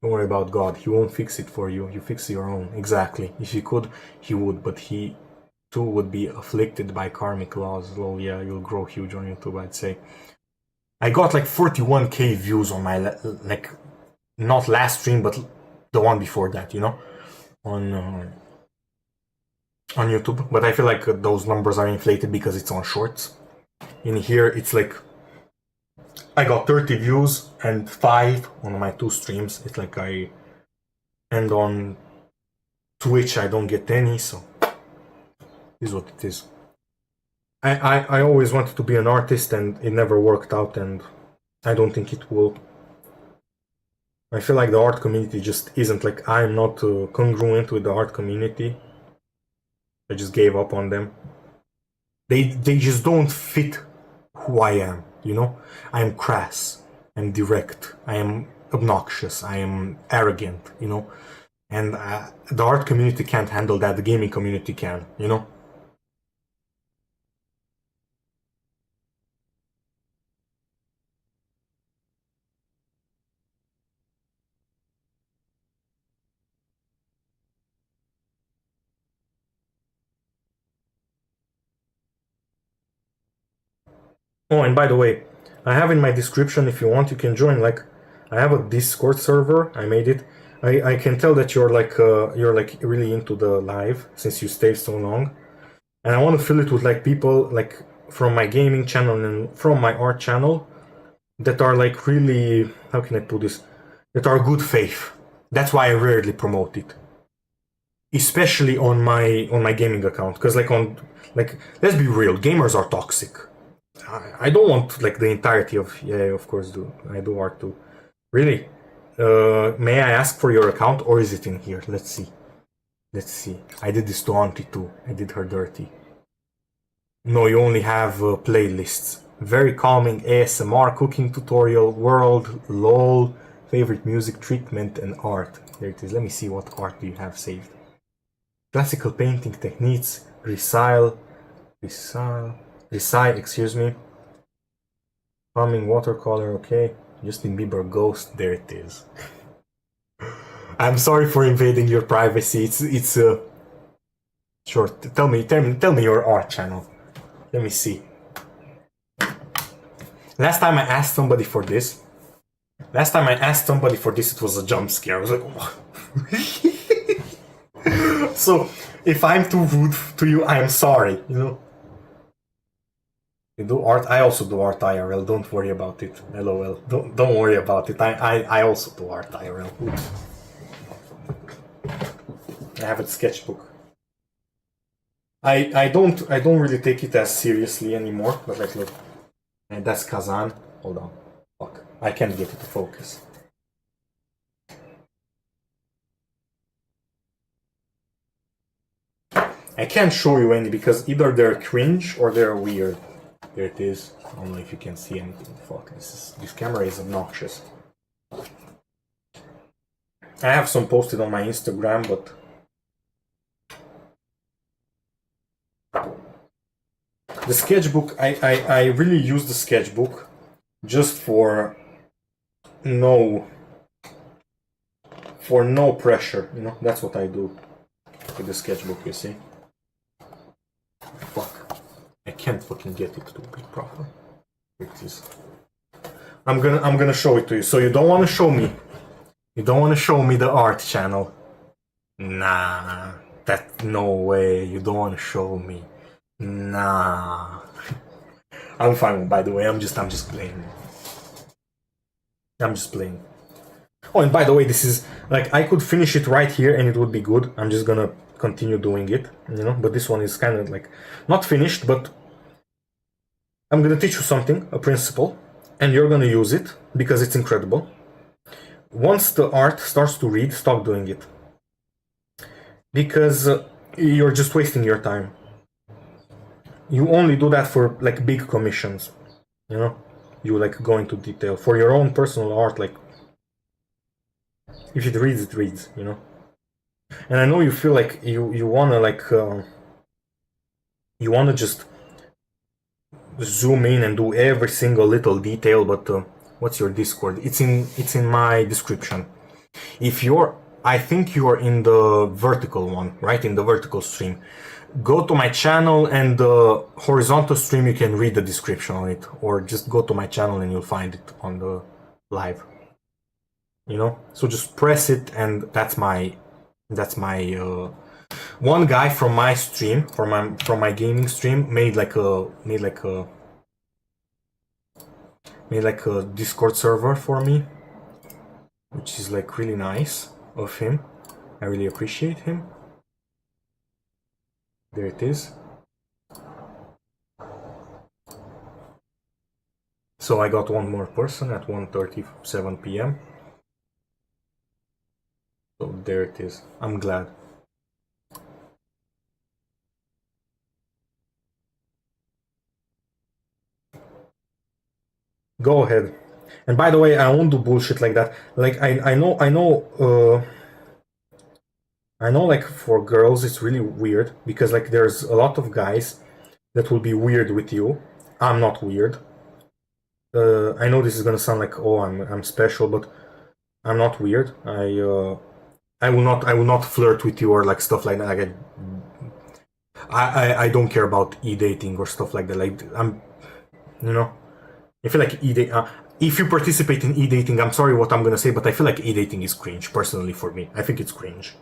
Don't worry about God. He won't fix it for you. You fix your own. Exactly. If he could, he would, but he too would be afflicted by karmic laws. Well, yeah, you'll grow huge on YouTube, I'd say. I got like 41k views on my, like, not last stream, but the one before that, you know, on YouTube. But I feel like those numbers are inflated because it's on shorts. In here, it's like I got 30 views and 5 on my 2 streams. It's like and on Twitch I don't get any, so this is what it is. I always wanted to be an artist and it never worked out, and I don't think it will. I feel like the art community just isn't, like, I'm not congruent with the art community. I just gave up on them. They just don't fit who I am, you know? I am crass, I'm direct, I am obnoxious, I am arrogant, you know? And the art community can't handle that, the gaming community can, you know? Oh, and by the way, I have in my description, if you want, you can join. Like, I have a Discord server. I made it. I can tell that you're like really into the live since you stayed so long, and I want to fill it with like people like from my gaming channel and from my art channel that are like really, how can I put this, that are good faith. That's why I rarely promote it, especially on my gaming account, because like let's be real, gamers are toxic. I don't want like the entirety of, yeah, of course I do art too. Really? May I ask for your account, or is it in here? Let's see. Let's see. I did this to Auntie too. I did her dirty. No, you only have playlists. Very calming ASMR, cooking tutorial, world, lol, favorite music, treatment, and art. There it is. Let me see what art do you have saved. Classical painting techniques, Risile, excuse me. Calming watercolor, okay. Justin Bieber Ghost, there it is. I'm sorry for invading your privacy. It's sure. Tell me your art channel. Let me see. Last time I asked somebody for this, it was a jump scare. I was like, what? So if I'm too rude to you, I'm sorry, you know. You do art? I also do art IRL, don't worry about it. LOL. Don't worry about it. I also do art IRL. I have a sketchbook. I don't really take it as seriously anymore, but like look. And that's Kazan. Hold on. Fuck. I can't get it to focus. I can't show you any because either they're cringe or they're weird. There it is. I don't know if you can see anything. Fuck, this camera is obnoxious. I have some posted on my Instagram, but the sketchbook, I really use the sketchbook just for no pressure, you know. That's what I do with the sketchbook, you see. Fuck. I can't fucking get it to be proper. It is. I'm gonna show it to you. So you don't want to show me. You don't want to show me the art channel. Nah, that no way. You don't want to show me. Nah. I'm fine. By the way, I'm just playing. I'm just playing. Oh, and by the way, this is like I could finish it right here and it would be good. I'm just gonna continue doing it, you know. But this one is kind of like not finished, but I'm gonna teach you something, a principle, and you're gonna use it because it's incredible. Once the art starts to read, stop doing it. Because you're just wasting your time. You only do that for like big commissions, you know? You like go into detail. For your own personal art, like if it reads, it reads, you know? And I know you feel like you wanna like you wanna just zoom in and do every single little detail, but what's your Discord? It's in my description. If I think you're in the vertical one, right? In the vertical stream. Go to my channel, and the horizontal stream you can read the description on it, or just go to my channel and you'll find it on the live. You know? So just press it, and that's my one guy from my stream, from my gaming stream, made like a made like a Discord server for me, which is like really nice of him. I really appreciate him. There it is. So I got one more person at 1:37 p.m. So there it is. I'm glad. Go ahead. And by the way, I won't do bullshit like that. Like I know like for girls it's really weird because like there's a lot of guys that will be weird with you. I'm not weird. I know this is gonna sound like, oh, I'm special, but I'm not weird. I will not flirt with you or like stuff like that. Like I don't care about e-dating or stuff like that. Like I'm, you know, I feel like if you participate in e-dating, I'm sorry what I'm gonna say, but I feel like e-dating is cringe. Personally, for me, I think it's cringe.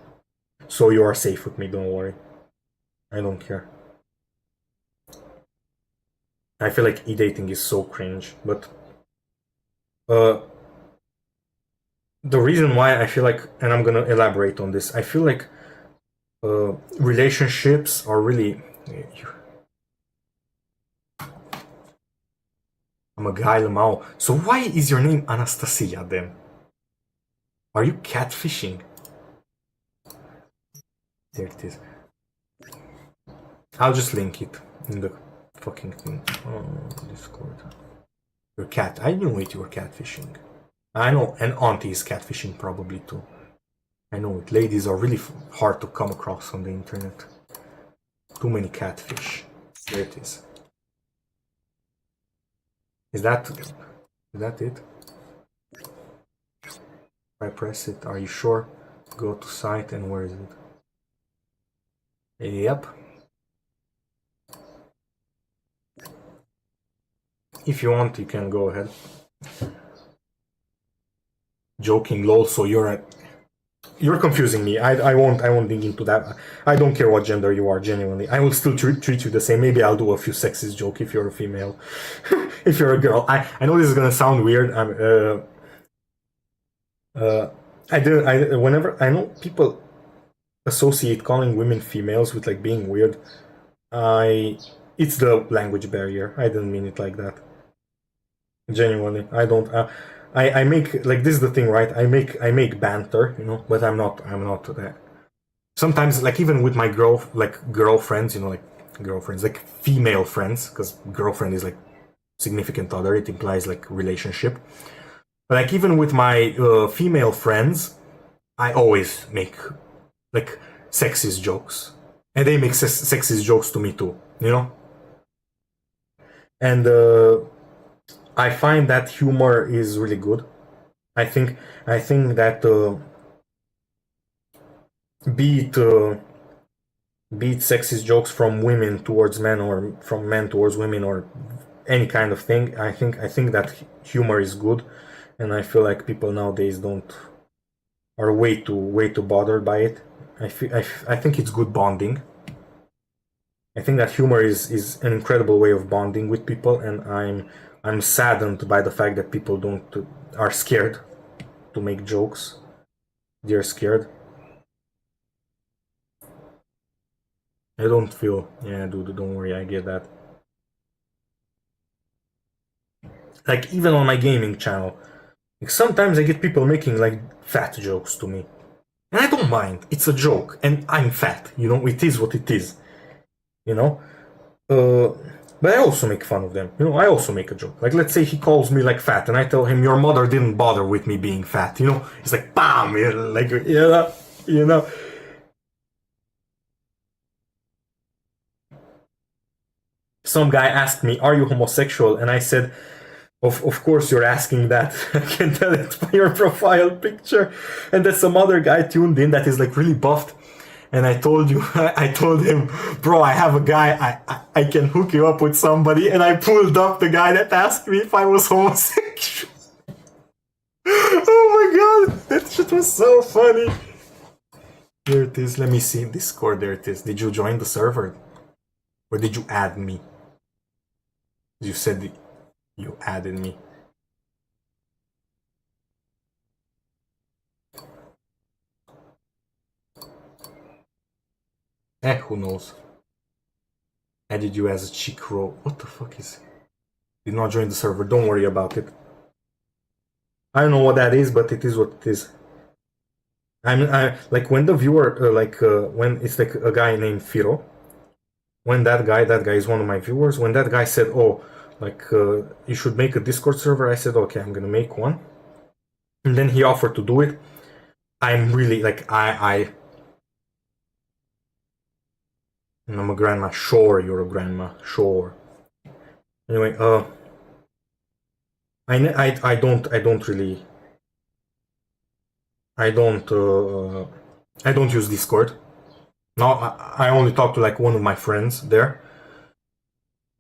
So you are safe with me. Don't worry. I don't care. I feel like e-dating is so cringe, but the reason why I feel like, and I'm gonna elaborate on this, I feel like relationships are really. I'm a guy Lamau. So why is your name Anastasia then? Are you catfishing? There it is. I'll just link it in the fucking thing. Oh, Discord. Your cat. I knew it, you were catfishing. I know, and Auntie is catfishing probably too. I know it. Ladies are really hard to come across on the internet. Too many catfish. There it is. Is that it? If I press it, are you sure? Go to site and where is it? Yep. If you want, you can go ahead. Joking, lol. So you're confusing me. I won't dig into that. I don't care what gender you are. Genuinely, I will still treat you the same. Maybe I'll do a few sexist joke if you're a female. If you're a girl, I know this is gonna sound weird. Whenever I know people associate calling women females with like being weird, it's the language barrier. I didn't mean it like that. Genuinely, I don't. I make like this is the thing, right? I make banter, you know, but I'm not that. Sometimes, like even with my girlfriends, you know, like girlfriends, like female friends, because girlfriend is like significant other. It implies like relationship. But like even with my female friends, I always make like sexist jokes, and they make sexist jokes to me too, you know. And I find that humor is really good. I think that be it sexist jokes from women towards men or from men towards women or any kind of thing. I think that humor is good, and I feel like people nowadays are way too bothered by it. I think it's good bonding. I think that humor is an incredible way of bonding with people, and I'm saddened by the fact that people are scared to make jokes. They're scared. I don't feel. Yeah, dude, don't worry. I get that. Like even on my gaming channel, like, sometimes I get people making like fat jokes to me, and I don't mind. It's a joke, and I'm fat. You know, it is what it is. You know. But I also make fun of them. You know, I also make a joke. Like, let's say he calls me like fat, and I tell him, "Your mother didn't bother with me being fat." You know, it's like, bam, like, you know. Some guy asked me, "Are you homosexual?" And I said, "Of course you're asking that. I can tell it by your profile picture." And then some other guy tuned in that is like really buffed. And I told him, "Bro, I have a guy, I can hook you up with somebody." And I pulled up the guy that asked me if I was homosexual. Oh my god, that shit was so funny. There it is, let me see, Discord, there it is. Did you join the server? Or did you add me? You said you added me. Who knows? Added you as a chick row. What the fuck is... Did not join the server, don't worry about it. I don't know what that is, but it is what it is. I like when the viewer, when it's like a guy named Firo, when that guy is one of my viewers, when that guy said, oh, you should make a Discord server, I said, okay, I'm gonna make one. And then he offered to do it. I'm really, I'm a grandma, sure, you're a grandma, sure. Anyway, I don't really, I don't use Discord. No, I only talk to like one of my friends there,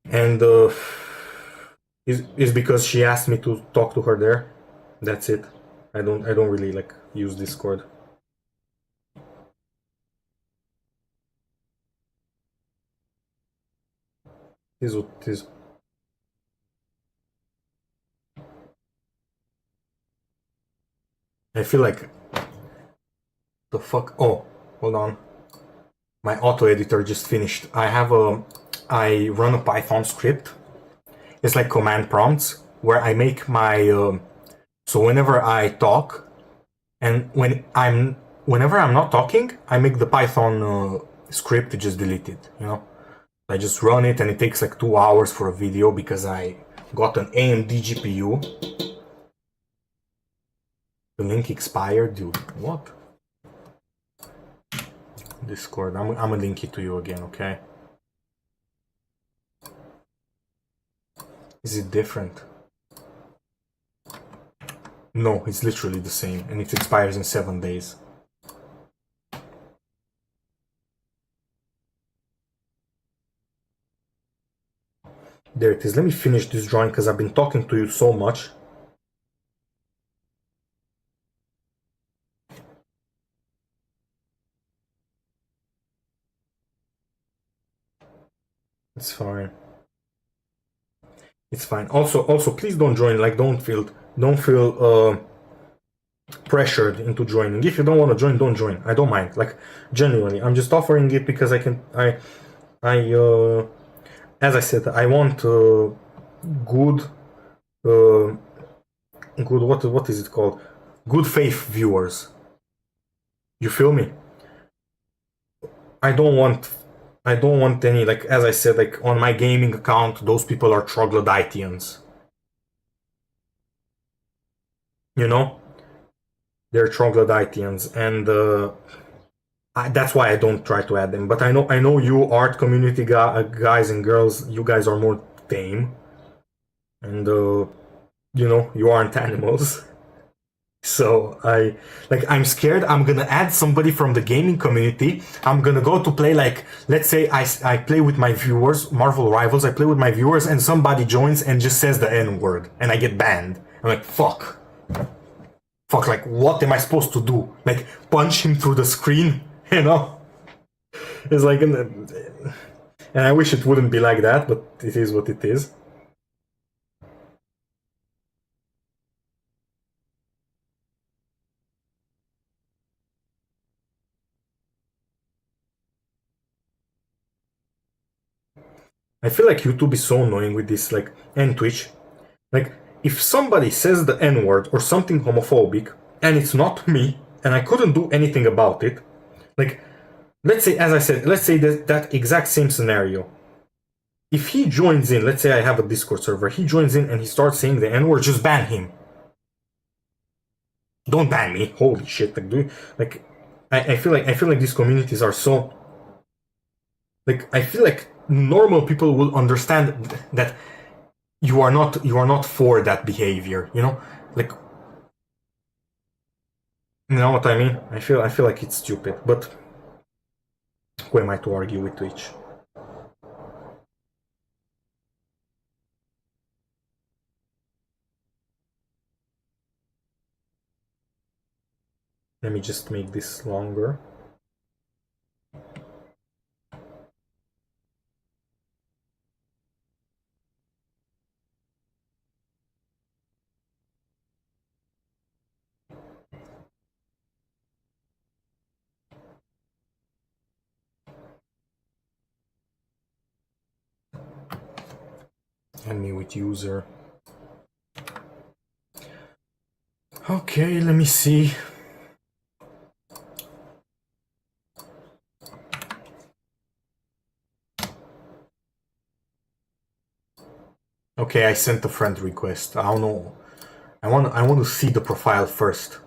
and is because she asked me to talk to her there. That's it. I don't really like use Discord. Is what it is. I feel like the fuck. Oh, hold on. My auto editor just finished. I run a Python script. It's like command prompts where I make my. So whenever I talk, and whenever I'm not talking, I make the Python script to just delete it. You know, I just run it, and it takes like 2 hours for a video because I got an AMD GPU. The link expired, dude. What? Discord. I'm gonna link it to you again, okay? Is it different? No, it's literally the same, and it expires in 7 days. There it is. Let me finish this drawing because I've been talking to you so much. It's fine. It's fine. Also, please don't join. Like, don't feel pressured into joining. If you don't want to join, don't join. I don't mind. Like, genuinely, I'm just offering it because I can. As I said, I want good, good. What is it called? Good faith viewers. You feel me? I don't want any, like, as I said, like on my gaming account, those people are troglodyteans. You know, they're troglodyteans, and that's why I don't try to add them. But I know you art community guys and girls, you guys are more tame, and you aren't animals. So I'm scared I'm gonna add somebody from the gaming community. I'm gonna go to play, like, let's say I play with my viewers, Marvel Rivals, I play with my viewers, and somebody joins and just says the N word, and I get banned. I'm like, fuck. Fuck, like, what am I supposed to do? Like, punch him through the screen? You know? It's like, and I wish it wouldn't be like that, but it is what it is. I feel like YouTube is so annoying with this, like, and Twitch. Like, if somebody says the N word or something homophobic, and it's not me, and I couldn't do anything about it, like, let's say, as I said, let's say that exact same scenario. If he joins in, let's say I have a Discord server, he joins in and he starts saying the N word, just ban him. Don't ban me. Holy shit! Like, I feel like these communities are so, like, I feel like normal people will understand that you are not for that behavior. You know, like, you know what I mean? I feel like it's stupid, but who am I to argue with Twitch? Let me just make this longer. and me with user. Okay, let me see. Okay, I sent a friend request. I don't know. I want to see the profile first.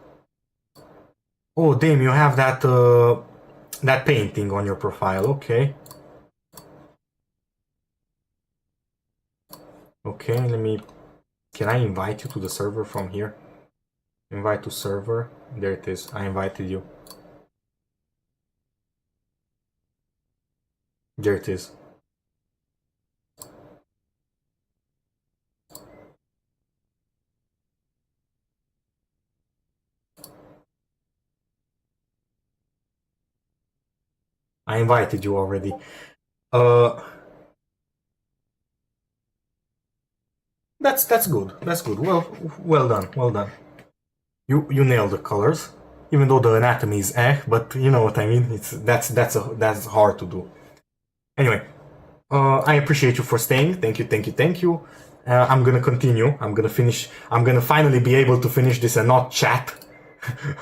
Oh, damn! You have that painting on your profile. Okay. Okay, let me. Can I invite you to the server from here? Invite to server. There it is. I invited you. There it is. I invited you already. Uh, that's good. That's good. Well done. Well done. You nailed the colors, even though the anatomy is but you know what I mean. It's that's hard to do. Anyway, I appreciate you for staying. Thank you, thank you, thank you. I'm gonna continue. I'm gonna finish. I'm gonna finally be able to finish this and not chat.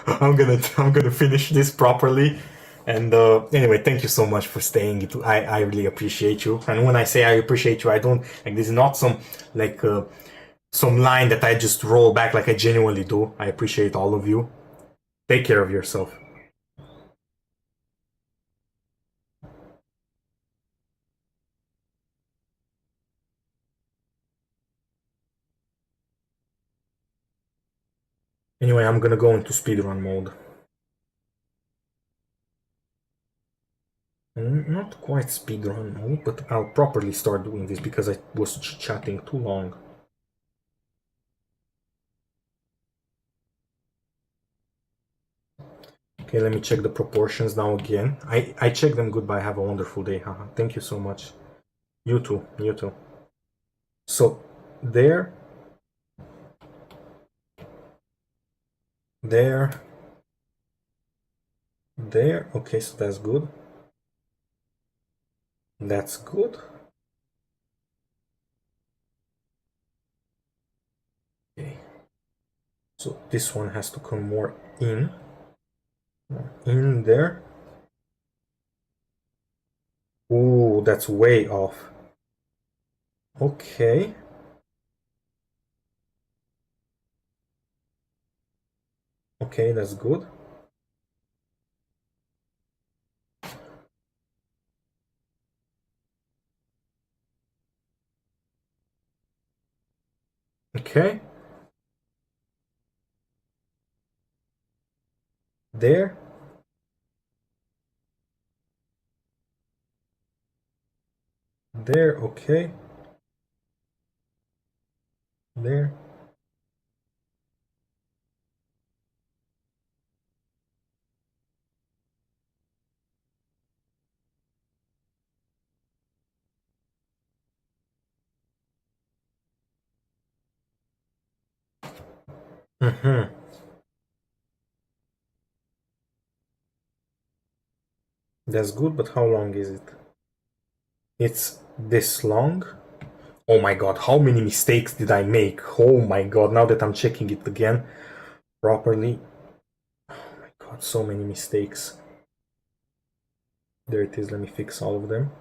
I'm gonna finish this properly. And anyway, thank you so much for staying. I really appreciate you. And when I say I appreciate you, I don't like this is not some like some line that I just roll back. Like I genuinely do. I appreciate all of you. Take care of yourself. Anyway, I'm gonna go into speedrun mode. Not quite speedrun mode, but I'll properly start doing this because I was chatting too long. Okay, let me check the proportions now again. I check them. Goodbye. Have a wonderful day. Haha. Thank you so much. You too. You too. So, there, there, there. Okay, so that's good. That's good. Okay. So this one has to come more in. In there. Ooh, that's way off. Okay. Okay, that's good. Okay. There. There. Okay. There. Mm-hmm. That's good, but how long is it? It's this long. Oh my god, how many mistakes did I make? Oh my god, now that I'm checking it again properly. Oh my god, so many mistakes. There it is, let me fix all of them.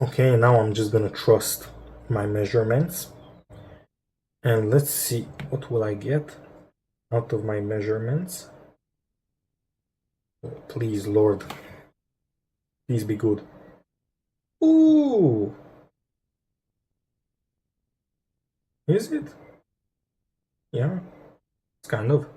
Okay, now I'm just gonna trust my measurements. And let's see, what will I get out of my measurements? Oh, please, Lord. Please be good. Ooh! Is it? Yeah, it's kind of.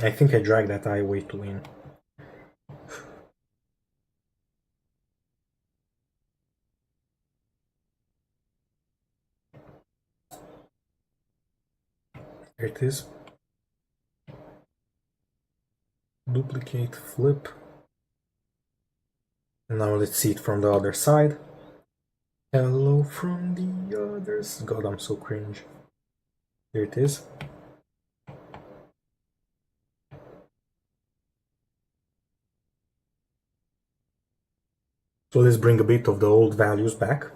I think I dragged that eye way too in. Here it is. Duplicate, flip. And now let's see it from the other side. Hello from the others. God, I'm so cringe. Here it is. So let's bring a bit of the old values back.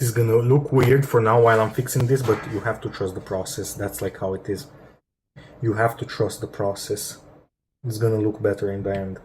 This is gonna look weird for now while I'm fixing this, but you have to trust the process. That's like how it is. You have to trust the process. It's gonna look better in the end.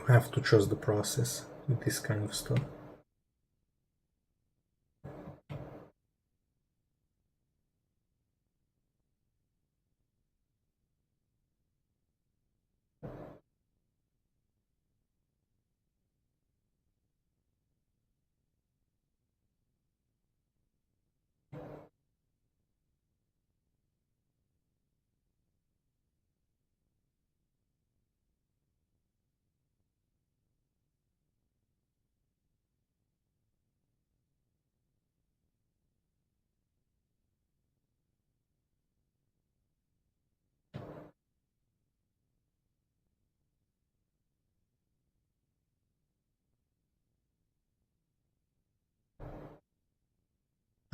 You have to trust the process with this kind of stuff.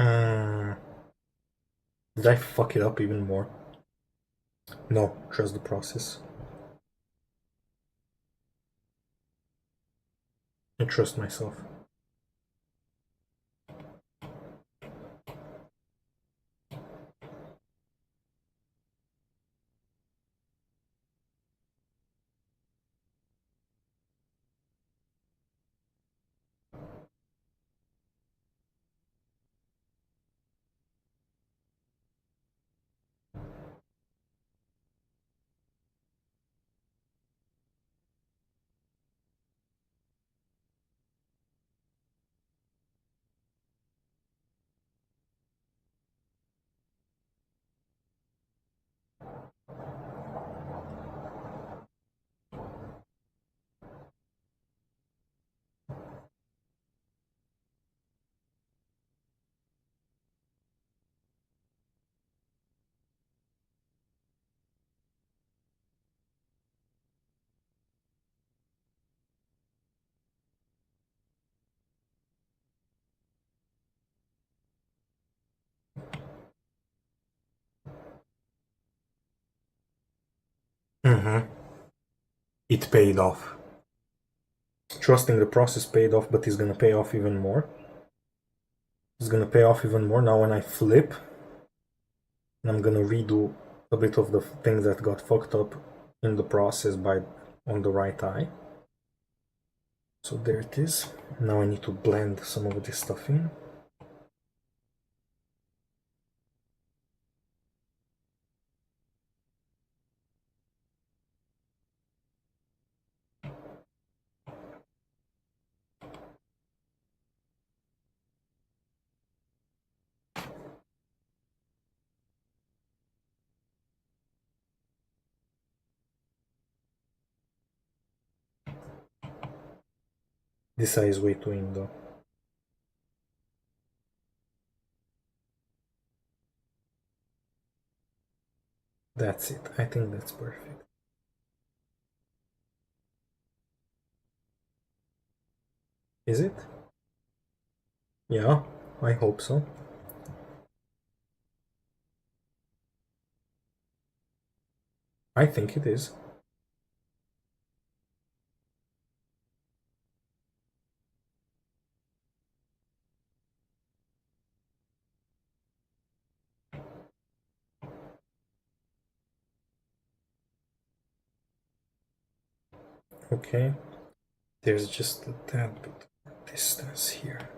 Uh, did I fuck it up even more? No, trust the process. I trust myself. Mm-hmm. It paid off. Trusting the process paid off, but it's gonna pay off even more. It's gonna pay off even more now when I flip. And I'm gonna redo a bit of the things that got fucked up in the process by on the right eye. So there it is. Now I need to blend some of this stuff in. This eye is way too in though. That's it. I think that's perfect. Is it? Yeah, I hope so. I think it is. Okay. There's just a tad bit of distance here.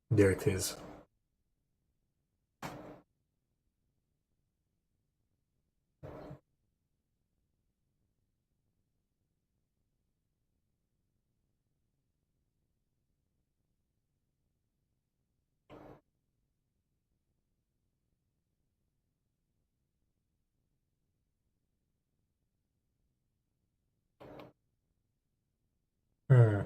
There it is. Hmm.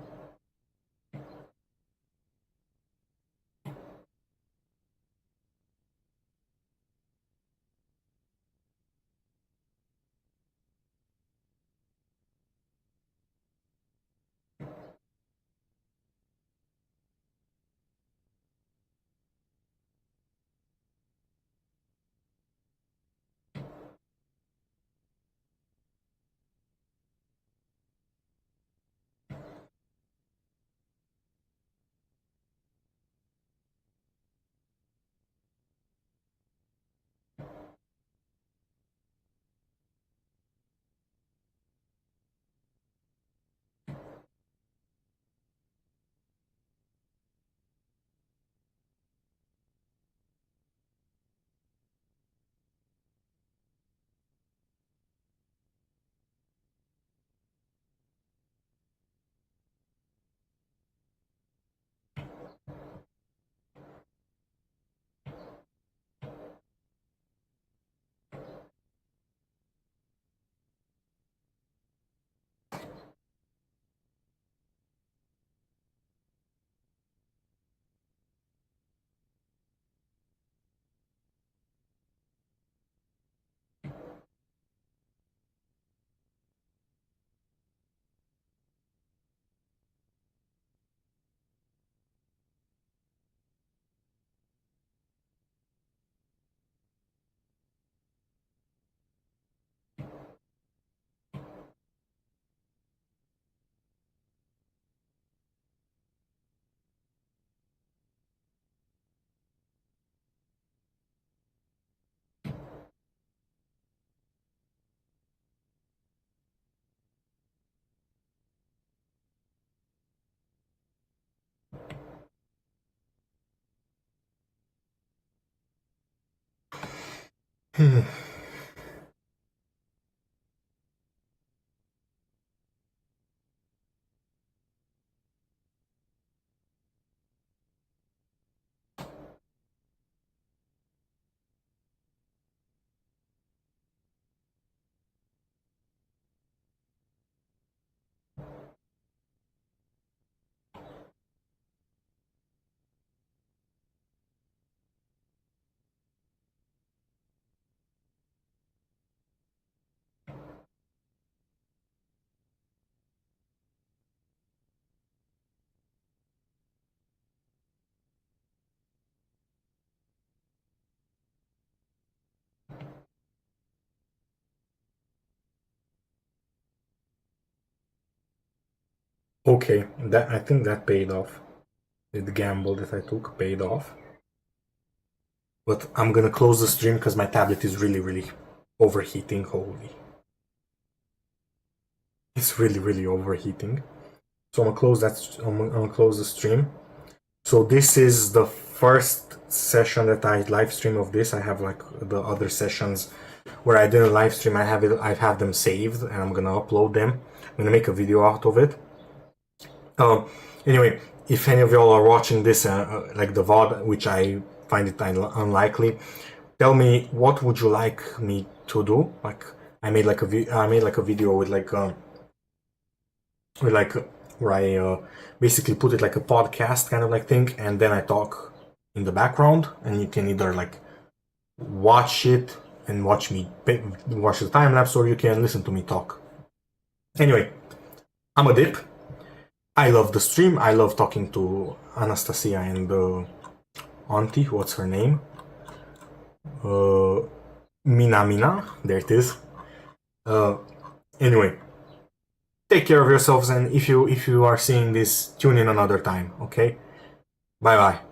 Okay, that I think that paid off. The gamble that I took paid off. But I'm gonna close the stream because my tablet is really overheating. Holy. It's really overheating. So I'm gonna close that. I'm gonna close the stream. So this is the first session that I live stream of this. I have like the other sessions where I didn't live stream. I have them saved and I'm gonna upload them. I'm gonna make a video out of it. Anyway, if any of y'all are watching this, like the VOD, which I find it unlikely, tell me what would you like me to do. Like I made like a video with like where I basically put it like a podcast kind of like thing, and then I talk in the background, and you can either like watch it and watch the time lapse, or you can listen to me talk. Anyway, I'm a dip. I love the stream. I love talking to Anastasia and auntie. What's her name? Mina. There it is. Anyway, take care of yourselves, and if you are seeing this, tune in another time. Okay. Bye bye.